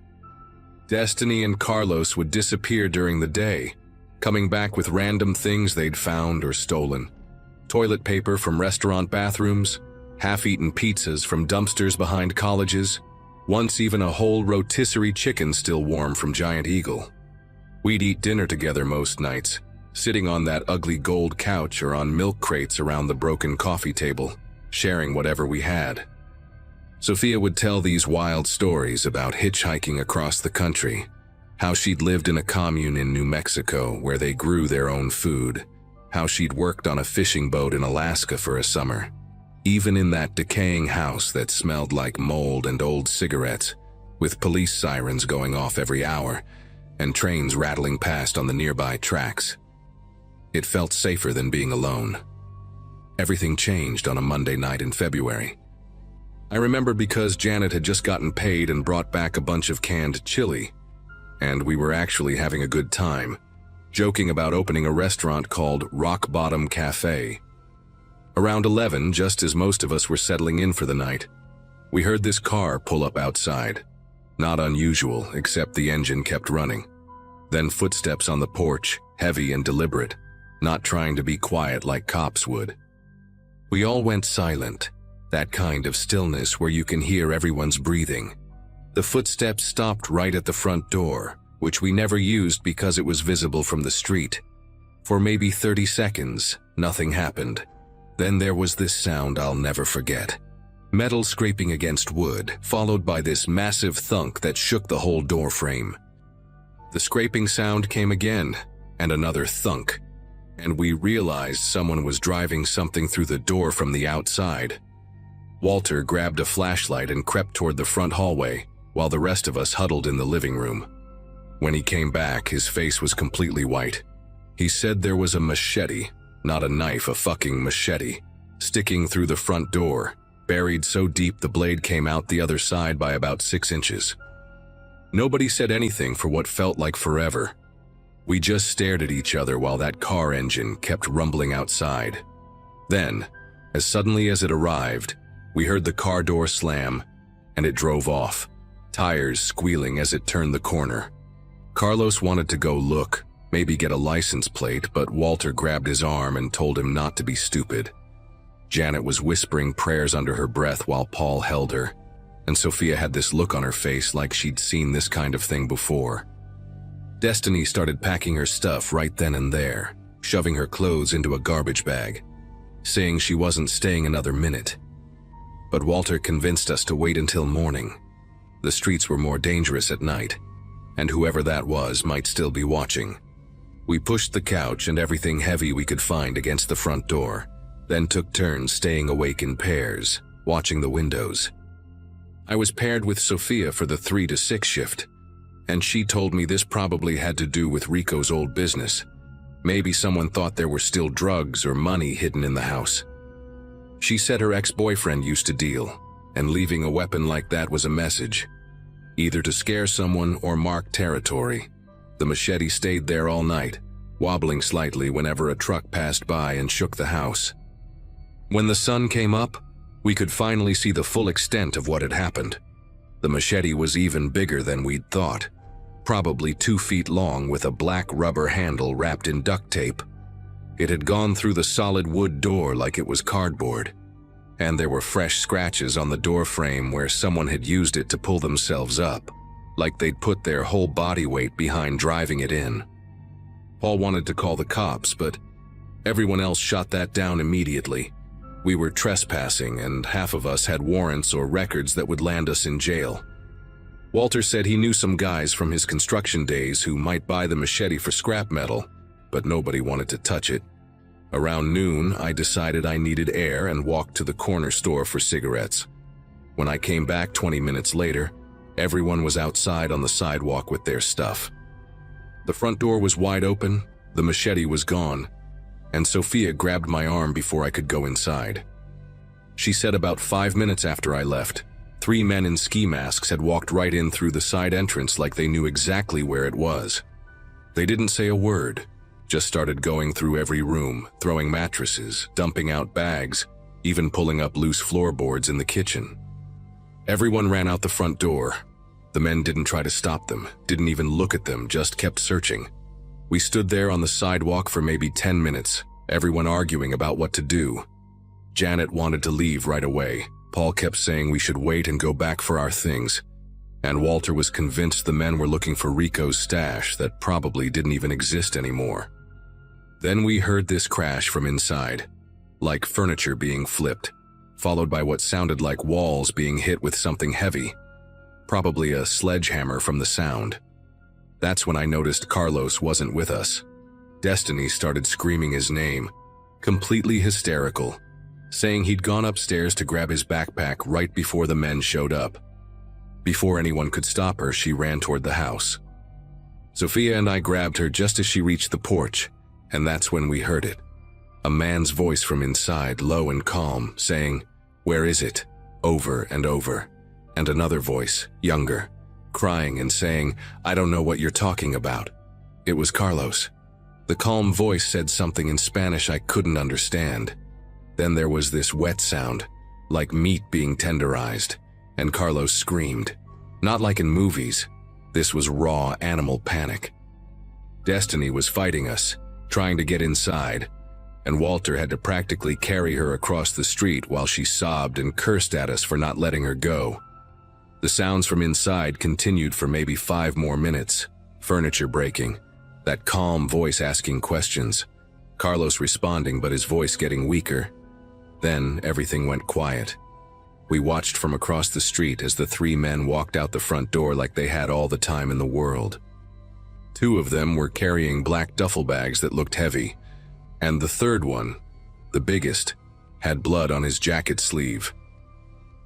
Destiny and Carlos would disappear during the day, coming back with random things they'd found or stolen. Toilet paper from restaurant bathrooms, half-eaten pizzas from dumpsters behind colleges, once even a whole rotisserie chicken still warm from Giant Eagle. We'd eat dinner together most nights, sitting on that ugly gold couch or on milk crates around the broken coffee table, sharing whatever we had. Sophia would tell these wild stories about hitchhiking across the country, how she'd lived in a commune in New Mexico where they grew their own food, how she'd worked on a fishing boat in Alaska for a summer, even in that decaying house that smelled like mold and old cigarettes, with police sirens going off every hour and trains rattling past on the nearby tracks. It felt safer than being alone. Everything changed on a Monday night in February. I remember because Janet had just gotten paid and brought back a bunch of canned chili, and we were actually having a good time, joking about opening a restaurant called Rock Bottom Cafe. Around 11, just as most of us were settling in for the night, we heard this car pull up outside. Not unusual, except the engine kept running. Then footsteps on the porch, heavy and deliberate, not trying to be quiet like cops would. We all went silent, that kind of stillness where you can hear everyone's breathing. The footsteps stopped right at the front door, which we never used because it was visible from the street. For maybe 30 seconds, nothing happened. Then there was this sound I'll never forget. Metal scraping against wood, followed by this massive thunk that shook the whole door frame. The scraping sound came again, and another thunk, and we realized someone was driving something through the door from the outside. Walter grabbed a flashlight and crept toward the front hallway, while the rest of us huddled in the living room. When he came back, his face was completely white. He said there was a machete, not a knife, a fucking machete, sticking through the front door, buried so deep the blade came out the other side by about 6 inches. Nobody said anything for what felt like forever. We just stared at each other while that car engine kept rumbling outside. Then, as suddenly as it arrived, we heard the car door slam, and it drove off, tires squealing as it turned the corner. Carlos wanted to go look, maybe get a license plate, but Walter grabbed his arm and told him not to be stupid. Janet was whispering prayers under her breath while Paul held her, and Sophia had this look on her face like she'd seen this kind of thing before. Destiny started packing her stuff right then and there, shoving her clothes into a garbage bag, saying she wasn't staying another minute. But Walter convinced us to wait until morning. The streets were more dangerous at night, and whoever that was might still be watching. We pushed the couch and everything heavy we could find against the front door, then took turns staying awake in pairs, watching the windows. I was paired with Sophia for the 3 to 6 shift, and she told me this probably had to do with Rico's old business. Maybe someone thought there were still drugs or money hidden in the house. She said her ex-boyfriend used to deal, and leaving a weapon like that was a message, either to scare someone or mark territory. The machete stayed there all night, wobbling slightly whenever a truck passed by and shook the house. When the sun came up, We could finally see the full extent of what had happened. The machete was even bigger than we'd thought, probably 2 feet long with a black rubber handle wrapped in duct tape. It had gone through the solid wood door like it was cardboard, and there were fresh scratches on the door frame where someone had used it to pull themselves up, like they'd put their whole body weight behind driving it in. Paul wanted to call the cops, but everyone else shot that down immediately. We were trespassing, and half of us had warrants or records that would land us in jail. Walter said he knew some guys from his construction days who might buy the machete for scrap metal, but nobody wanted to touch it. Around noon, I decided I needed air and walked to the corner store for cigarettes. When I came back 20 minutes later, everyone was outside on the sidewalk with their stuff. The front door was wide open, the machete was gone, and Sophia grabbed my arm before I could go inside. She said about 5 minutes after I left, 3 men in ski masks had walked right in through the side entrance like they knew exactly where it was. They didn't say a word, just started going through every room, throwing mattresses, dumping out bags, even pulling up loose floorboards in the kitchen. Everyone ran out the front door. The men didn't try to stop them, didn't even look at them, just kept searching. We stood there on the sidewalk for maybe 10 minutes, everyone arguing about what to do. Janet wanted to leave right away. Paul kept saying we should wait and go back for our things. And Walter was convinced the men were looking for Rico's stash that probably didn't even exist anymore. Then we heard this crash from inside, like furniture being flipped, followed by what sounded like walls being hit with something heavy, probably a sledgehammer from the sound. That's when I noticed Carlos wasn't with us. Destiny started screaming his name, completely hysterical, saying he'd gone upstairs to grab his backpack right before the men showed up. Before anyone could stop her, she ran toward the house. Sophia and I grabbed her just as she reached the porch, and that's when we heard it. A man's voice from inside, low and calm, saying, "Where is it?" over and over. And another voice, younger, crying and saying, "I don't know what you're talking about." It was Carlos. The calm voice said something in Spanish I couldn't understand. Then there was this wet sound, like meat being tenderized, and Carlos screamed. Not like in movies. This was raw animal panic. Destiny was fighting us, trying to get inside, and Walter had to practically carry her across the street while she sobbed and cursed at us for not letting her go. The sounds from inside continued for maybe 5 more minutes. Furniture breaking, that calm voice asking questions, Carlos responding but his voice getting weaker. Then everything went quiet. We watched from across the street as the 3 men walked out the front door like they had all the time in the world. 2 of them were carrying black duffel bags that looked heavy, and the third one, the biggest, had blood on his jacket sleeve.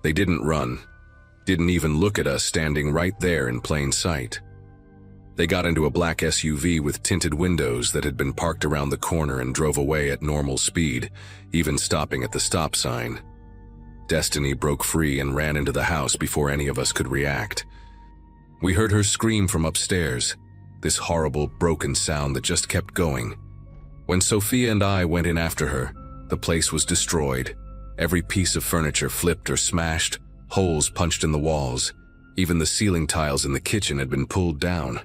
They didn't run, didn't even look at us standing right there in plain sight. They got into a black SUV with tinted windows that had been parked around the corner and drove away at normal speed, even stopping at the stop sign. Destiny broke free and ran into the house before any of us could react. We heard her scream from upstairs, this horrible, broken sound that just kept going. When Sophia and I went in after her, the place was destroyed. Every piece of furniture flipped or smashed, holes punched in the walls. Even the ceiling tiles in the kitchen had been pulled down.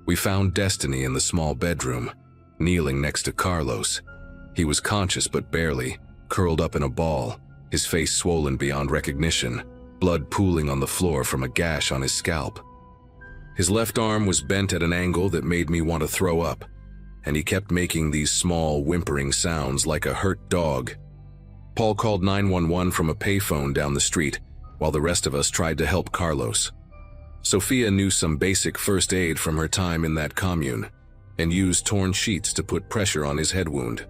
We found Destiny in the small bedroom, kneeling next to Carlos. He was conscious but barely, curled up in a ball, his face swollen beyond recognition, blood pooling on the floor from a gash on his scalp. His left arm was bent at an angle that made me want to throw up, and he kept making these small, whimpering sounds like a hurt dog. Paul called 911 from a payphone down the street, while the rest of us tried to help Carlos. Sophia knew some basic first aid from her time in that commune, and used torn sheets to put pressure on his head wound.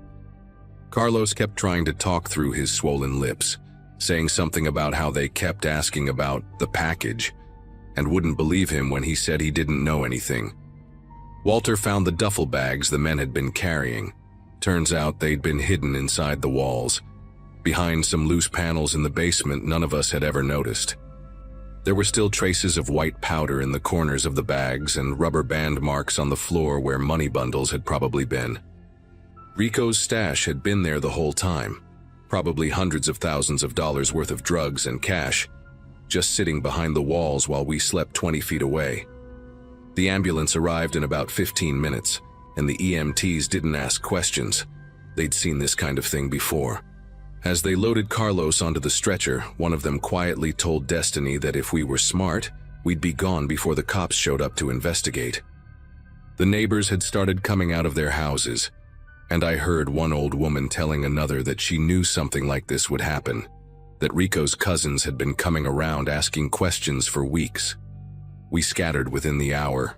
Carlos kept trying to talk through his swollen lips, saying something about how they kept asking about the package, and wouldn't believe him when he said he didn't know anything. Walter found the duffel bags the men had been carrying. Turns out they'd been hidden inside the walls, behind some loose panels in the basement none of us had ever noticed. There were still traces of white powder in the corners of the bags and rubber band marks on the floor where money bundles had probably been. Rico's stash had been there the whole time. probably hundreds of thousands of dollars worth of drugs and cash, just sitting behind the walls while we slept 20 feet away. The ambulance arrived in about 15 minutes, and the EMTs didn't ask questions. They'd seen this kind of thing before. As they loaded Carlos onto the stretcher, one of them quietly told Destiny that if we were smart, we'd be gone before the cops showed up to investigate. The neighbors had started coming out of their houses, and I heard one old woman telling another that she knew something like this would happen, that Rico's cousins had been coming around asking questions for weeks. We scattered within the hour.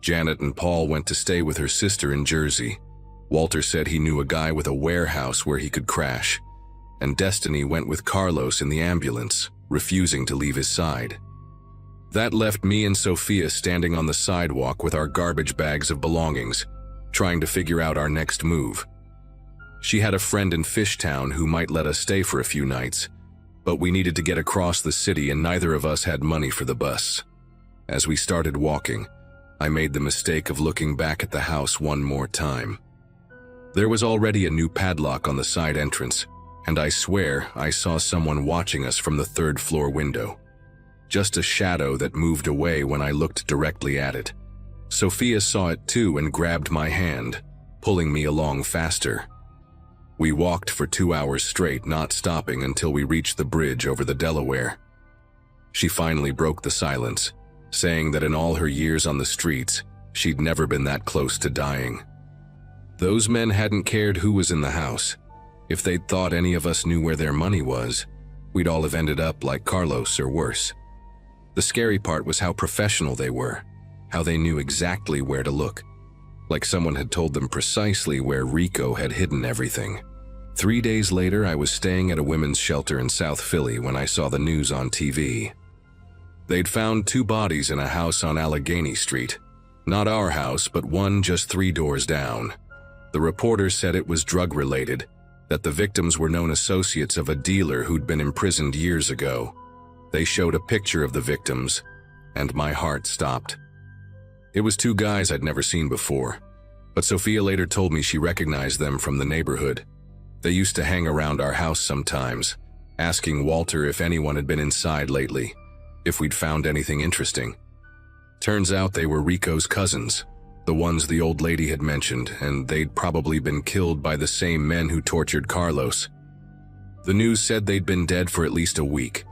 Janet and Paul went to stay with her sister in Jersey. Walter said he knew a guy with a warehouse where he could crash, and Destiny went with Carlos in the ambulance, refusing to leave his side. That left me and Sophia standing on the sidewalk with our garbage bags of belongings, trying to figure out our next move. She had a friend in Fishtown who might let us stay for a few nights, but we needed to get across the city and neither of us had money for the bus. As we started walking, I made the mistake of looking back at the house one more time. There was already a new padlock on the side entrance, and I swear I saw someone watching us from the third-floor window. Just a shadow that moved away when I looked directly at it. Sophia saw it too and grabbed my hand, pulling me along faster. We walked for 2 hours straight, not stopping until we reached the bridge over the Delaware. She finally broke the silence, saying that in all her years on the streets, she'd never been that close to dying. Those men hadn't cared who was in the house. If they'd thought any of us knew where their money was, we'd all have ended up like Carlos or worse. The scary part was how professional they were, how they knew exactly where to look, like someone had told them precisely where Rico had hidden everything. 3 days later, I was staying at a women's shelter in South Philly when I saw the news on TV. They'd found 2 bodies in a house on Allegheny Street. Not our house, but one just 3 doors down. The reporter said it was drug-related, that the victims were known associates of a dealer who'd been imprisoned years ago. They showed a picture of the victims, and my heart stopped. It was 2 guys I'd never seen before, but Sophia later told me she recognized them from the neighborhood. They used to hang around our house sometimes, asking Walter if anyone had been inside lately, if we'd found anything interesting. Turns out they were Rico's cousins, the ones the old lady had mentioned, and they'd probably been killed by the same men who tortured Carlos. The news said they'd been dead for at least a week,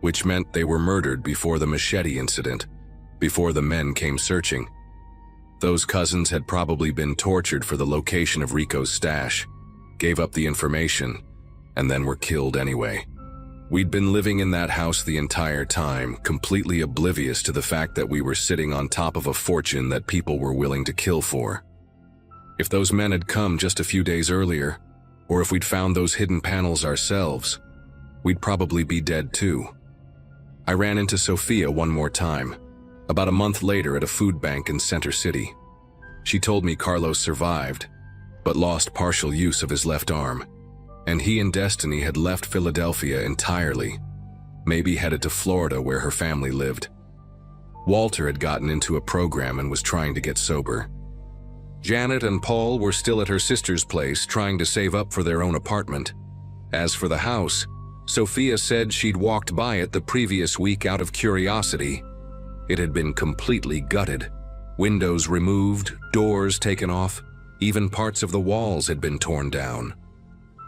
which meant they were murdered before the machete incident, before the men came searching. Those cousins had probably been tortured for the location of Rico's stash, gave up the information, and then were killed anyway. We'd been living in that house the entire time, completely oblivious to the fact that we were sitting on top of a fortune that people were willing to kill for. If those men had come just a few days earlier, or if we'd found those hidden panels ourselves, we'd probably be dead too. I ran into Sophia one more time, about a month later at a food bank in Center City. She told me Carlos survived, but lost partial use of his left arm, and he and Destiny had left Philadelphia entirely, maybe headed to Florida where her family lived. Walter had gotten into a program and was trying to get sober. Janet and Paul were still at her sister's place trying to save up for their own apartment. As for the house, Sophia said she'd walked by it the previous week out of curiosity. It had been completely gutted, windows removed, doors taken off, even parts of the walls had been torn down.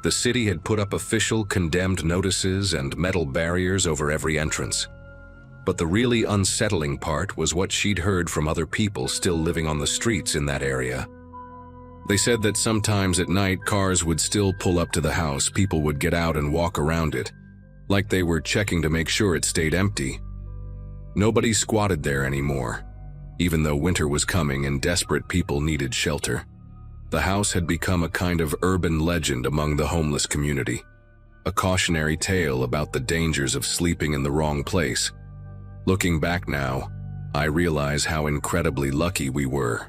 The city had put up official condemned notices and metal barriers over every entrance. But the really unsettling part was what she'd heard from other people still living on the streets in that area. They said that sometimes at night cars would still pull up to the house, people would get out and walk around it, like they were checking to make sure it stayed empty. Nobody squatted there anymore, even though winter was coming and desperate people needed shelter. The house had become a kind of urban legend among the homeless community, a cautionary tale about the dangers of sleeping in the wrong place. Looking back now, I realize how incredibly lucky we were.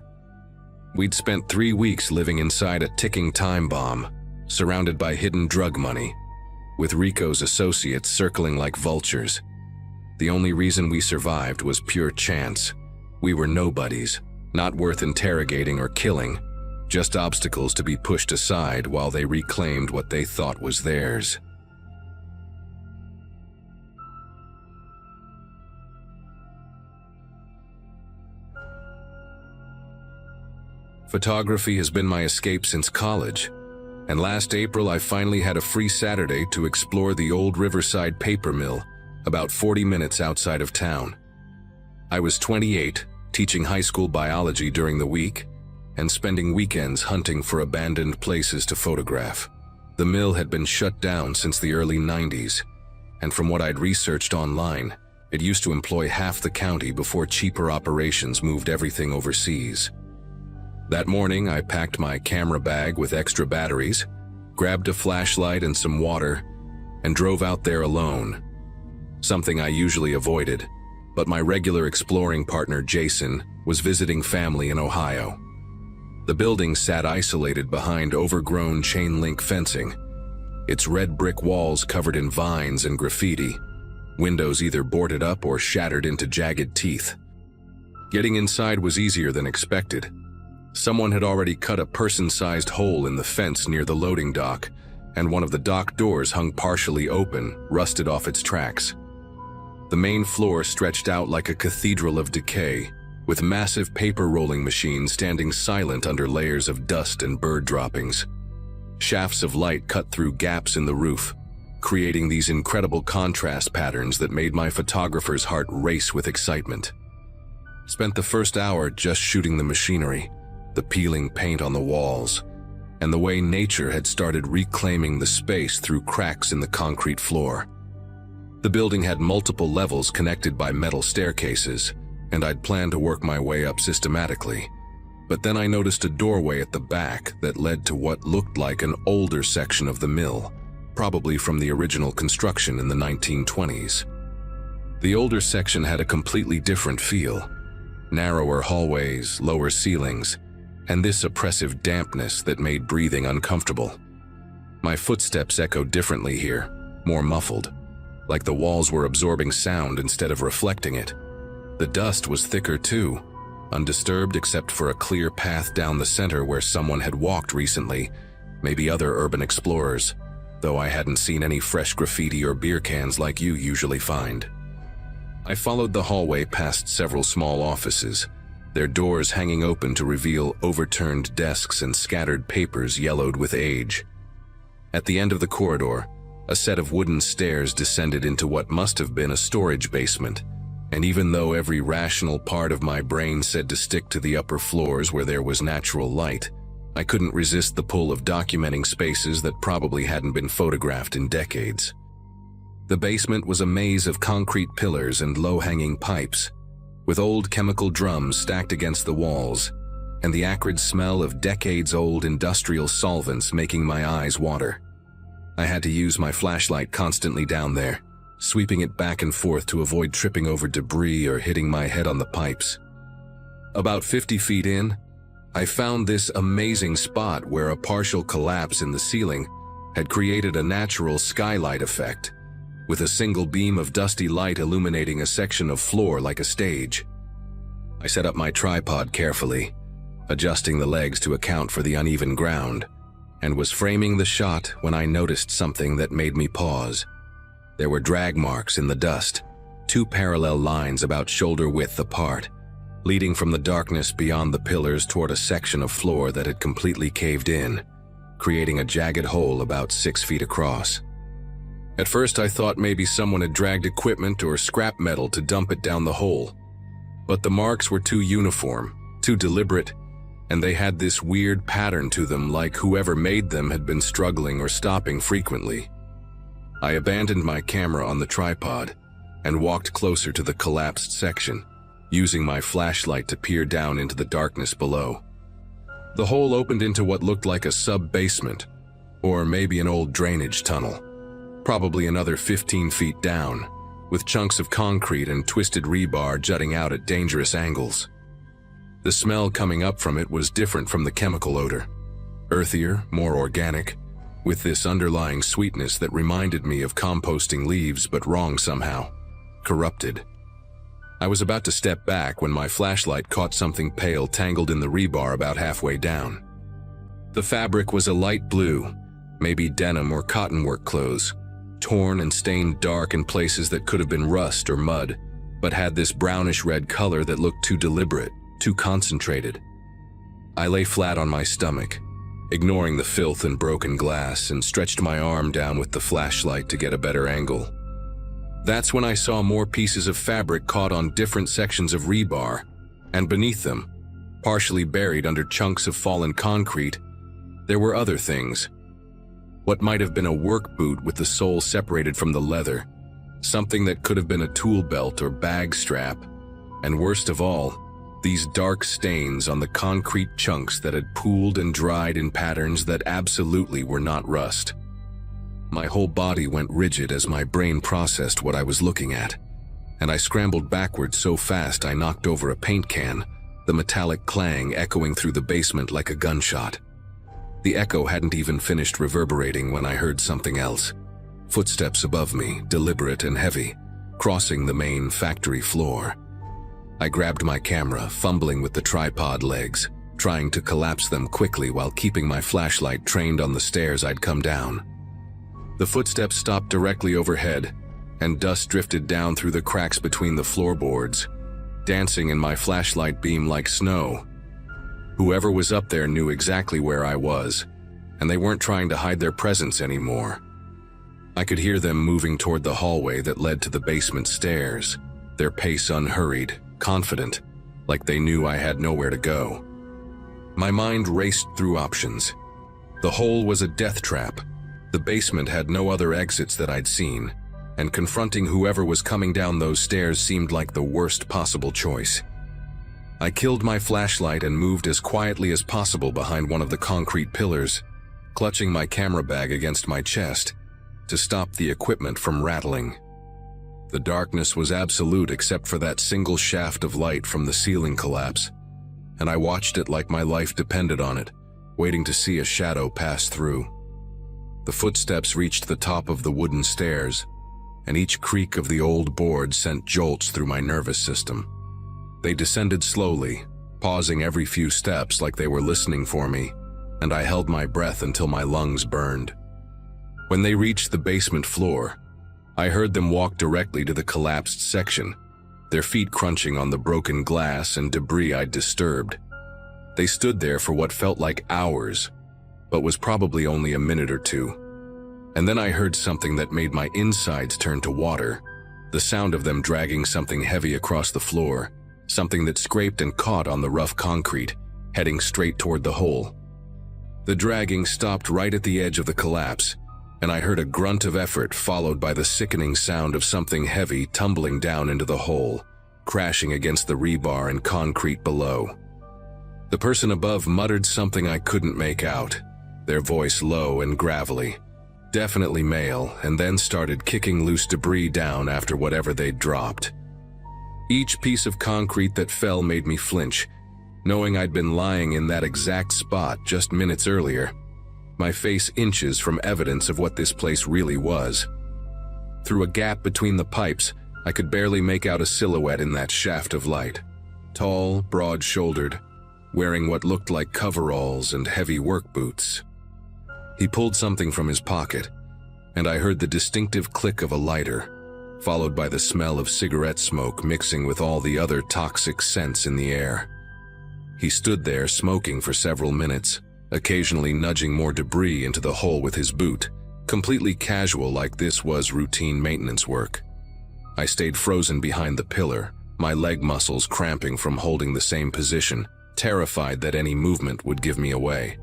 We'd spent 3 weeks living inside a ticking time bomb, surrounded by hidden drug money, with Rico's associates circling like vultures. The only reason we survived was pure chance. We were nobodies, not worth interrogating or killing, just obstacles to be pushed aside while they reclaimed what they thought was theirs. Photography has been my escape since college, and last April I finally had a free Saturday to explore the old Riverside paper mill, about 40 minutes outside of town. I was 28, teaching high school biology during the week, and spending weekends hunting for abandoned places to photograph. The mill had been shut down since the early 90s, and from what I'd researched online, it used to employ half the county before cheaper operations moved everything overseas. That morning, I packed my camera bag with extra batteries, grabbed a flashlight and some water, and drove out there alone. Something I usually avoided, but my regular exploring partner Jason was visiting family in Ohio. The building sat isolated behind overgrown chain-link fencing, its red brick walls covered in vines and graffiti, windows either boarded up or shattered into jagged teeth. Getting inside was easier than expected. Someone had already cut a person-sized hole in the fence near the loading dock, and one of the dock doors hung partially open, rusted off its tracks. The main floor stretched out like a cathedral of decay, with massive paper rolling machines standing silent under layers of dust and bird droppings. Shafts of light cut through gaps in the roof, creating these incredible contrast patterns that made my photographer's heart race with excitement. Spent the first hour just shooting the machinery, the peeling paint on the walls, and the way nature had started reclaiming the space through cracks in the concrete floor. The building had multiple levels connected by metal staircases, and I'd planned to work my way up systematically. But then I noticed a doorway at the back that led to what looked like an older section of the mill, probably from the original construction in the 1920s. The older section had a completely different feel: narrower hallways, lower ceilings, and this oppressive dampness that made breathing uncomfortable. My footsteps echoed differently here, more muffled, like the walls were absorbing sound instead of reflecting it. The dust was thicker too, undisturbed except for a clear path down the center where someone had walked recently, maybe other urban explorers, though I hadn't seen any fresh graffiti or beer cans like you usually find. I followed the hallway past several small offices, their doors hanging open to reveal overturned desks and scattered papers yellowed with age. At the end of the corridor, a set of wooden stairs descended into what must have been a storage basement, and even though every rational part of my brain said to stick to the upper floors where there was natural light, I couldn't resist the pull of documenting spaces that probably hadn't been photographed in decades. The basement was a maze of concrete pillars and low-hanging pipes, with old chemical drums stacked against the walls, and the acrid smell of decades-old industrial solvents making my eyes water. I had to use my flashlight constantly down there, sweeping it back and forth to avoid tripping over debris or hitting my head on the pipes. About 50 feet in, I found this amazing spot where a partial collapse in the ceiling had created a natural skylight effect, with a single beam of dusty light illuminating a section of floor like a stage. I set up my tripod carefully, adjusting the legs to account for the uneven ground, and was framing the shot when I noticed something that made me pause. There were drag marks in the dust, 2 parallel lines about shoulder width apart, leading from the darkness beyond the pillars toward a section of floor that had completely caved in, creating a jagged hole about 6 feet across. At first I thought maybe someone had dragged equipment or scrap metal to dump it down the hole, but the marks were too uniform, too deliberate, and they had this weird pattern to them, like whoever made them had been struggling or stopping frequently. I abandoned my camera on the tripod and walked closer to the collapsed section, using my flashlight to peer down into the darkness below. The hole opened into what looked like a sub-basement, or maybe an old drainage tunnel, probably another 15 feet down, with chunks of concrete and twisted rebar jutting out at dangerous angles. The smell coming up from it was different from the chemical odor, earthier, more organic, with this underlying sweetness that reminded me of composting leaves, but wrong somehow, corrupted. I was about to step back when my flashlight caught something pale tangled in the rebar about halfway down. The fabric was a light blue, maybe denim or cotton work clothes, torn and stained dark in places that could have been rust or mud, but had this brownish-red color that looked too deliberate, too concentrated. I lay flat on my stomach, ignoring the filth and broken glass, and stretched my arm down with the flashlight to get a better angle. That's when I saw more pieces of fabric caught on different sections of rebar, and beneath them, partially buried under chunks of fallen concrete, there were other things. What might have been a work boot with the sole separated from the leather, something that could have been a tool belt or bag strap, and worst of all, these dark stains on the concrete chunks that had pooled and dried in patterns that absolutely were not rust. My whole body went rigid as my brain processed what I was looking at, and I scrambled backwards so fast I knocked over a paint can, the metallic clang echoing through the basement like a gunshot. The echo hadn't even finished reverberating when I heard something else. Footsteps above me, deliberate and heavy, crossing the main factory floor. I grabbed my camera, fumbling with the tripod legs, trying to collapse them quickly while keeping my flashlight trained on the stairs I'd come down. The footsteps stopped directly overhead, and dust drifted down through the cracks between the floorboards, dancing in my flashlight beam like snow. Whoever was up there knew exactly where I was, and they weren't trying to hide their presence anymore. I could hear them moving toward the hallway that led to the basement stairs, their pace unhurried, confident, like they knew I had nowhere to go. My mind raced through options. The hole was a death trap. The basement had no other exits that I'd seen, and confronting whoever was coming down those stairs seemed like the worst possible choice. I killed my flashlight and moved as quietly as possible behind one of the concrete pillars, clutching my camera bag against my chest to stop the equipment from rattling. The darkness was absolute except for that single shaft of light from the ceiling collapse, and I watched it like my life depended on it, waiting to see a shadow pass through. The footsteps reached the top of the wooden stairs, and each creak of the old board sent jolts through my nervous system. They descended slowly, pausing every few steps like they were listening for me, and I held my breath until my lungs burned. When they reached the basement floor, I heard them walk directly to the collapsed section, their feet crunching on the broken glass and debris I'd disturbed. They stood there for what felt like hours, but was probably only a minute or two. And then I heard something that made my insides turn to water, the sound of them dragging something heavy across the floor, something that scraped and caught on the rough concrete, heading straight toward the hole. The dragging stopped right at the edge of the collapse, and I heard a grunt of effort followed by the sickening sound of something heavy tumbling down into the hole, crashing against the rebar and concrete below. The person above muttered something I couldn't make out, their voice low and gravelly, definitely male, and then started kicking loose debris down after whatever they'd dropped. Each piece of concrete that fell made me flinch, knowing I'd been lying in that exact spot just minutes earlier, my face inches from evidence of what this place really was. Through a gap between the pipes, I could barely make out a silhouette in that shaft of light. Tall, broad-shouldered, wearing what looked like coveralls and heavy work boots. He pulled something from his pocket, and I heard the distinctive click of a lighter, followed by the smell of cigarette smoke mixing with all the other toxic scents in the air. He stood there smoking for several minutes, occasionally nudging more debris into the hole with his boot, completely casual like this was routine maintenance work. I stayed frozen behind the pillar, my leg muscles cramping from holding the same position, terrified that any movement would give me away.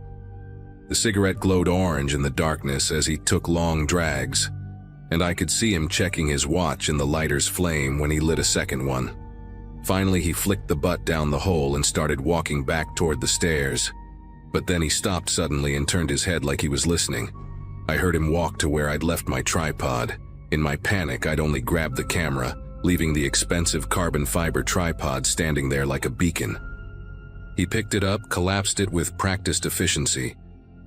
The cigarette glowed orange in the darkness as he took long drags, and I could see him checking his watch in the lighter's flame when he lit a second one. Finally, he flicked the butt down the hole and started walking back toward the stairs. But then he stopped suddenly and turned his head like he was listening. I heard him walk to where I'd left my tripod. In my panic, I'd only grabbed the camera, leaving the expensive carbon fiber tripod standing there like a beacon. He picked it up, collapsed it with practiced efficiency,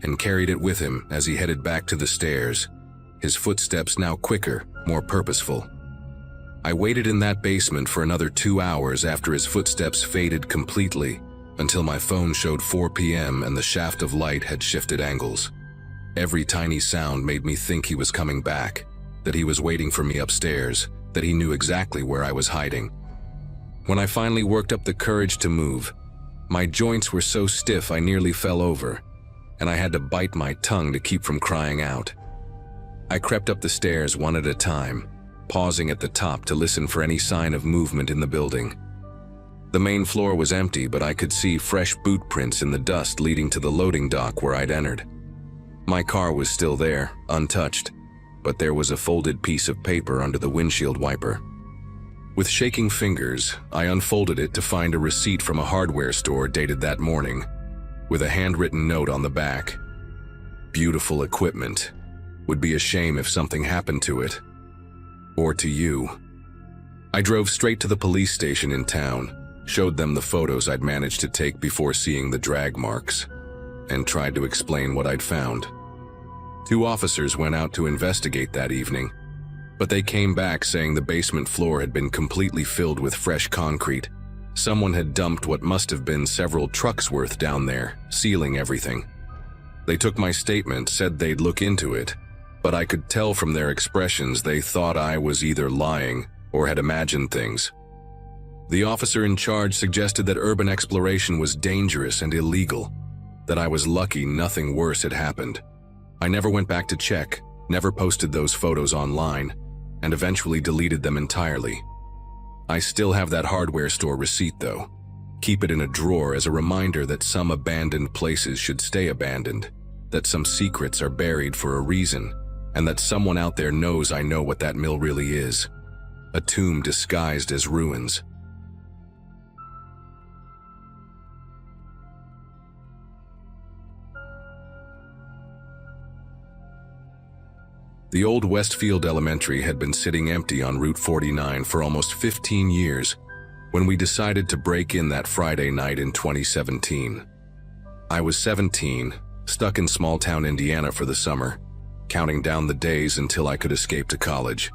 and carried it with him as he headed back to the stairs, his footsteps now quicker, more purposeful. I waited in that basement for another 2 hours after his footsteps faded completely, until my phone showed 4 p.m. and the shaft of light had shifted angles. Every tiny sound made me think he was coming back, that he was waiting for me upstairs, that he knew exactly where I was hiding. When I finally worked up the courage to move, my joints were so stiff I nearly fell over, and I had to bite my tongue to keep from crying out. I crept up the stairs one at a time, pausing at the top to listen for any sign of movement in the building. The main floor was empty, but I could see fresh boot prints in the dust leading to the loading dock where I'd entered. My car was still there, untouched, but there was a folded piece of paper under the windshield wiper. With shaking fingers, I unfolded it to find a receipt from a hardware store dated that morning, with a handwritten note on the back. Beautiful equipment. Would be a shame if something happened to it. Or to you. I drove straight to the police station in town, showed them the photos I'd managed to take before seeing the drag marks, and tried to explain what I'd found. 2 officers went out to investigate that evening, but they came back saying the basement floor had been completely filled with fresh concrete. Someone had dumped what must have been several trucks worth down there, sealing everything. They took my statement, said they'd look into it, but I could tell from their expressions they thought I was either lying or had imagined things. The officer in charge suggested that urban exploration was dangerous and illegal, that I was lucky nothing worse had happened. I never went back to check, never posted those photos online, and eventually deleted them entirely. I still have that hardware store receipt though. Keep it in a drawer as a reminder that some abandoned places should stay abandoned, that some secrets are buried for a reason, and that someone out there knows I know what that mill really is. A tomb disguised as ruins. The old Westfield Elementary had been sitting empty on Route 49 for almost 15 years when we decided to break in that Friday night in 2017. I was 17, stuck in small-town Indiana for the summer, counting down the days until I could escape to college.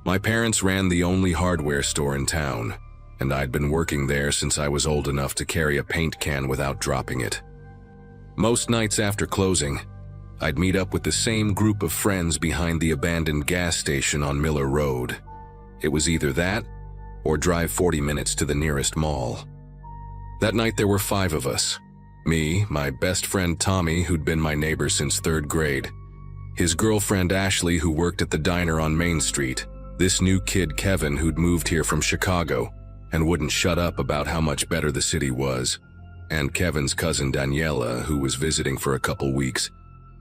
My parents ran the only hardware store in town, and I'd been working there since I was old enough to carry a paint can without dropping it. Most nights after closing, I'd meet up with the same group of friends behind the abandoned gas station on Miller Road. It was either that, or drive 40 minutes to the nearest mall. That night there were 5 of us. Me, my best friend Tommy, who'd been my neighbor since 3rd grade, his girlfriend Ashley, who worked at the diner on Main Street, this new kid Kevin, who'd moved here from Chicago and wouldn't shut up about how much better the city was, and Kevin's cousin Daniela, who was visiting for a couple weeks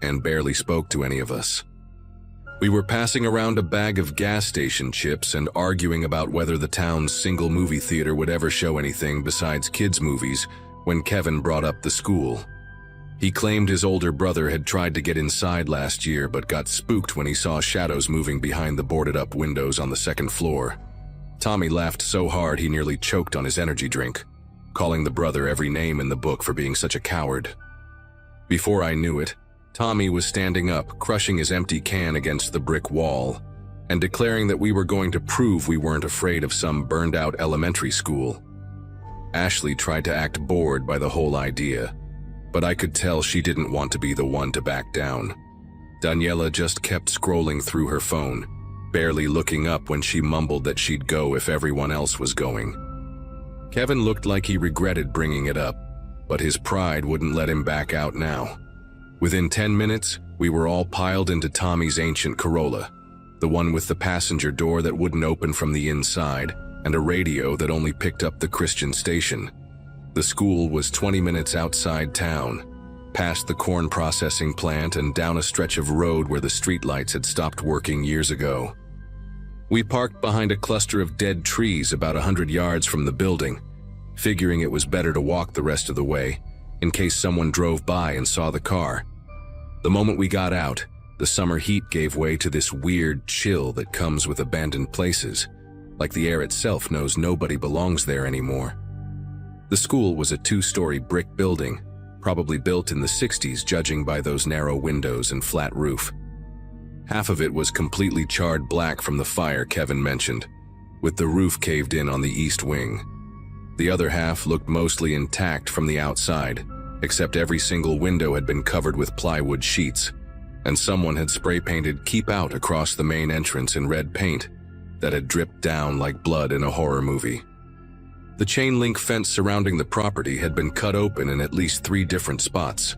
and barely spoke to any of us. We were passing around a bag of gas station chips and arguing about whether the town's single movie theater would ever show anything besides kids' movies when Kevin brought up the school. He claimed his older brother had tried to get inside last year but got spooked when he saw shadows moving behind the boarded-up windows on the 2nd floor. Tommy laughed so hard he nearly choked on his energy drink, calling the brother every name in the book for being such a coward. Before I knew it, Tommy was standing up, crushing his empty can against the brick wall, and declaring that we were going to prove we weren't afraid of some burned-out elementary school. Ashley tried to act bored by the whole idea, but I could tell she didn't want to be the one to back down. Daniela just kept scrolling through her phone, barely looking up when she mumbled that she'd go if everyone else was going. Kevin looked like he regretted bringing it up, but his pride wouldn't let him back out now. Within 10 minutes, we were all piled into Tommy's ancient Corolla, the one with the passenger door that wouldn't open from the inside and a radio that only picked up the Christian station. The school was 20 minutes outside town, past the corn processing plant and down a stretch of road where the streetlights had stopped working years ago. We parked behind a cluster of dead trees about 100 yards from the building, figuring it was better to walk the rest of the way, in case someone drove by and saw the car. The moment we got out, the summer heat gave way to this weird chill that comes with abandoned places, like the air itself knows nobody belongs there anymore. The school was a 2-story brick building, probably built in the 60s judging by those narrow windows and flat roof. Half of it was completely charred black from the fire Kevin mentioned, with the roof caved in on the east wing. The other half looked mostly intact from the outside, except every single window had been covered with plywood sheets, and someone had spray-painted "Keep Out" across the main entrance in red paint that had dripped down like blood in a horror movie. The chain-link fence surrounding the property had been cut open in at least 3 different spots,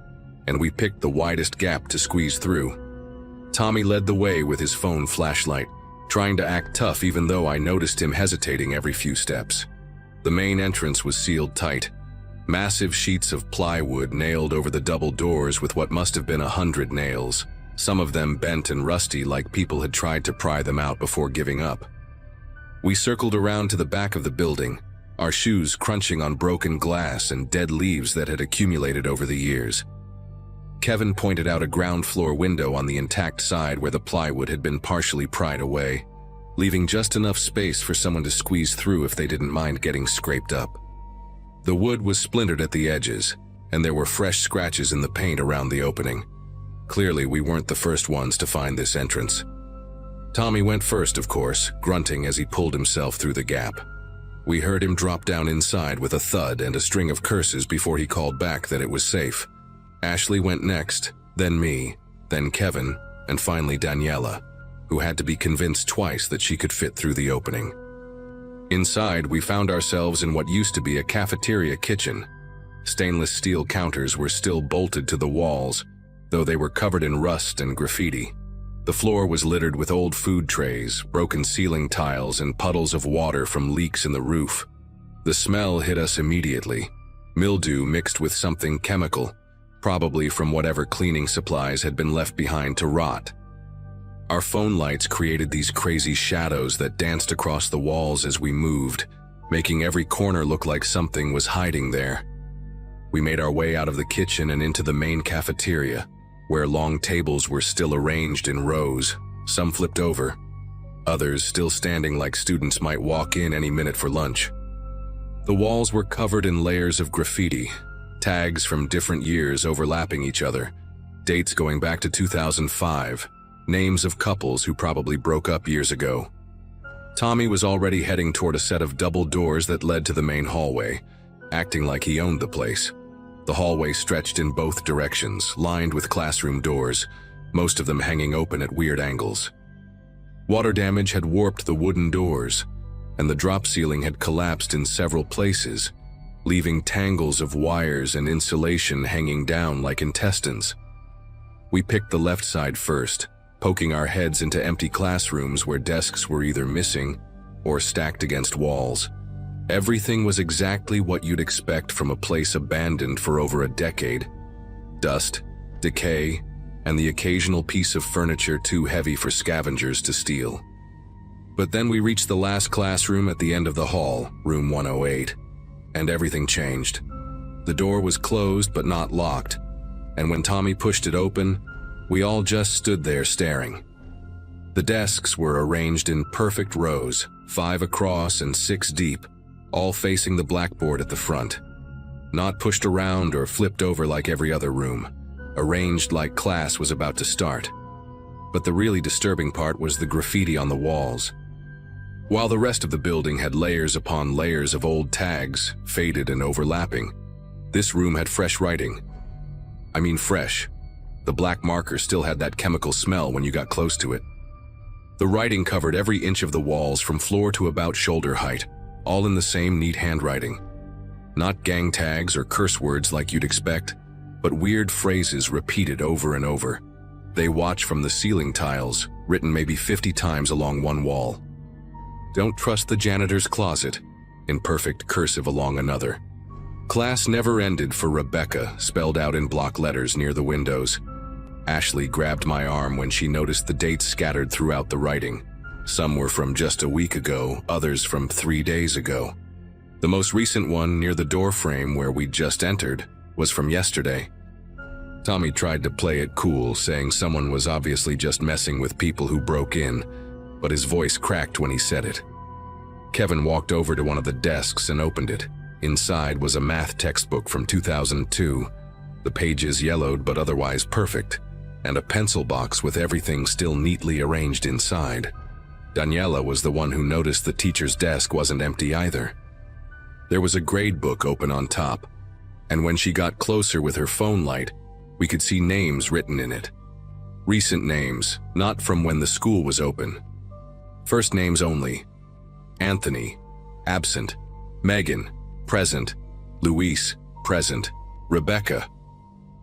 and we picked the widest gap to squeeze through. Tommy led the way with his phone flashlight, trying to act tough even though I noticed him hesitating every few steps. The main entrance was sealed tight, massive sheets of plywood nailed over the double doors with what must have been 100 nails, some of them bent and rusty like people had tried to pry them out before giving up. We circled around to the back of the building, our shoes crunching on broken glass and dead leaves that had accumulated over the years. Kevin pointed out a ground floor window on the intact side where the plywood had been partially pried away, leaving just enough space for someone to squeeze through if they didn't mind getting scraped up. The wood was splintered at the edges, and there were fresh scratches in the paint around the opening. Clearly, we weren't the first ones to find this entrance. Tommy went first, of course, grunting as he pulled himself through the gap. We heard him drop down inside with a thud and a string of curses before he called back that it was safe. Ashley went next, then me, then Kevin, and finally Daniela, who had to be convinced twice that she could fit through the opening. Inside, we found ourselves in what used to be a cafeteria kitchen. Stainless steel counters were still bolted to the walls, though they were covered in rust and graffiti. The floor was littered with old food trays, broken ceiling tiles, and puddles of water from leaks in the roof. The smell hit us immediately, mildew mixed with something chemical, probably from whatever cleaning supplies had been left behind to rot. Our phone lights created these crazy shadows that danced across the walls as we moved, making every corner look like something was hiding there. We made our way out of the kitchen and into the main cafeteria, where long tables were still arranged in rows, some flipped over, others still standing like students might walk in any minute for lunch. The walls were covered in layers of graffiti, tags from different years overlapping each other, dates going back to 2005, names of couples who probably broke up years ago. Tommy was already heading toward a set of double doors that led to the main hallway, acting like he owned the place. The hallway stretched in both directions, lined with classroom doors, most of them hanging open at weird angles. Water damage had warped the wooden doors, and the drop ceiling had collapsed in several places, leaving tangles of wires and insulation hanging down like intestines. We picked the left side first, poking our heads into empty classrooms where desks were either missing or stacked against walls. Everything was exactly what you'd expect from a place abandoned for over a decade. Dust, decay, and the occasional piece of furniture too heavy for scavengers to steal. But then we reached the last classroom at the end of the hall, room 108, and everything changed. The door was closed but not locked, and when Tommy pushed it open, we all just stood there staring. The desks were arranged in perfect rows, 5 across and 6 deep, all facing the blackboard at the front. Not pushed around or flipped over like every other room, arranged like class was about to start. But the really disturbing part was the graffiti on the walls. While the rest of the building had layers upon layers of old tags, faded and overlapping, this room had fresh writing. I mean fresh. The black marker still had that chemical smell when you got close to it. The writing covered every inch of the walls from floor to about shoulder height, all in the same neat handwriting. Not gang tags or curse words like you'd expect, but weird phrases repeated over and over. They watch from the ceiling tiles, written maybe 50 times along one wall. Don't trust the janitor's closet, in perfect cursive along another. Class never ended for Rebecca, spelled out in block letters near the windows. Ashley grabbed my arm when she noticed the dates scattered throughout the writing. Some were from just a week ago, others from 3 days ago. The most recent one, near the door frame where we'd just entered, was from yesterday. Tommy tried to play it cool, saying someone was obviously just messing with people who broke in, but his voice cracked when he said it. Kevin walked over to one of the desks and opened it. Inside was a math textbook from 2002, the pages yellowed but otherwise perfect, and a pencil box with everything still neatly arranged inside. Daniela was the one who noticed the teacher's desk wasn't empty either. There was a grade book open on top, and when she got closer with her phone light, we could see names written in it. Recent names, not from when the school was open. First names only. Anthony, absent. Megan, present. Luis, present. Rebecca.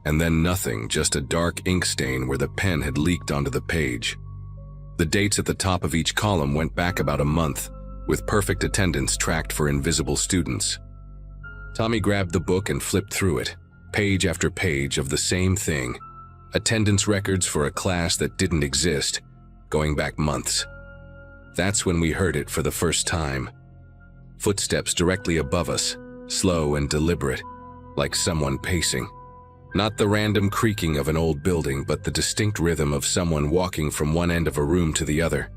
And then nothing, just a dark ink stain where the pen had leaked onto the page. The dates at the top of each column went back about a month, with perfect attendance tracked for invisible students. Tommy grabbed the book and flipped through it, page after page of the same thing. Attendance records for a class that didn't exist, going back months. That's when we heard it for the first time. Footsteps directly above us, slow and deliberate, like someone pacing. Not the random creaking of an old building, but the distinct rhythm of someone walking from one end of a room to the other.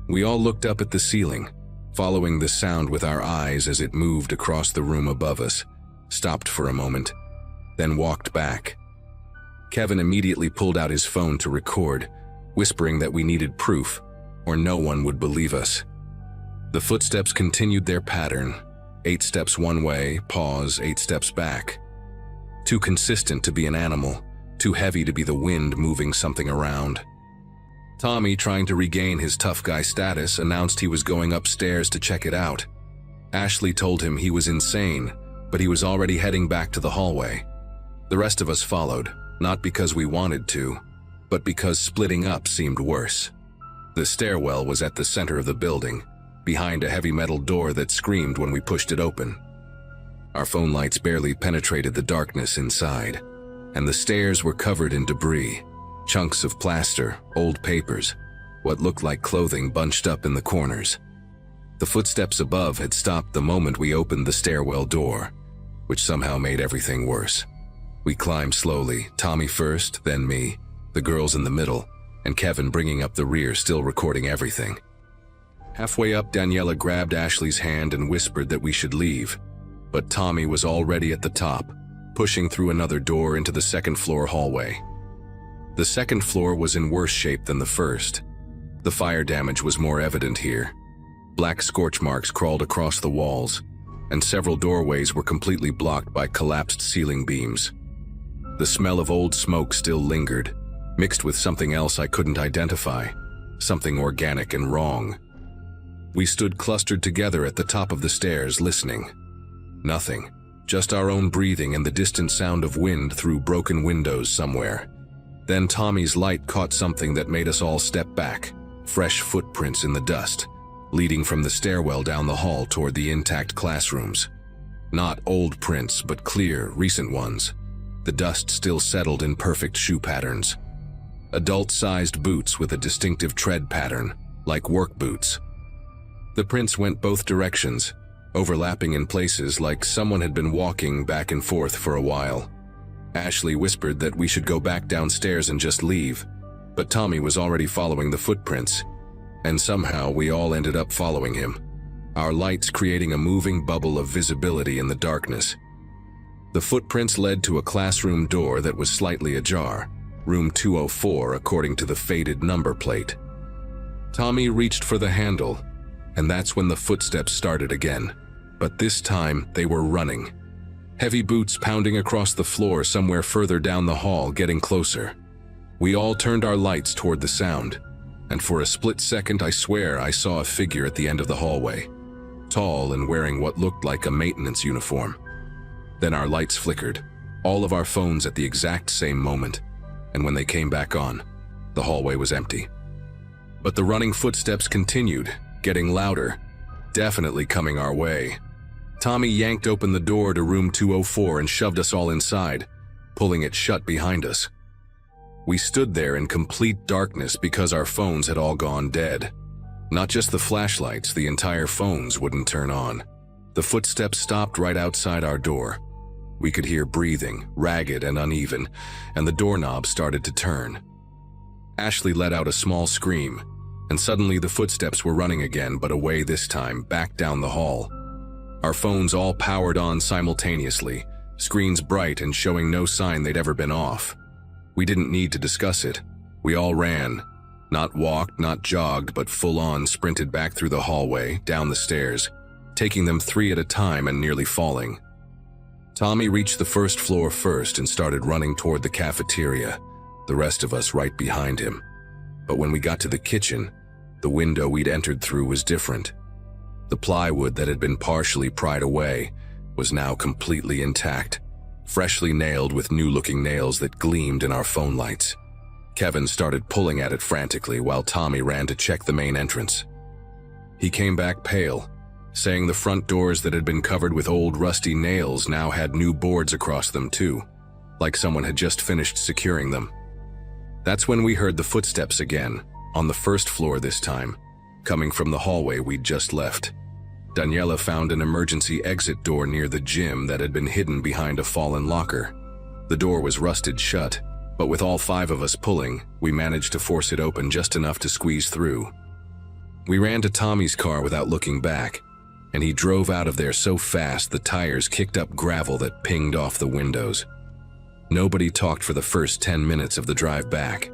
We all looked up at the ceiling, following the sound with our eyes as it moved across the room above us, stopped for a moment, then walked back. Kevin immediately pulled out his phone to record, whispering that we needed proof, or no one would believe us. The footsteps continued their pattern, 8 steps one way, pause, 8 steps back. Too consistent to be an animal, too heavy to be the wind moving something around. Tommy, trying to regain his tough guy status, announced he was going upstairs to check it out. Ashley told him he was insane, but he was already heading back to the hallway. The rest of us followed, not because we wanted to, but because splitting up seemed worse. The stairwell was at the center of the building, behind a heavy metal door that screamed when we pushed it open. Our phone lights barely penetrated the darkness inside, and the stairs were covered in debris, chunks of plaster, old papers, what looked like clothing bunched up in the corners. The footsteps above had stopped the moment we opened the stairwell door, which somehow made everything worse. We climbed slowly, Tommy first, then me, the girls in the middle, and Kevin bringing up the rear, still recording everything. Halfway up, Daniela grabbed Ashley's hand and whispered that we should leave, but Tommy was already at the top, pushing through another door into the second-floor hallway. The second floor was in worse shape than the first. The fire damage was more evident here. Black scorch marks crawled across the walls, and several doorways were completely blocked by collapsed ceiling beams. The smell of old smoke still lingered, mixed with something else I couldn't identify, something organic and wrong. We stood clustered together at the top of the stairs, listening. Nothing, just our own breathing and the distant sound of wind through broken windows somewhere. Then Tommy's light caught something that made us all step back, fresh footprints in the dust, leading from the stairwell down the hall toward the intact classrooms. Not old prints, but clear, recent ones. The dust still settled in perfect shoe patterns. Adult-sized boots with a distinctive tread pattern, like work boots. The prints went both directions, overlapping in places like someone had been walking back and forth for a while. Ashley whispered that we should go back downstairs and just leave, but Tommy was already following the footprints, and somehow we all ended up following him, our lights creating a moving bubble of visibility in the darkness. The footprints led to a classroom door that was slightly ajar, room 204 according to the faded number plate. Tommy reached for the handle, and that's when the footsteps started again. But this time, they were running. Heavy boots pounding across the floor somewhere further down the hall, getting closer. We all turned our lights toward the sound, and for a split second I swear I saw a figure at the end of the hallway, tall and wearing what looked like a maintenance uniform. Then our lights flickered, all of our phones at the exact same moment, and when they came back on, the hallway was empty. But the running footsteps continued, getting louder, definitely coming our way. Tommy yanked open the door to room 204 and shoved us all inside, pulling it shut behind us. We stood there in complete darkness because our phones had all gone dead. Not just the flashlights, the entire phones wouldn't turn on. The footsteps stopped right outside our door. We could hear breathing, ragged and uneven, and the doorknob started to turn. Ashley let out a small scream, and suddenly the footsteps were running again, but away this time, back down the hall. Our phones all powered on simultaneously, screens bright and showing no sign they'd ever been off. We didn't need to discuss it. We all ran. Not walked, not jogged, but full-on sprinted back through the hallway, down the stairs, taking them 3 at a time and nearly falling. Tommy reached the first floor first and started running toward the cafeteria, the rest of us right behind him. But when we got to the kitchen, the window we'd entered through was different. The plywood that had been partially pried away was now completely intact, freshly nailed with new-looking nails that gleamed in our phone lights. Kevin started pulling at it frantically while Tommy ran to check the main entrance. He came back pale, saying the front doors that had been covered with old rusty nails now had new boards across them too, like someone had just finished securing them. That's when we heard the footsteps again, on the first floor this time, coming from the hallway we'd just left. Daniela found an emergency exit door near the gym that had been hidden behind a fallen locker. The door was rusted shut, but with all 5 of us pulling, we managed to force it open just enough to squeeze through. We ran to Tommy's car without looking back, and he drove out of there so fast the tires kicked up gravel that pinged off the windows. Nobody talked for the first 10 minutes of the drive back.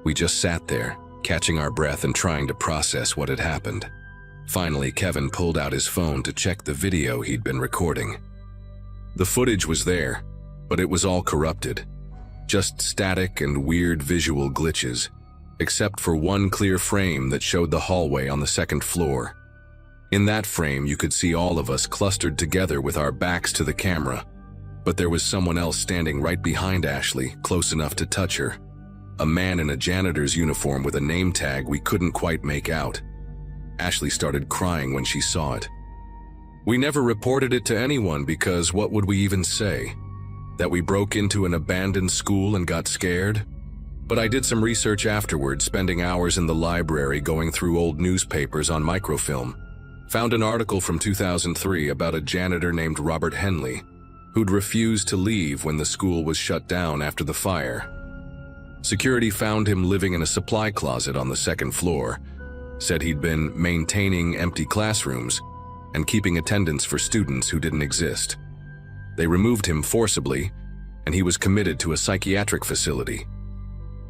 We just sat there, catching our breath and trying to process what had happened. Finally, Kevin pulled out his phone to check the video he'd been recording. The footage was there, but it was all corrupted. Just static and weird visual glitches, except for one clear frame that showed the hallway on the 2nd floor. In that frame, you could see all of us clustered together with our backs to the camera, but there was someone else standing right behind Ashley, close enough to touch her. A man in a janitor's uniform with a name tag we couldn't quite make out. Ashley started crying when she saw it. We never reported it to anyone because what would we even say? That we broke into an abandoned school and got scared? But I did some research afterward, spending hours in the library going through old newspapers on microfilm. Found an article from 2003 about a janitor named Robert Henley, who'd refused to leave when the school was shut down after the fire. Security found him living in a supply closet on the 2nd floor, said he'd been maintaining empty classrooms and keeping attendance for students who didn't exist. They removed him forcibly, and he was committed to a psychiatric facility.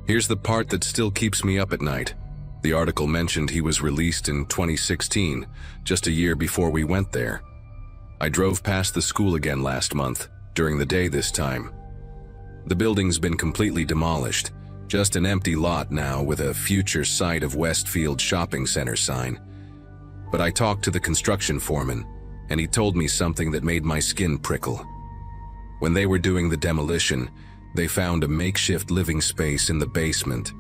Here's the part that still keeps me up at night. The article mentioned he was released in 2016, just a year before we went there. I drove past the school again last month, during the day this time. The building's been completely demolished, just an empty lot now with a future site of Westfield Shopping Center sign. But I talked to the construction foreman, and he told me something that made my skin prickle. When they were doing the demolition, they found a makeshift living space in the basement.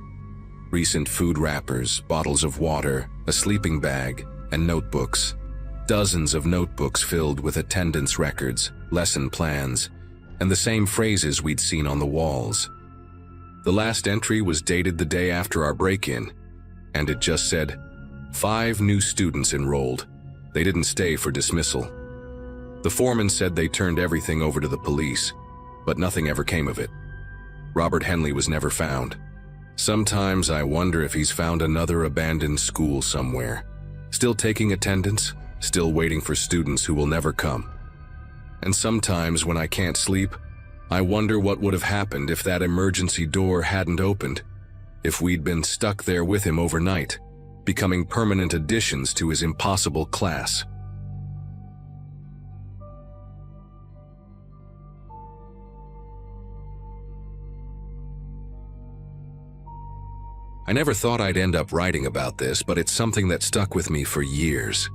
Recent food wrappers, bottles of water, a sleeping bag, and notebooks. Dozens of notebooks filled with attendance records, lesson plans, and the same phrases we'd seen on the walls. The last entry was dated the day after our break-in, and it just said, 5 new students enrolled. They didn't stay for dismissal. The foreman said they turned everything over to the police, but nothing ever came of it. Robert Henley was never found. Sometimes I wonder if he's found another abandoned school somewhere, still taking attendance, still waiting for students who will never come. And sometimes when I can't sleep, I wonder what would have happened if that emergency door hadn't opened, if we'd been stuck there with him overnight, becoming permanent additions to his impossible class. I never thought I'd end up writing about this, but it's something that stuck with me for years.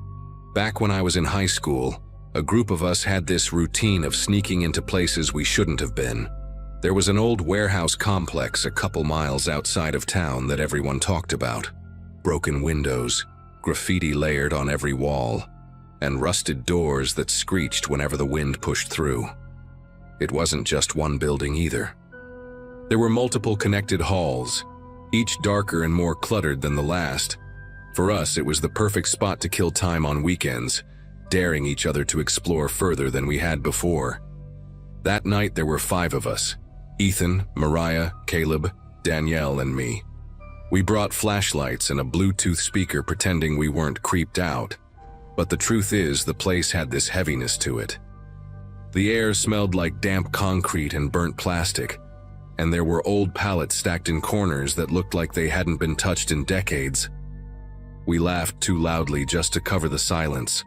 Back when I was in high school, a group of us had this routine of sneaking into places we shouldn't have been. There was an old warehouse complex a couple miles outside of town that everyone talked about. Broken windows, graffiti layered on every wall, and rusted doors that screeched whenever the wind pushed through. It wasn't just one building either. There were multiple connected halls, each darker and more cluttered than the last. For us, it was the perfect spot to kill time on weekends, daring each other to explore further than we had before. That night there were 5 of us: Ethan, Mariah, Caleb, Danielle, and me. We brought flashlights and a Bluetooth speaker pretending we weren't creeped out. But the truth is, the place had this heaviness to it. The air smelled like damp concrete and burnt plastic, and there were old pallets stacked in corners that looked like they hadn't been touched in decades. We laughed too loudly just to cover the silence.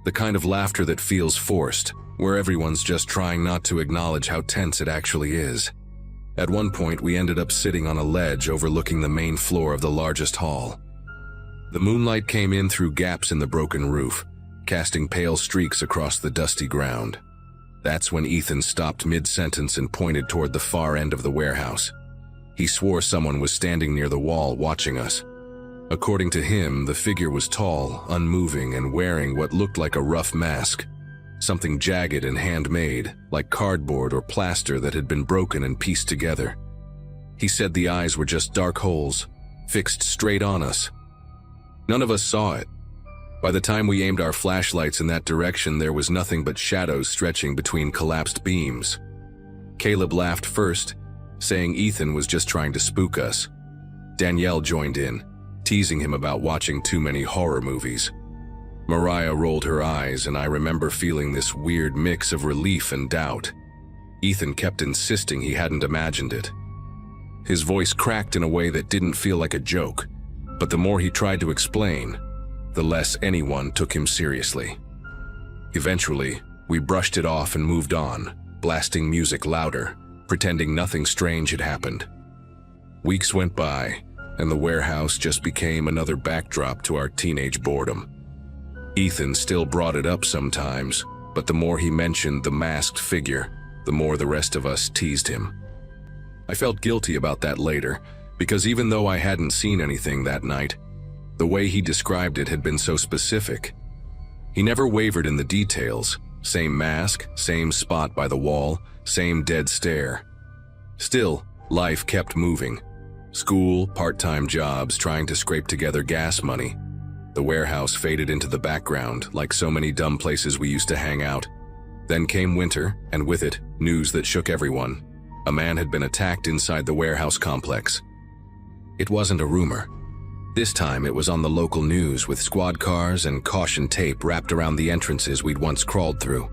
The kind of laughter that feels forced, where everyone's just trying not to acknowledge how tense it actually is. At one point, we ended up sitting on a ledge overlooking the main floor of the largest hall. The moonlight came in through gaps in the broken roof, casting pale streaks across the dusty ground. That's when Ethan stopped mid-sentence and pointed toward the far end of the warehouse. He swore someone was standing near the wall watching us. According to him, the figure was tall, unmoving, and wearing what looked like a rough mask. Something jagged and handmade, like cardboard or plaster that had been broken and pieced together. He said the eyes were just dark holes, fixed straight on us. None of us saw it. By the time we aimed our flashlights in that direction, there was nothing but shadows stretching between collapsed beams. Caleb laughed first, saying Ethan was just trying to spook us. Danielle joined in, teasing him about watching too many horror movies. Mariah rolled her eyes, and I remember feeling this weird mix of relief and doubt. Ethan kept insisting he hadn't imagined it. His voice cracked in a way that didn't feel like a joke, but the more he tried to explain, the less anyone took him seriously. Eventually, we brushed it off and moved on, blasting music louder, pretending nothing strange had happened. Weeks went by, and the warehouse just became another backdrop to our teenage boredom. Ethan still brought it up sometimes, but the more he mentioned the masked figure, the more the rest of us teased him. I felt guilty about that later, because even though I hadn't seen anything that night, the way he described it had been so specific. He never wavered in the details. Same mask, same spot by the wall, same dead stare. Still, life kept moving. School, part-time jobs, trying to scrape together gas money. The warehouse faded into the background, like so many dumb places we used to hang out. Then came winter, and with it, news that shook everyone. A man had been attacked inside the warehouse complex. It wasn't a rumor. This time it was on the local news with squad cars and caution tape wrapped around the entrances we'd once crawled through.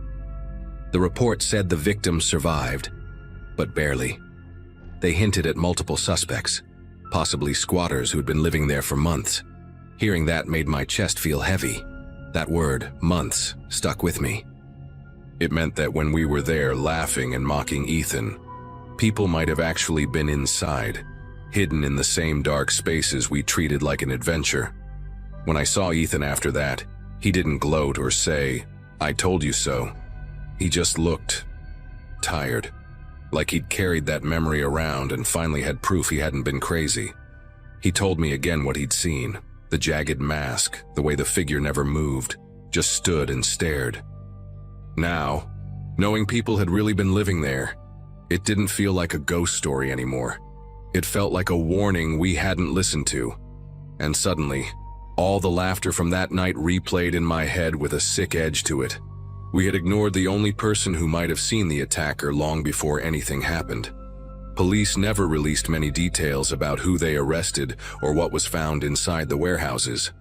The report said the victim survived, but barely. They hinted at multiple suspects, possibly squatters who'd been living there for months. Hearing that made my chest feel heavy. That word, months, stuck with me. It meant that when we were there laughing and mocking Ethan, people might have actually been inside, hidden in the same dark spaces we treated like an adventure. When I saw Ethan after that, he didn't gloat or say, "I told you so." He just looked tired, like he'd carried that memory around and finally had proof he hadn't been crazy. He told me again what he'd seen. The jagged mask, the way the figure never moved, just stood and stared. Now, knowing people had really been living there, it didn't feel like a ghost story anymore. It felt like a warning we hadn't listened to. And suddenly, all the laughter from that night replayed in my head with a sick edge to it. We had ignored the only person who might have seen the attacker long before anything happened. Police never released many details about who they arrested or what was found inside the warehouses.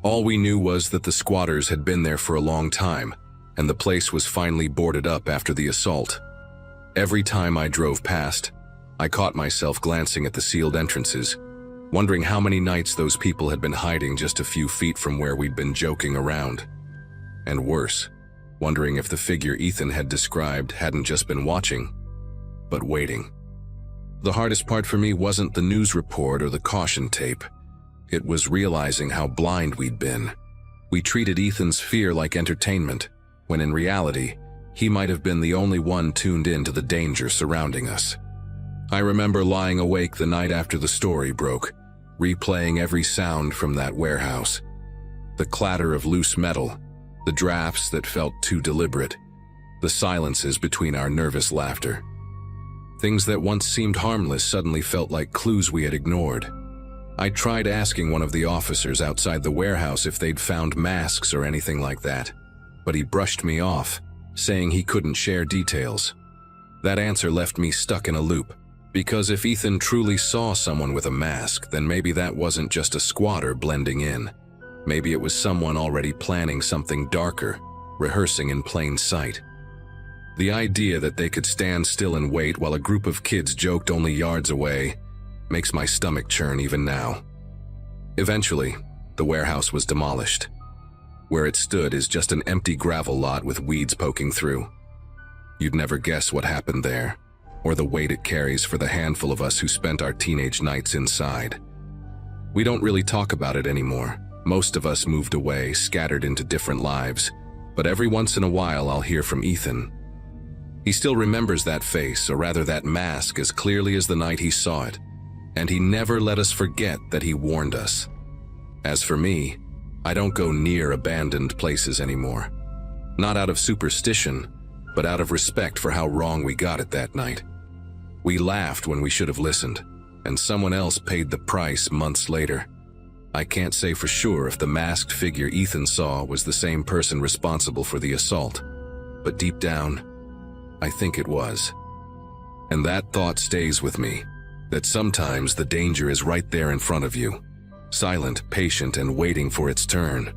All we knew was that the squatters had been there for a long time, and the place was finally boarded up after the assault. Every time I drove past, I caught myself glancing at the sealed entrances, wondering how many nights those people had been hiding just a few feet from where we'd been joking around. And worse, wondering if the figure Ethan had described hadn't just been watching, but waiting. The hardest part for me wasn't the news report or the caution tape. It was realizing how blind we'd been. We treated Ethan's fear like entertainment, when in reality, he might have been the only one tuned in to the danger surrounding us. I remember lying awake the night after the story broke, replaying every sound from that warehouse. The clatter of loose metal, the drafts that felt too deliberate, the silences between our nervous laughter. Things that once seemed harmless suddenly felt like clues we had ignored. I tried asking one of the officers outside the warehouse if they'd found masks or anything like that, but he brushed me off, saying he couldn't share details. That answer left me stuck in a loop, because if Ethan truly saw someone with a mask, then maybe that wasn't just a squatter blending in. Maybe it was someone already planning something darker, rehearsing in plain sight. The idea that they could stand still and wait while a group of kids joked only yards away makes my stomach churn even now. Eventually, the warehouse was demolished. Where it stood is just an empty gravel lot with weeds poking through. You'd never guess what happened there, or the weight it carries for the handful of us who spent our teenage nights inside. We don't really talk about it anymore. Most of us moved away, scattered into different lives, but every once in a while I'll hear from Ethan. He still remembers that face, or rather that mask, as clearly as the night he saw it, and he never let us forget that he warned us. As for me, I don't go near abandoned places anymore. Not out of superstition, but out of respect for how wrong we got it that night. We laughed when we should have listened, and someone else paid the price months later. I can't say for sure if the masked figure Ethan saw was the same person responsible for the assault, but deep down, I think it was. And that thought stays with me, that sometimes the danger is right there in front of you, silent, patient, and waiting for its turn.